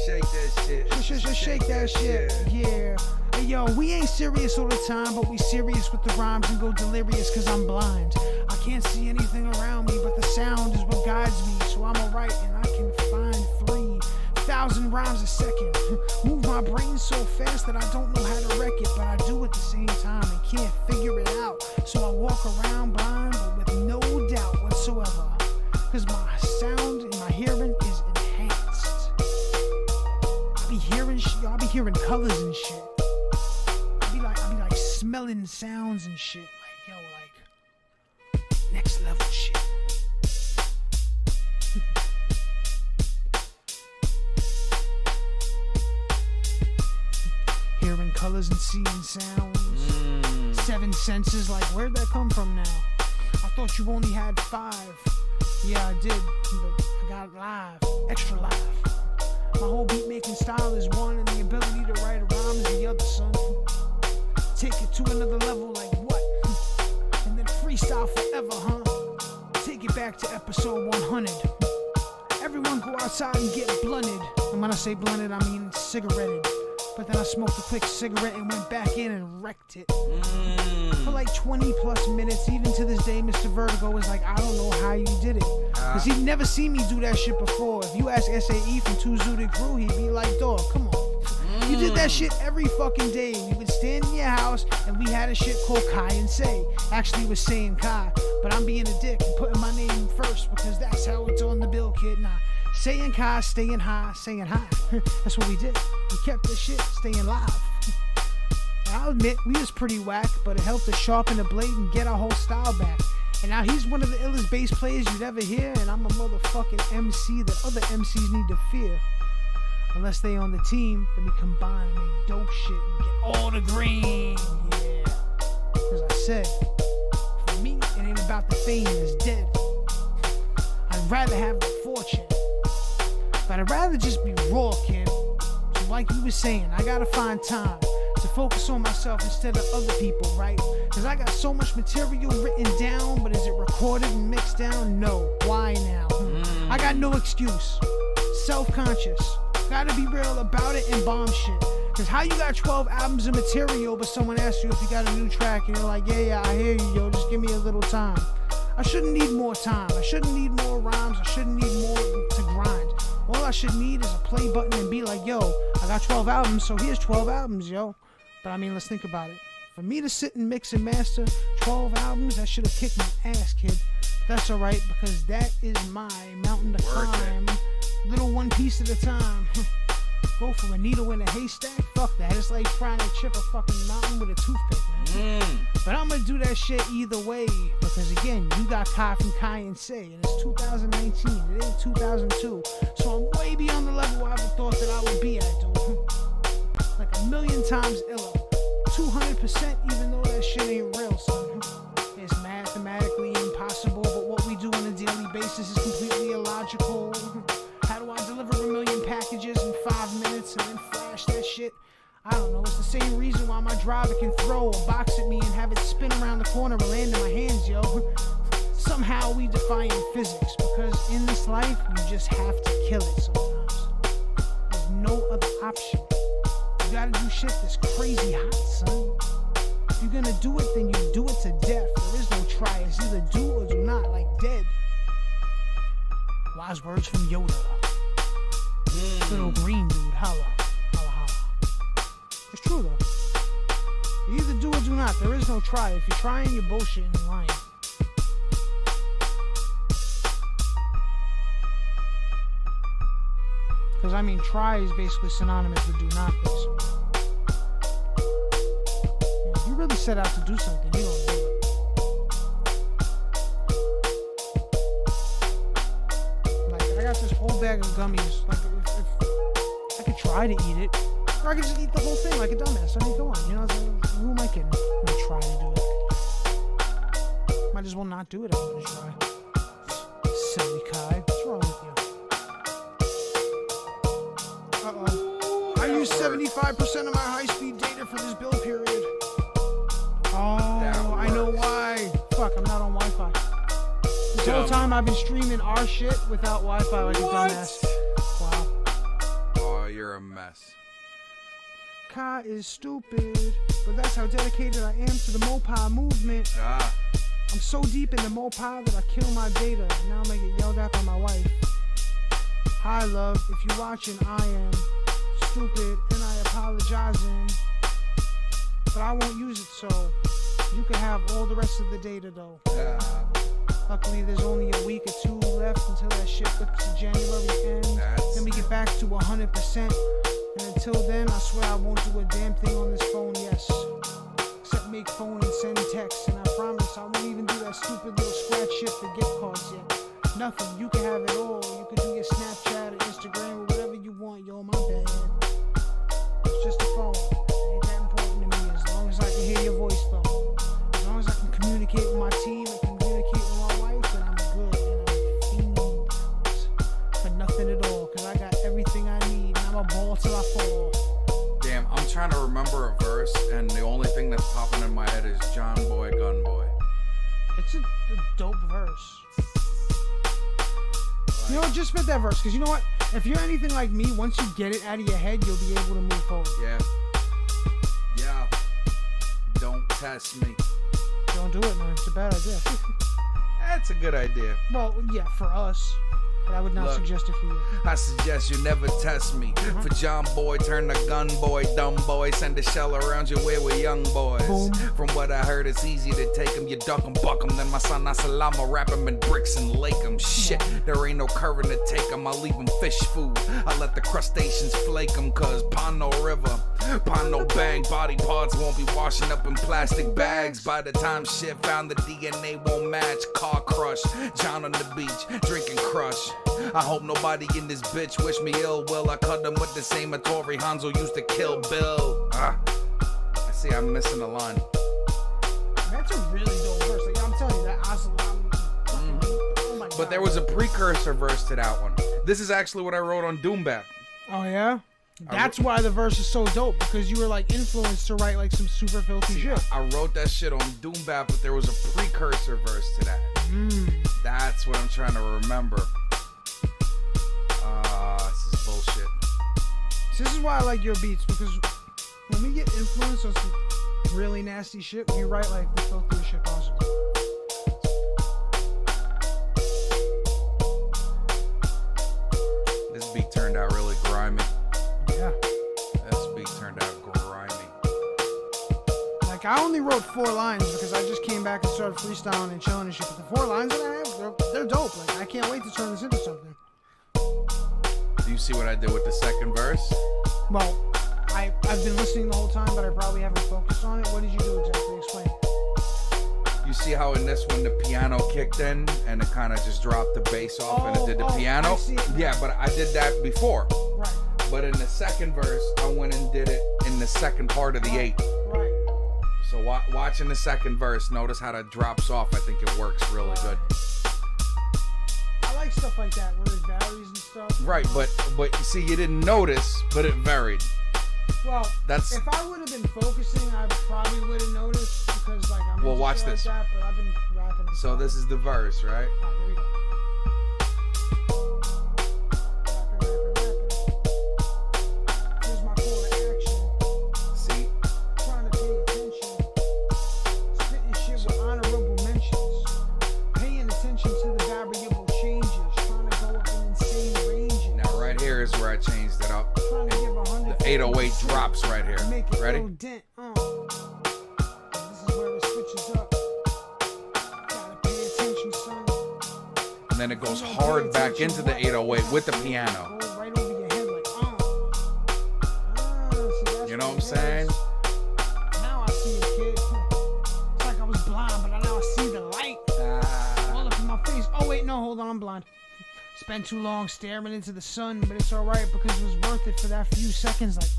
Speaker 2: Shake that shit.
Speaker 3: Just shake that shit. Yeah. Hey yo, we ain't serious all the time, but we serious with the rhymes and go delirious cause I'm blind. I can't see anything around me, but the sound is what guides me. So I'ma write and I can find 3,000 rhymes a second. Move my brain so fast that I don't know how to wreck it, but I do at the same time and can't figure it out. So I walk around blind, but with no doubt whatsoever. Cause my sound and my hearing is enhanced. I'll be hearing colors and shit. I'll be like smelling sounds and shit. Like, yo, like next level shit. Hearing colors and seeing sounds. 7 senses, like where'd that come from now? I thought you only had 5. Yeah, I did, but I got it live, extra live. My whole beat making style is one, and the ability to write a rhyme is the other, son. Take it to another level, like what? And then freestyle forever, huh? Take it back to episode 100. Everyone go outside and get blunted. And when I say blunted, I mean cigaretted. But then I smoked a quick cigarette and went back in and wrecked it. For like 20 plus minutes, even to this day, Mr. Vertigo is like, I don't know how you did it. Cause he'd never seen me do that shit before. If you ask SAE from Two Zooted Crew, he'd be like, dog, come on. You did that shit every fucking day. We would stand in your house and we had a shit called Kai and Say. Actually, it was saying Kai, but I'm being a dick and putting my name first because that's how it's on the bill, kid. Nah. Saying Kai, staying high, saying hi. That's what we did. We kept this shit staying live. I'll admit, we was pretty whack, but it helped us sharpen the blade and get our whole style back. And now he's one of the illest bass players you'd ever hear, and I'm a motherfucking MC that other MCs need to fear. Unless they on the team, then we combine and make dope shit and get all the green. Yeah. As I said, for me, it ain't about the fame, it's dead. I'd rather have the fortune. But I'd rather just be raw, kid. So like you were saying, I gotta find time to focus on myself instead of other people, right? Cause I got so much material written down, but is it recorded and mixed down? No. Why now? I got no excuse. Self-conscious. Gotta be real about it and bomb shit. Cause how you got 12 albums of material, but someone asks you if you got a new track and you're like, yeah, I hear you, yo, just give me a little time. I shouldn't need more time. I shouldn't need more rhymes. I shouldn't need more to grind. All I should need is a play button and be like, yo, I got 12 albums, so here's 12 albums, yo. But I mean, let's think about it. For me to sit and mix and master 12 albums, that should have kicked my ass, kid. But that's alright, because that is my mountain to climb. Little one piece at a time. Go from a needle in a haystack? Fuck that. It's like trying to chip a fucking mountain with a toothpick, man. But I'm gonna do that shit either way. Because again, you got Kai from Kai and Say, and it's 2019. It ain't 2002. So I'm way beyond the level I ever thought that I would be at, dude. Like a million times iller. 200% even though that shit ain't real, son. It's mathematically impossible, but what we do on a daily basis is completely illogical. How do I deliver a million packages in 5 minutes and then flash that shit? I don't know. It's the same reason why my driver can throw a box at me and have it spin around the corner and land in my hands, yo. Somehow we defying physics, because in this life, you just have to kill it sometimes. There's no other option. You gotta do shit that's crazy hot, son. If you're gonna do it, then you do it to death. There is no try. It's either do or do not, like dead. Wise words from Yoda. Little green dude, holla, holla, holla. It's true though. You either do or do not. There is no try. If you're trying, you're bullshitting and lying. Because I mean, try is basically synonymous with do not, basically. If you really set out to do something, you don't do it. Like, I got this whole bag of gummies. Like, if I could try to eat it, Or I could just eat the whole thing like a dumbass. I mean, come on, you know, who am I kidding? I'm gonna try to do it. Might as well not do it. I'm gonna try. Silly Kai, what's wrong with you? Uh-oh. I used 75% of my high-speed data for this build period. Oh, I know why. Fuck, I'm not on Wi-Fi. This whole time I've been streaming our shit without Wi-Fi like a dumbass. Wow.
Speaker 2: Oh, you're a mess.
Speaker 3: Kai is stupid, but that's how dedicated I am to the Mopai movement.
Speaker 2: Ah.
Speaker 3: I'm so deep in the Mopai that I kill my data. Now I get yelled at by my wife. Hi, love. If you're watching, I am stupid and I apologizing. But I won't use it, so you can have all the rest of the data, though. Luckily, there's only a week or two left until that shit flips to January end. Then we get back to 100%. And until then, I swear I won't do a damn thing on this phone, yes. Except make phone and send texts. And I promise I won't even do that stupid little scratch shit for gift cards yet. Nothing. You can have it all. You can do your Snapchat or Instagram or whatever you want. Yo, my bad. It's just a phone. It ain't that important to me. As long as I can hear your voice, though. As long as I can communicate with my team and communicate with my wife, then I'm good. And I'm fiend for nothing at all. Because I got everything I need. And I'm a ball till I fall.
Speaker 2: Damn, I'm trying to remember a verse, and the only thing that's popping in my head is John Boy, Gun Boy.
Speaker 3: It's a dope verse. You know what? Just spit that verse. Because you know what? If you're anything like me, once you get it out of your head, you'll be able to move forward.
Speaker 2: Yeah. Yeah. Don't test me.
Speaker 3: Don't do it, man. It's a bad idea.
Speaker 2: That's a good idea.
Speaker 3: Well, yeah, for us. But I would not suggest it for you.
Speaker 2: I suggest you never test me. For John Boy, turn to gun boy, dumb boy. Send a shell around your way with young boys.
Speaker 3: Boom.
Speaker 2: From what I heard, it's easy to take them. You duck them, buck them. Then my son Asalama wrap them in bricks and lake them. Shit, there ain't no current to take them. I leave them fish food. I let the crustaceans flake them. Cause pond no river, pond no bang. Body parts won't be washing up in plastic bags. By the time shit found, the DNA won't match. Car crush, John on the beach, drinking crush. I hope nobody in this bitch wish me ill will. I cut them with the same Atari Hanzo used to kill Bill. I see I'm missing a line.
Speaker 3: That's a really dope verse. Like, I'm telling you, that oh my God.
Speaker 2: But there was a precursor verse to that one. This is actually what I wrote on Doom Bap.
Speaker 3: Oh, yeah? That's why the verse is so dope, because you were like influenced to write like some super filthy shit. I
Speaker 2: wrote that shit on Doom Bap, but there was a precursor verse to that. That's what I'm trying to remember. This is bullshit.
Speaker 3: So this is why I like your beats, because when we get influenced on some really nasty shit, we write like the filthiest shit possible.
Speaker 2: This beat turned out really grimy.
Speaker 3: Yeah.
Speaker 2: This beat turned out grimy.
Speaker 3: Like, I only wrote 4 lines because I just came back and started freestyling and chilling and shit. But the 4 lines that I have, they're dope. Like, I can't wait to turn this into something.
Speaker 2: Do you see what I did with the second verse?
Speaker 3: Well, I've been listening the whole time, but I probably haven't focused on it. What did you do exactly? Explain.
Speaker 2: You see how in this one the piano kicked in and it kind of just dropped the bass off and it did the piano?
Speaker 3: I see it.
Speaker 2: Yeah, but I did that before.
Speaker 3: Right.
Speaker 2: But in the second verse, I went and did it in the second part of the 8.
Speaker 3: Right.
Speaker 2: So watching the second verse, notice how that drops off. I think it works really good.
Speaker 3: I like stuff like that where it varies and stuff.
Speaker 2: Right, but you see, you didn't notice, but it varied.
Speaker 3: Well,
Speaker 2: That's
Speaker 3: if I would have been focusing, I probably would have noticed, because like I'm
Speaker 2: well, watch this.
Speaker 3: Like that, but I've been rapping.
Speaker 2: So this is the verse, right?
Speaker 3: All right, here we go. Rapping. Here's my call to action.
Speaker 2: See?
Speaker 3: Trying to pay attention. Spitting shit with honorable mentions. Paying attention to the variable changes. Trying to go up in insane ranges.
Speaker 2: Now right here is where I changed it up.
Speaker 3: Trying to give 100.
Speaker 2: The 808 drops right here. Ready?
Speaker 3: Dent, This is where it switches up. Gotta pay attention, son.
Speaker 2: And then it goes hard back into the 808 with the piano.
Speaker 3: Go right over your head like,
Speaker 2: You know what I'm saying?
Speaker 3: Now I see it, kid. It's like I was blind, but now I see the light. All up in my face. Oh, wait, no, hold on, I'm blind. Spent too long staring into the sun, but it's alright because it was worth it for that few seconds. Like,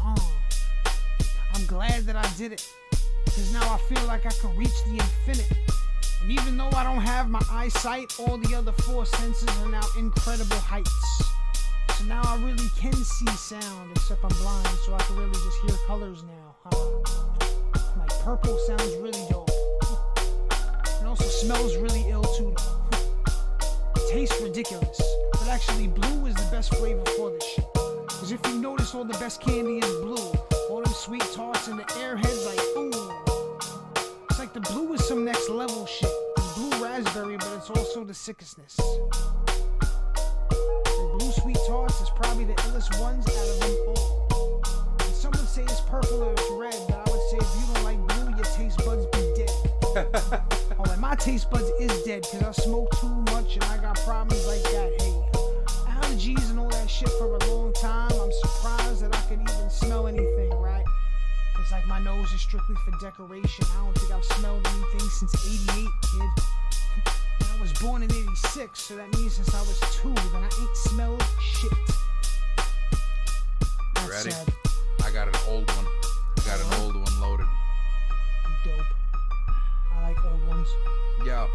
Speaker 3: I'm glad that I did it, because now I feel like I can reach the infinite. And even though I don't have my eyesight, all the other 4 senses are now incredible heights. So now I really can see sound, except I'm blind, so I can really just hear colors now. Like purple sounds really dope. It also smells really ill too though. It tastes ridiculous, but actually blue is the best flavor for this shit. Cause if you notice, all the best candy is blue. All them sweet tarts and the airheads, like ooh. It's like the blue is some next level shit. It's blue raspberry, but it's also the sickestness. The blue sweet tarts is probably the illest ones out of them all. And some would say it's purple or it's red, but I would say if you don't like blue, your taste buds be dead. Oh, and my taste buds is dead because I smoke too much and I got problems like that. Hey, allergies and all that shit for a long time. I'm surprised that I could even smell anything, right? It's like my nose is strictly for decoration. I don't think I've smelled anything since 88, kid. And I was born in 86, so that means since I was 2, then I ain't smelled shit. That's
Speaker 2: ready?
Speaker 3: sad.
Speaker 2: I got an old one. I got an old one loaded.
Speaker 3: Dope. I like old ones.
Speaker 2: Yo.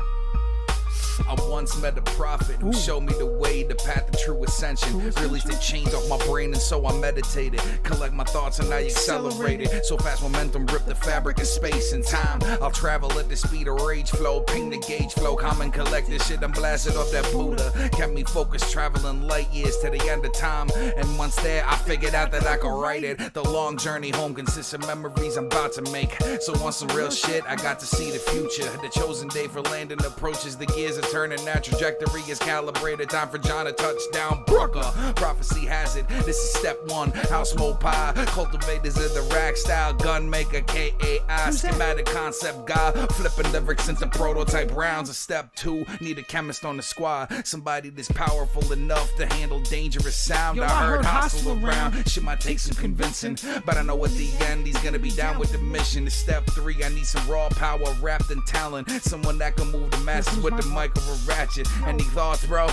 Speaker 2: I once met a prophet who showed me the way, the path to true ascension. Released the chains off my brain and so I meditated. Collect my thoughts and I accelerated. So fast momentum ripped the fabric of space and time. I'll travel at the speed of rage flow. Ping the gauge flow, calm and collect this shit. I'm blasted off that Buddha. Kept me focused, traveling light years to the end of time. And once there, I figured out that I could write it. The long journey home consists of memories I'm about to make. So on some real shit, I got to see the future. The chosen day for landing approaches. The gears are turning, that trajectory is calibrated. Time for John to touch down Brooker. Prophecy has it, this is step 1. House mode pie, cultivators of the rack style gun maker, KAI, schematic concept guy, flipping lyrics into prototype rounds. Step 2, need a chemist on the squad, somebody that's powerful enough to handle dangerous sound.
Speaker 3: Yo,
Speaker 2: I heard hostile around, shit might take some convincing, but I know at the end he's gonna be down with the mission. To step 3, I need some raw power wrapped in talent, someone that can move the masses with the mic or a ratchet. Any thoughts, bro?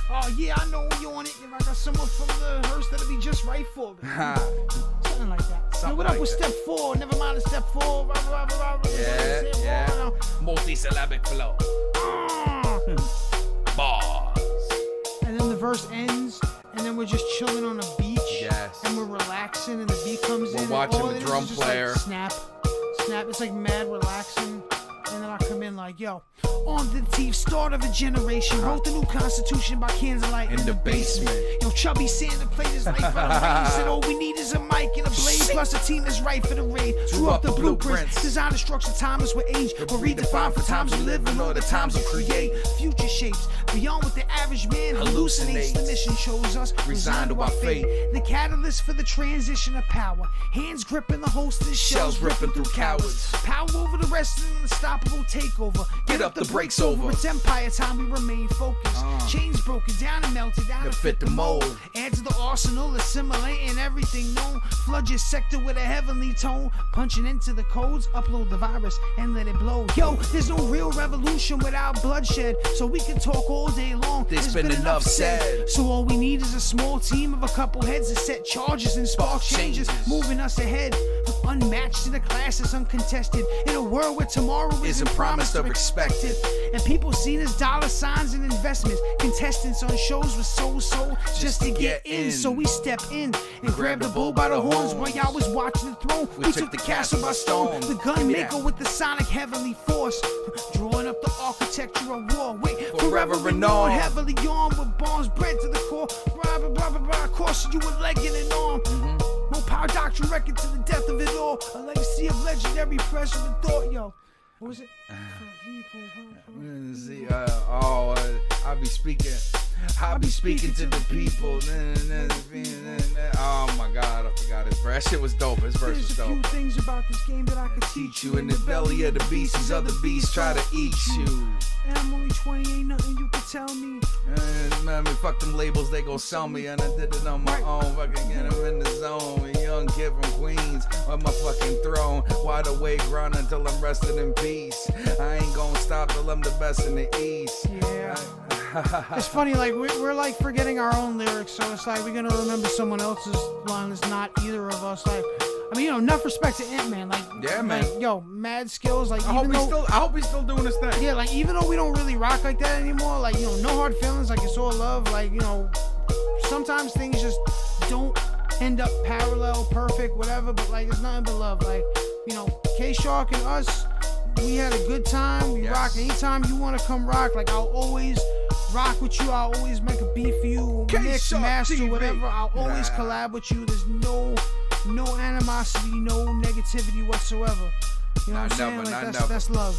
Speaker 3: Oh yeah, I know you on it. If I got someone from the hearse that'll be just right for me. Something like that. Yo, what up with step 4? Never mind the step 4.
Speaker 2: Yeah. Multi-syllabic flow. Bars.
Speaker 3: And then the verse ends, and then we're just chilling on a beach.
Speaker 2: Yes.
Speaker 3: And we're relaxing, and the beat comes in.
Speaker 2: We're watching
Speaker 3: and
Speaker 2: the drum player.
Speaker 3: Like snap. It's like mad relaxing. And then I come in like, yo, on the teeth, start of a generation. Wrote the new constitution by candlelight
Speaker 2: in the basement.
Speaker 3: Yo, Chubby Santa played his life out of rain. Said all we need is a mic and a blade, plus a team that's right for the raid. Drew up the blueprints, design the structure, timeless with age. But redefine for times we live and all the times we create. Future shapes, beyond what the average man hallucinates. The mission shows us, resigned to our fate. The catalyst for the transition of power. Hands gripping the holsters, shells ripping through cowards. Power over the rest of the unstoppable takeover. Get up the brakes over. It's empire time, we remain focused. Chains broken down and melted down to fit the mold. Add to the arsenal, assimilating everything known. Flood your sector with a heavenly tone. Punching into the codes, upload the virus and let it blow. Yo, there's no real revolution without bloodshed. So we can talk all day long.
Speaker 2: There's been enough said.
Speaker 3: So all we need is a small team of a couple heads to set charges and spark changes. Moving us ahead. Unmatched in the classes, uncontested. In a world where tomorrow isn't promised or expected. And people seen as dollar signs and investments. Contestants on shows with soul just to get in. So we step in and grab the bull by the horns while y'all was watching the throne. We took the castle by stone. The gun maker with the sonic heavenly force. Drawing up the architecture of war. Wait, forever renowned. Heavily armed with bombs bred to the core. Course you a leg and an arm. More power doctrine record to the death of it all. A legacy of legendary pressure and thought. Yo, what was it?
Speaker 2: I'll be speaking to the people. Oh my God, I forgot his verse. That shit was dope. His verse was dope.
Speaker 3: There's a few things about this game that I could teach you.
Speaker 2: In the belly of the beast, these other beasts try to eat you.
Speaker 3: And I'm only 20, ain't nothing you can tell me.
Speaker 2: Man, fuck them labels, they gon' sell me. And I did it on my own, fucking get him in the zone. A young kid from Queens on my fucking throne. Wide awake, grind until I'm resting in peace. I ain't gon' stop till I'm the best in the East.
Speaker 3: Yeah. It's funny, like we're like forgetting our own lyrics, so it's like we're gonna remember someone else's line that's not either of us. Like I mean, enough respect to Ant-Man. Like,
Speaker 2: yeah, man.
Speaker 3: Like, yo, mad skills. Like,
Speaker 2: I hope he's still doing his thing.
Speaker 3: Yeah, like, even though we don't really rock like that anymore, like, no hard feelings, like, it's all love. Like, sometimes things just don't end up parallel, perfect, whatever, but, like, it's nothing but love. Like, K-Shark and us, we had a good time. We rock. Anytime you want to come rock, like, I'll always rock with you. I'll always make a beat for you. Mix, master,
Speaker 2: TV.
Speaker 3: whatever. I'll always collab with you. There's no animosity, no negativity whatsoever. You know what I'm saying? Like, that's love,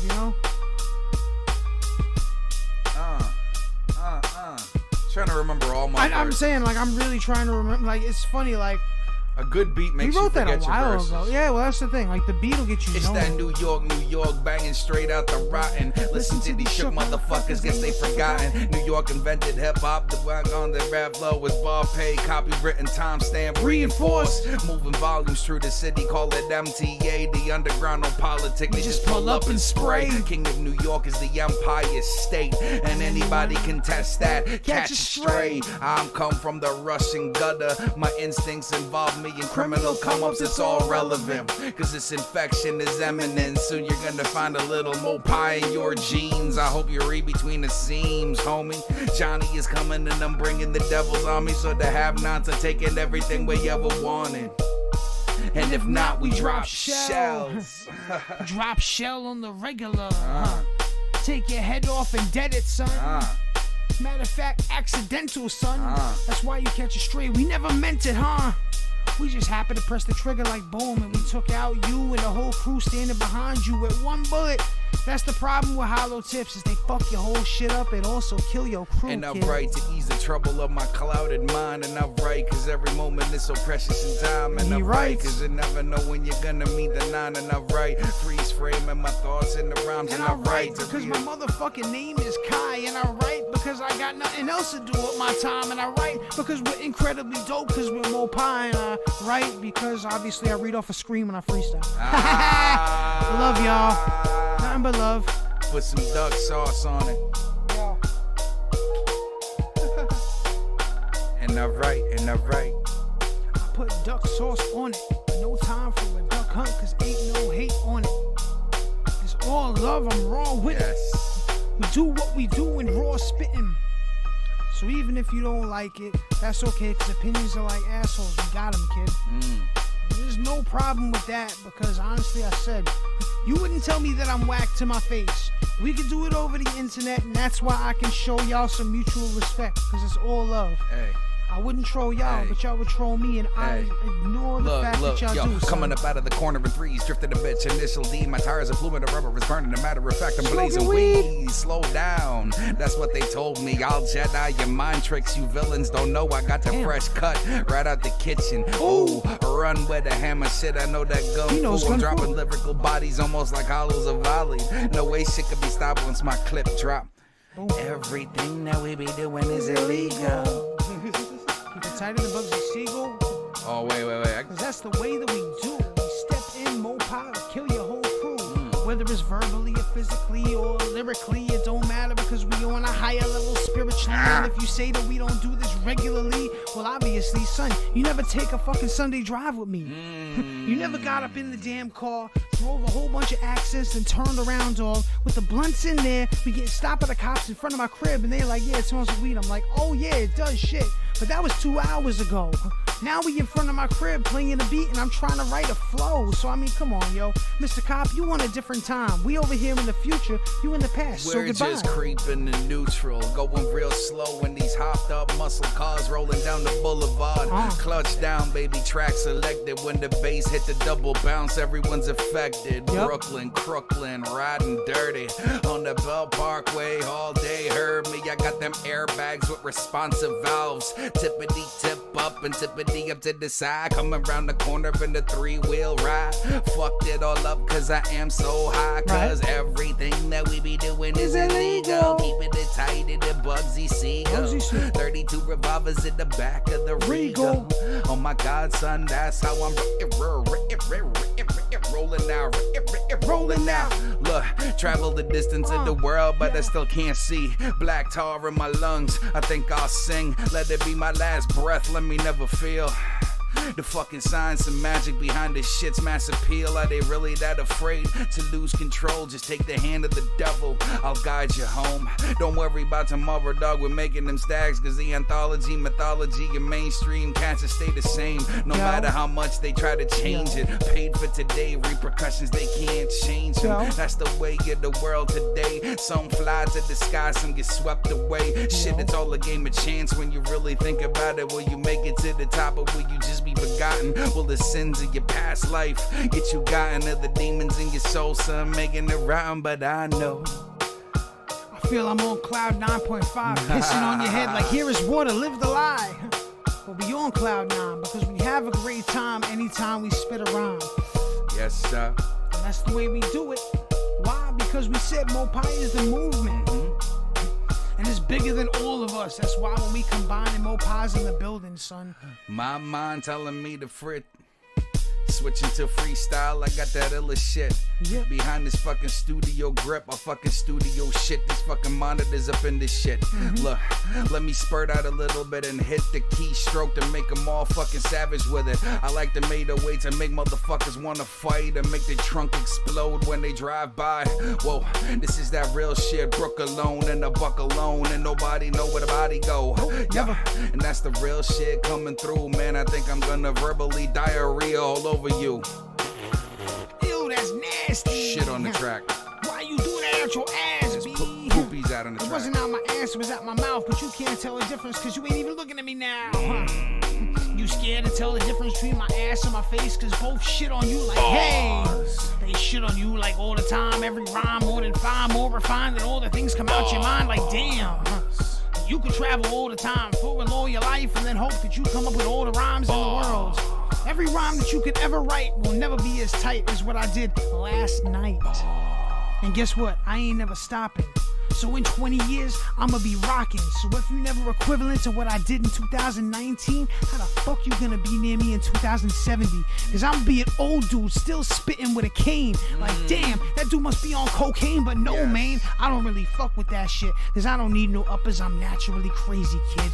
Speaker 2: Trying to remember all my
Speaker 3: I'm saying, like, I'm really trying to remember. Like, it's funny, like,
Speaker 2: a good beat makes
Speaker 3: you
Speaker 2: you
Speaker 3: wrote that
Speaker 2: forget
Speaker 3: a
Speaker 2: your
Speaker 3: while
Speaker 2: verses.
Speaker 3: ago. Yeah, well, that's the thing. Like, the beat will get you.
Speaker 2: It's that New York banging straight out the rotten. Listen to these shook motherfuckers, guess they forgotten. New York invented hip hop. The wag on the rap flow was bar paid, copywritten, timestamp reinforced. Moving volumes through the city, call it MTA. The underground, no politics. They just pull up and spray. King of New York is the Empire State, and anybody can test that. Catch a stray. I'm come from the Russian gutter. My instincts involve me in criminal come-ups. It's all relevant, cause this infection is imminent. Soon you're gonna find a little more pie in your jeans. I hope you read between the seams, homie. Johnny is coming and I'm bringing the devil's army, so the have-nots are taking everything we ever wanted. And if not, we drop shells.
Speaker 3: Drop shell on the regular. Take your head off and dead it, son. Matter of fact, accidental, son. That's why you catch a stray. We never meant it, huh? We just happened to press the trigger like boom, and we took out you and the whole crew standing behind you with one bullet. That's the problem with hollow tips, is they fuck your whole shit up and also kill your crew.
Speaker 2: And I write to ease the trouble of my clouded mind. And I write cause every moment is so precious in time. And I write cause you never know when you're gonna meet the nine. And I write, freeze framing my thoughts in the rhymes. And I write
Speaker 3: because my motherfucking name is Kai. And I write because I got nothing else to do with my time. And I write because we're incredibly dope, because we're more pie. And I write because obviously I read off a screen when I freestyle. Love y'all. Nothing but love.
Speaker 2: Put some duck sauce on it.
Speaker 3: Yeah.
Speaker 2: And I write.
Speaker 3: I put duck sauce on it. No time for a duck hunt, cause ain't no hate on it. It's all love, I'm raw with it. We do what we do in raw spitting. So even if you don't like it, that's okay, cause opinions are like assholes. We got them, kid. There's no problem with that, because honestly, I said, you wouldn't tell me that I'm whack to my face. We could do it over the internet, and that's why I can show y'all some mutual respect, because it's all love.
Speaker 2: Hey.
Speaker 3: I wouldn't troll y'all, but y'all would troll me, and I ignore the fact that y'all do.
Speaker 2: Coming up out of the corner in threes, drifting a bitch, initial D. My tires are fluid, the rubber is burning. A matter of fact, I'm blazing weed. Slow down, that's what they told me. I'll Jedi your mind tricks, you villains don't know. I got the fresh cut right out the kitchen. Ooh, run with a hammer, shit. I know that gun. I'm dropping lyrical bodies almost like hollows of volley. No way shit could be stopped once my clip drop. Everything that we be doing is illegal.
Speaker 3: Tighter the bugs of seagull.
Speaker 2: Oh, wait.
Speaker 3: Cause that's the way that we do. We step in, Mopile, kill your whole crew. Whether it's verbally or physically or lyrically, it don't matter, because we on a higher level spiritually. And if you say that we don't do this regularly, well, obviously, son, you never take a fucking Sunday drive with me. You never got up in the damn car, drove a whole bunch of accents, and turned around, dog. With the blunts in there, we get stopped by the cops in front of my crib, and they're like, yeah, it smells like weed. I'm like, oh yeah, it does, shit. But that was 2 hours ago. Now we in front of my crib playing a beat, and I'm trying to write a flow. So I mean, come on, yo, Mr. Cop, you want a different time. We over here in the future, you in the past.
Speaker 2: We're
Speaker 3: so goodbye.
Speaker 2: just creeping in neutral, going real slow in these hopped up muscle cars rolling down the boulevard. Clutch down, baby, track selected. When the bass hit the double bounce, everyone's affected. Brooklyn, Crooklyn, riding dirty on the Bell Parkway all day. Heard me, I got them airbags with responsive valves. Tippity tip up and tippity up to the side. Coming around the corner in the 3-wheel ride. Fucked it all up cause I am so high. Cause everything that we be doing is illegal. Keeping it tight in the Bugsy Seagull. 32 revolvers in the back of the Regal. Oh my God, son, that's how I'm rolling now. Look, travel the distance in the world, but I still can't see. Black tar in my lungs, I think I'll sing. Let it be my last breath, let me never feel. The fucking science and magic behind this shit's mass appeal. Are they really that afraid to lose control? Just take the hand of the devil, I'll guide you home. Don't worry about tomorrow, dog, we're making them stacks. Cause the anthology, mythology, and mainstream cats stay the same. No matter how much they try to change it. Paid for today, repercussions they can't change them. That's the way of the world today. Some fly to the sky, some get swept away. Shit, it's all a game of chance when you really think about it. Will you make it to the top or will you just be forgotten? Will the sins of your past life get you gotten? Of the demons in your soul, son, making it rotten? But I know
Speaker 3: I feel I'm on cloud 9.5, pissing on your head like here is water, live the lie. But we on cloud 9 because we have a great time anytime we spit a rhyme.
Speaker 2: Yes, sir.
Speaker 3: And that's the way we do it. Why? Because we said Mopai is the movement. And it's bigger than all of us. That's why when we combine and Mopai's in the building, son.
Speaker 2: My mind telling me to frit. Switching to freestyle, I got that illa shit. Behind this fucking studio grip, I fucking studio shit. These fucking monitors up in this shit. Look, let me spurt out a little bit and hit the keystroke to make them all fucking savage with it. I like to make a way to make motherfuckers wanna fight and make the trunk explode when they drive by. Whoa, this is that real shit. Brook alone and a buck alone, and nobody know where the body go. Yeah, and that's the real shit coming through, man. I think I'm gonna verbally diarrhea all over you.
Speaker 3: Ew, that's nasty.
Speaker 2: Shit on the track.
Speaker 3: Why you do that out your ass, B?
Speaker 2: Poopies out on the track.
Speaker 3: It wasn't out my ass, it was out my mouth. But you can't tell the difference because you ain't even looking at me now. You scared to tell the difference between my ass and my face because both shit on you like, hey. They shit on you like all the time. Every rhyme more than fine, more refined than all the things come out your mind like, damn. You could travel all the time, fooling all your life, and then hope that you come up with all the rhymes in the world. Every rhyme that you could ever write will never be as tight as what I did last night. And guess what? I ain't never stopping. So in 20 years, I'ma be rocking. So if you never equivalent to what I did in 2019, how the fuck you gonna be near me in 2070? Cause I'ma be an old dude still spitting with a cane. Like, damn, that dude must be on cocaine. But no, man, I don't really fuck with that shit. Cause I don't need no uppers, I'm naturally crazy, kid.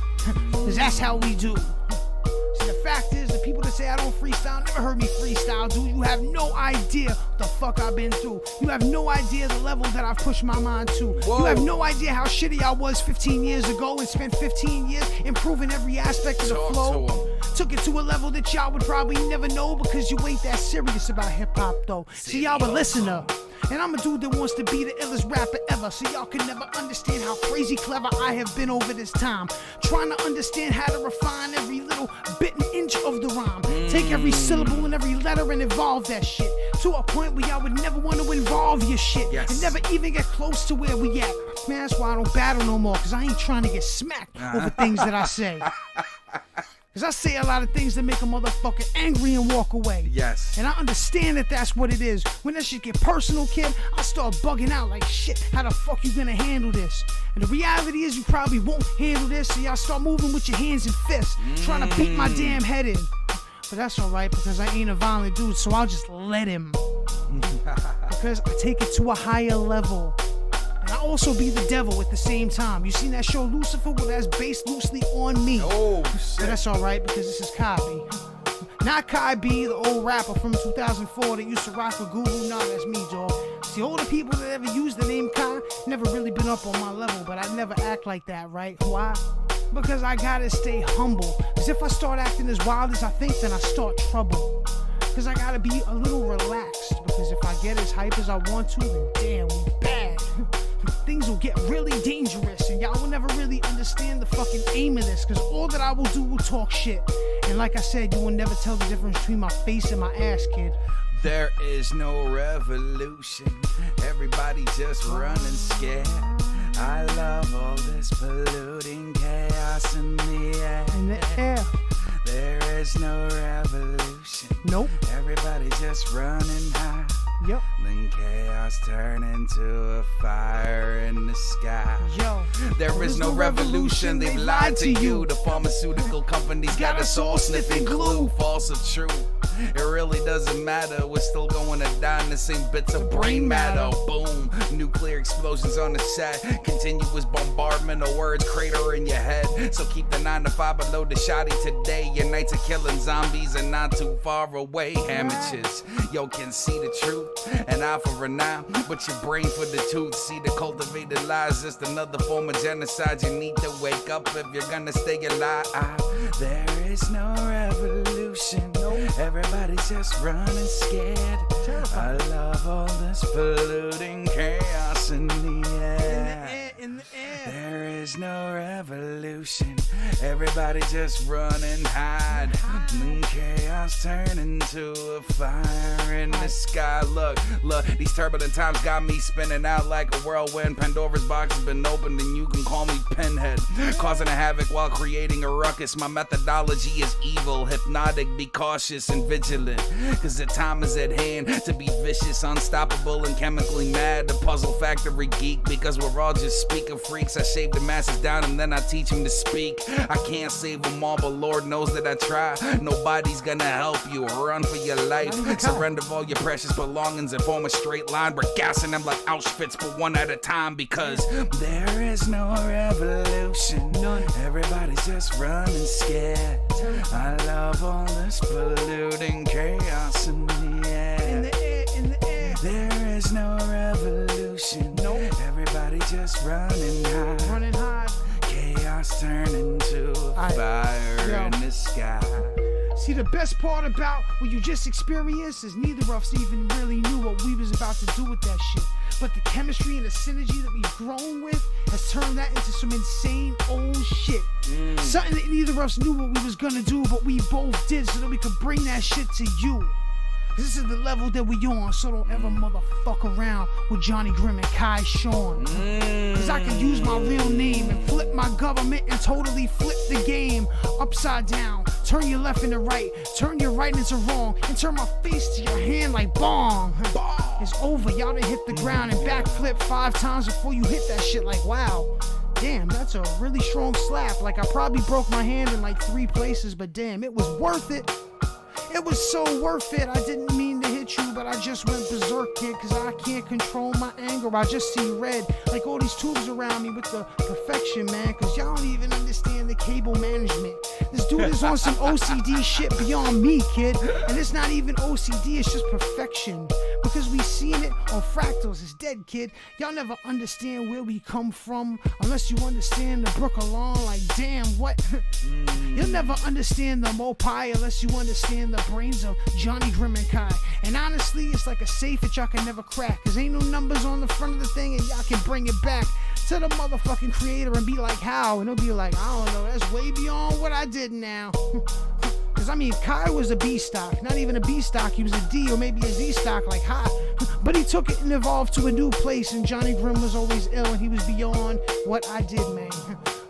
Speaker 3: Cause that's how we do. See, the fact is, the people that say I don't freestyle never heard me freestyle, dude. You have no idea what the fuck I've been through. You have no idea the level that I've pushed my mind to. You have no idea how shitty I was 15 years ago and spent 15 years improving every aspect of the flow. Took it to a level that y'all would probably never know because you ain't that serious about hip-hop, though. See, y'all a listener. And I'm a dude that wants to be the illest rapper ever, so y'all can never understand how crazy clever I have been over this time. Trying to understand how to refine every little bit and inch of the rhyme. Take every syllable and every letter and evolve that shit to a point where y'all would never want to involve your shit and never even get close to where we at. Man, that's why I don't battle no more, because I ain't trying to get smacked over things that I say. Because I say a lot of things that make a motherfucker angry and walk away.
Speaker 2: Yes.
Speaker 3: And I understand that that's what it is. When that shit get personal, kid, I start bugging out like, shit, how the fuck you gonna handle this? And the reality is you probably won't handle this, so y'all start moving with your hands and fists, trying to beat my damn head in. But that's alright, because I ain't a violent dude, so I'll just let him. Because I take it to a higher level. And I also be the devil at the same time. You seen that show Lucifer? Well, that's based loosely on me.
Speaker 2: Oh, shit.
Speaker 3: But that's alright, because this is Kai B. Not Kai B, the old rapper from 2004 that used to rock with Guru. Nah, that's me, dog. See, all the people that ever used the name Kai never really been up on my level, but I never act like that, right? Why? Because I gotta stay humble. Because if I start acting as wild as I think, then I start trouble. Because I gotta be a little relaxed. Because if I get as hype as I want to, then damn, we bad. Things will get really dangerous, and y'all will never really understand the fucking aim of this, because all that I will do will talk shit. And like I said, you will never tell the difference between my face and my ass, kid.
Speaker 2: There is no revolution. Everybody just running scared. I love all this polluting chaos in the air.
Speaker 3: In the air.
Speaker 2: There is no revolution.
Speaker 3: Nope.
Speaker 2: Everybody just running high.
Speaker 3: Yep.
Speaker 2: Then chaos turn into a fire in the sky.
Speaker 3: Yo.
Speaker 2: There is no revolution. They've lied to you. The pharmaceutical companies got us all sniffing glue. False or true. It really doesn't matter. We're still going to die in the same bits of brain matter. Boom, nuclear explosions on the set. Continuous bombardment of words crater in your head. So keep the 9 to 5 below the shoddy today. Your nights of killing zombies are not too far away. Amateurs, yo, can see the truth. An eye for an eye, but your brain for the tooth. See the cultivated lies, just another form of genocide. You need to wake up if you're gonna stay alive. There is no revolution. Everybody's just running scared. I love all this polluting chaos in the air.
Speaker 3: In the air.
Speaker 2: There is no revolution. Everybody just run and hide. And chaos turn into a fire in the sky. Look, these turbulent times got me spinning out like a whirlwind. Pandora's box has been opened and you can call me Pinhead. Causing a havoc while creating a ruckus. My methodology is evil, hypnotic, be cautious and vigilant. Cause the time is at hand to be vicious, unstoppable and chemically mad. The puzzle factory geek, because we're all just speaker freaks. I shave the masses down and then I teach them to speak. I can't save them all, but Lord knows that I try. Nobody's gonna help you. Run for your life. Surrender all your precious belongings and form a straight line. We're gassing them like Auschwitz, but one at a time. Because there is no revolution. None. Everybody's just running scared. I love all this polluting chaos in the air.
Speaker 3: In the air, in the air.
Speaker 2: There is no revolution.
Speaker 3: Nope.
Speaker 2: Everybody just running high.
Speaker 3: Running high.
Speaker 2: Chaos turn into a fire in the sky.
Speaker 3: See, the best part about what you just experienced is neither of us even really knew what we was about to do with that shit. But the chemistry and the synergy that we've grown with has turned that into some insane old shit. Something that neither of us knew what we was gonna do, but we both did so that we could bring that shit to you. This is the level that we on, so don't ever motherfuck around with Johnny Grimm and Kai Sean. Cause I can use my real name and flip my government and totally flip the game upside down. Turn your left into right, turn your right into wrong, and turn my face to your hand like bong. It's over, y'all done hit the ground and backflip 5 times before you hit that shit like wow. Damn, that's a really strong slap. Like I probably broke my hand in like 3 places, but damn, it was worth it. It was so worth it. I didn't mean to hit you, but I just went berserk, kid, cause I can't control my anger. I just see red, like all these tubes around me with the perfection, man, cause y'all don't even understand the cable management. This dude is on some OCD shit beyond me, kid. And it's not even OCD, it's just perfection. Because we seen it on fractals, it's dead, kid. Y'all never understand where we come from unless you understand the brook along, like damn, what? You'll never understand the Mopai unless you understand the brains of Johnny Grimm and Kai. And honestly, it's like a safe that y'all can never crack. Cause ain't no numbers on the front of the thing and y'all can bring it back to the motherfucking creator and be like, how? And he'll be like, I don't know, that's way beyond what I did now. Cause I mean, Kai was a B stock, not even a B stock, he was a D or maybe a Z stock, like ha. But he took it and evolved to a new place, and Johnny Grimm was always ill and he was beyond what I did, man.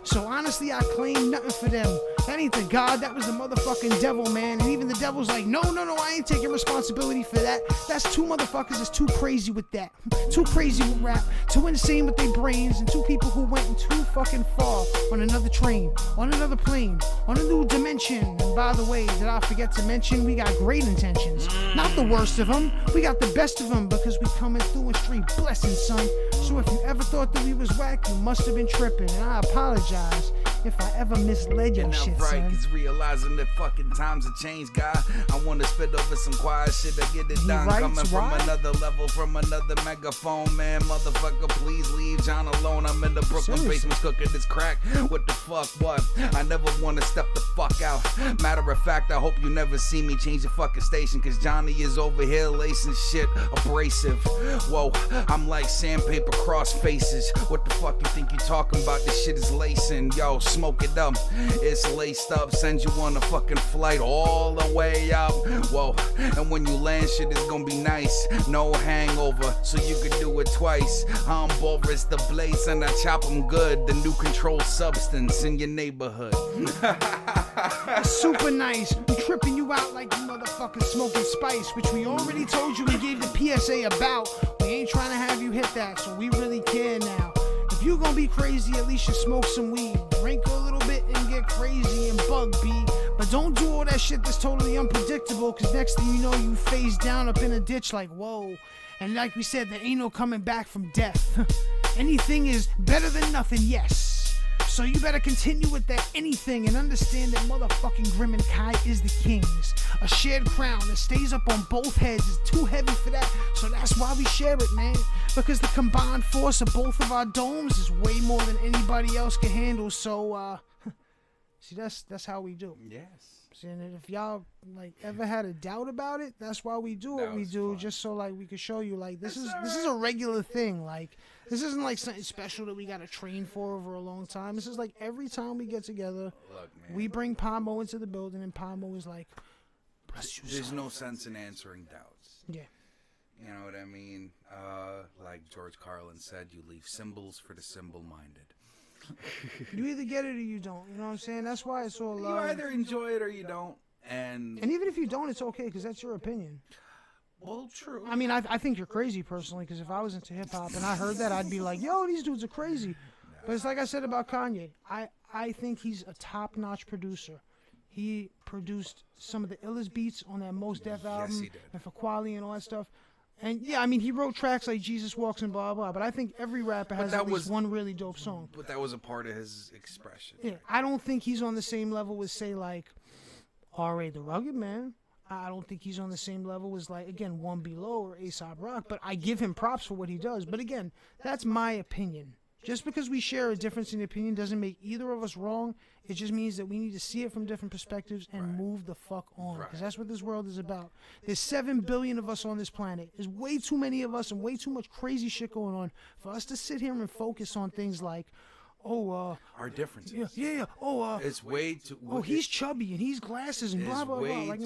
Speaker 3: So honestly, I claim nothing for them. That ain't the God, that was the motherfucking devil, man. And even the devil's like, no, I ain't taking responsibility for that. That's 2 motherfuckers that's too crazy with that. Too crazy with rap, too insane with their brains, and 2 people who went too fucking far on another train, on another plane, on a new dimension. And by the way, did I forget to mention, we got great intentions. Not the worst of them, we got the best of them, because we coming through in straight blessing, son. So if you ever thought that we was whack, you must have been tripping, and I apologize if I ever misled your shit,
Speaker 2: right,
Speaker 3: son.
Speaker 2: cause realizing that fucking times have changed, guy. I wanna spit over some quiet shit to get it done. Coming from another level, from another megaphone, man. Motherfucker, please leave John alone. I'm in the Brooklyn basement cooking this crack. What the fuck, what? I never wanna step the fuck out. Matter of fact, I hope you never see me change the fucking station, cause Johnny is over here lacing shit abrasive. Whoa, I'm like sandpaper cross faces. What the fuck you think you talking about? This shit is lacing. Yo, smoke it up. It's laced up. Send you on a fucking flight all the way up. Whoa, and when you land, shit is gonna be nice. No hangover, so you could do it twice. I'm Boris the Blaze and I chop them good. The new controlled substance in your neighborhood.
Speaker 3: Super nice. We tripping you out like you motherfuckers smoking spice, which we already told you and gave the PSA about. We ain't trying to have you hit that, so we really care now. If you gonna be crazy, at least you smoke some weed. Drink a little bit and get crazy and bug B. But don't do all that shit that's totally unpredictable, because next thing you know, you face down up in a ditch like, whoa. And like we said, there ain't no coming back from death. Anything is better than nothing, yes. So you better continue with that anything and understand that motherfucking Grim and Kai is the kings. A shared crown that stays up on both heads is too heavy for that, so that's why we share it, man. Because the combined force of both of our domes is way more than anybody else can handle, so, see, that's how we do.
Speaker 2: Yes.
Speaker 3: And if y'all like ever had a doubt about it, that's why we do what we do, just so like we could show you like this is a regular thing. Like this isn't like something special that we gotta train for over a long time. This is like every time we get together, we bring Pamo into the building, and Pamo is like, bless you.
Speaker 2: There's no sense in answering doubts.
Speaker 3: Yeah.
Speaker 2: You know what I mean? Like George Carlin said, you leave symbols for the symbol-minded.
Speaker 3: You either get it or you don't. You know what I'm saying? That's why it's all
Speaker 2: You either enjoy it or you don't. And
Speaker 3: even if you don't, it's okay, because that's your opinion.
Speaker 2: Well, true.
Speaker 3: I mean, I think you're crazy personally, because if I was into hip-hop and I heard that, I'd be like, yo, these dudes are crazy. But it's like I said about Kanye. I think he's a top-notch producer. He produced some of the illest beats on that Mos Def album.
Speaker 2: Yes, he did.
Speaker 3: And for Quali and all that stuff. And yeah, I mean, he wrote tracks like Jesus Walks and blah, blah, but I think every rapper has at least one really dope song.
Speaker 2: But that was a part of his expression.
Speaker 3: Yeah, I don't think he's on the same level with, say, like, R.A. the Rugged Man. I don't think he's on the same level as, like, again, One Below or A$AP Rock, but I give him props for what he does. But again, that's my opinion. Just because we share a difference in opinion doesn't make either of us wrong. It just means that we need to see it from different perspectives and move the fuck on. Because that's what this world is about. There's 7 billion of us on this planet. There's way too many of us and way too much crazy shit going on for us to sit here and focus on things like, our differences. Yeah.
Speaker 2: It's way too.
Speaker 3: He's chubby and he's glasses and blah, blah, blah. Like,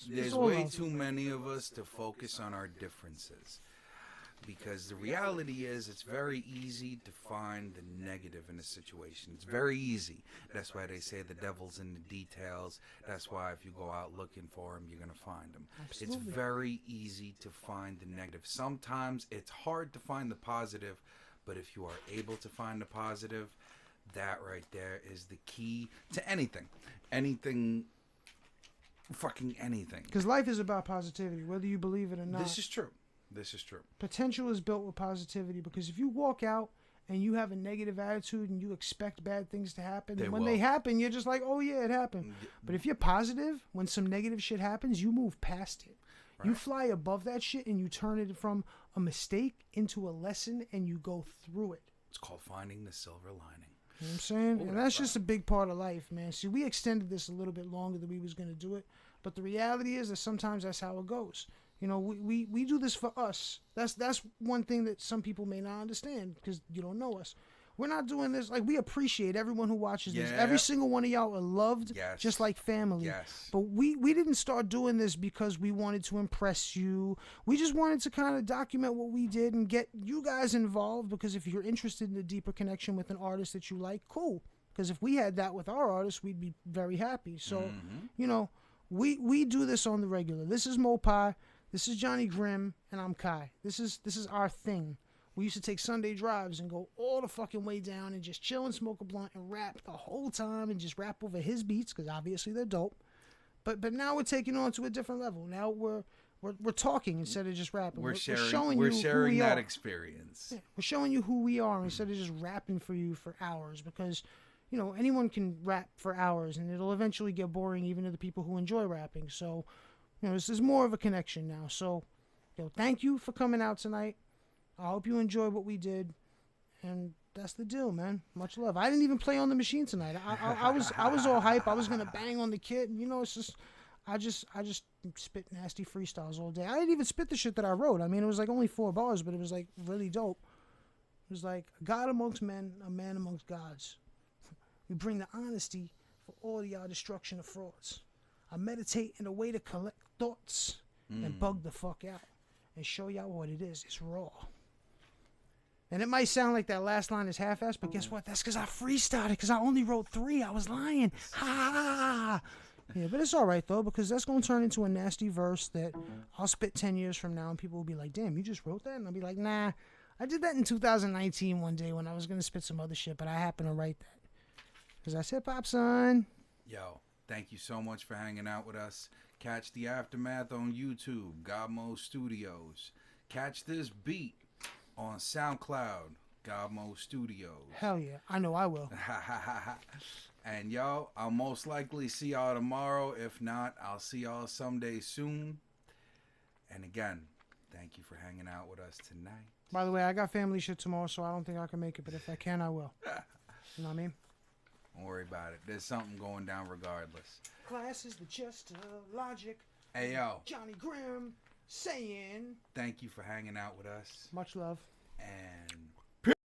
Speaker 2: there's way too many of us to focus on our differences. Because the reality is, it's very easy to find the negative in a situation. It's very easy. That's why they say the devil's in the details. That's why if you go out looking for him, you're going to find him. Absolutely. It's very easy to find the negative. Sometimes it's hard to find the positive, but if you are able to find the positive, that right there is the key to anything. Fucking anything.
Speaker 3: Because life is about positivity, whether you believe it or not.
Speaker 2: This is true.
Speaker 3: Potential is built with positivity, because if you walk out and you have a negative attitude and you expect bad things to happen, and when they happen, you're just like, oh yeah, it happened. But if you're positive, when some negative shit happens, you move past it. Right. You fly above that shit and you turn it from a mistake into a lesson and you go through it.
Speaker 2: It's called finding the silver lining.
Speaker 3: You know what I'm saying? And that's just a big part of life, man. See, we extended this a little bit longer than we was going to do it. But the reality is that sometimes that's how it goes. You know, we do this for us. That's one thing that some people may not understand because you don't know us. We're not doing this, like, we appreciate everyone who watches this. Every single one of y'all are loved, just like family. Yes. But we didn't start doing this because we wanted to impress you. We just wanted to kind of document what we did and get you guys involved, because if you're interested in a deeper connection with an artist that you like, cool. Because if we had that with our artists, we'd be very happy. So, you know, we do this on the regular. This is Mopai. This is Johnny Grimm, and I'm Kai. This is our thing. We used to take Sunday drives and go all the fucking way down and just chill and smoke a blunt and rap the whole time and just rap over his beats, because obviously they're dope. But now we're taking on to a different level. Now we're talking instead of just rapping.
Speaker 2: We're sharing that experience.
Speaker 3: Yeah, we're showing you who we are instead of just rapping for you for hours, because, you know, anyone can rap for hours and it'll eventually get boring even to the people who enjoy rapping. So, you know, this is more of a connection now. So, thank you for coming out tonight. I hope you enjoyed what we did, and that's the deal, man. Much love. I didn't even play on the machine tonight. I was all hype. I was gonna bang on the kit, and you know, it's just I just spit nasty freestyles all day. I didn't even spit the shit that I wrote. I mean, it was like only 4 bars, but it was like really dope. It was like a God amongst men, a man amongst gods. We bring the honesty for all y'all destruction of frauds. I meditate in a way to collect thoughts and bug the fuck out and show y'all what it is. It's raw. And it might sound like that last line is half-assed, but guess what? That's because I freestyled it, because I only wrote 3. I was lying. Ha! Yeah, but it's all right, though, because that's going to turn into a nasty verse that I'll spit 10 years from now, and people will be like, damn, you just wrote that? And I'll be like, nah, I did that in 2019 one day when I was going to spit some other shit, but I happened to write that. Because that's hip-hop, son.
Speaker 2: Yo, Thank you so much for hanging out with us. Catch the Aftermath on YouTube, GodMode Studios. Catch this beat on SoundCloud, GodMode Studios.
Speaker 3: Hell yeah. I know I will.
Speaker 2: And y'all, I'll most likely see y'all tomorrow. If not, I'll see y'all someday soon. And again, thank you for hanging out with us tonight.
Speaker 3: By the way, I got family shit tomorrow, so I don't think I can make it. But if I can, I will. You know what I mean?
Speaker 2: Don't worry about it. There's something going down regardless.
Speaker 3: Class is the just logic.
Speaker 2: Hey, yo.
Speaker 3: Johnny Graham saying.
Speaker 2: Thank you for hanging out with us.
Speaker 3: Much love.
Speaker 2: And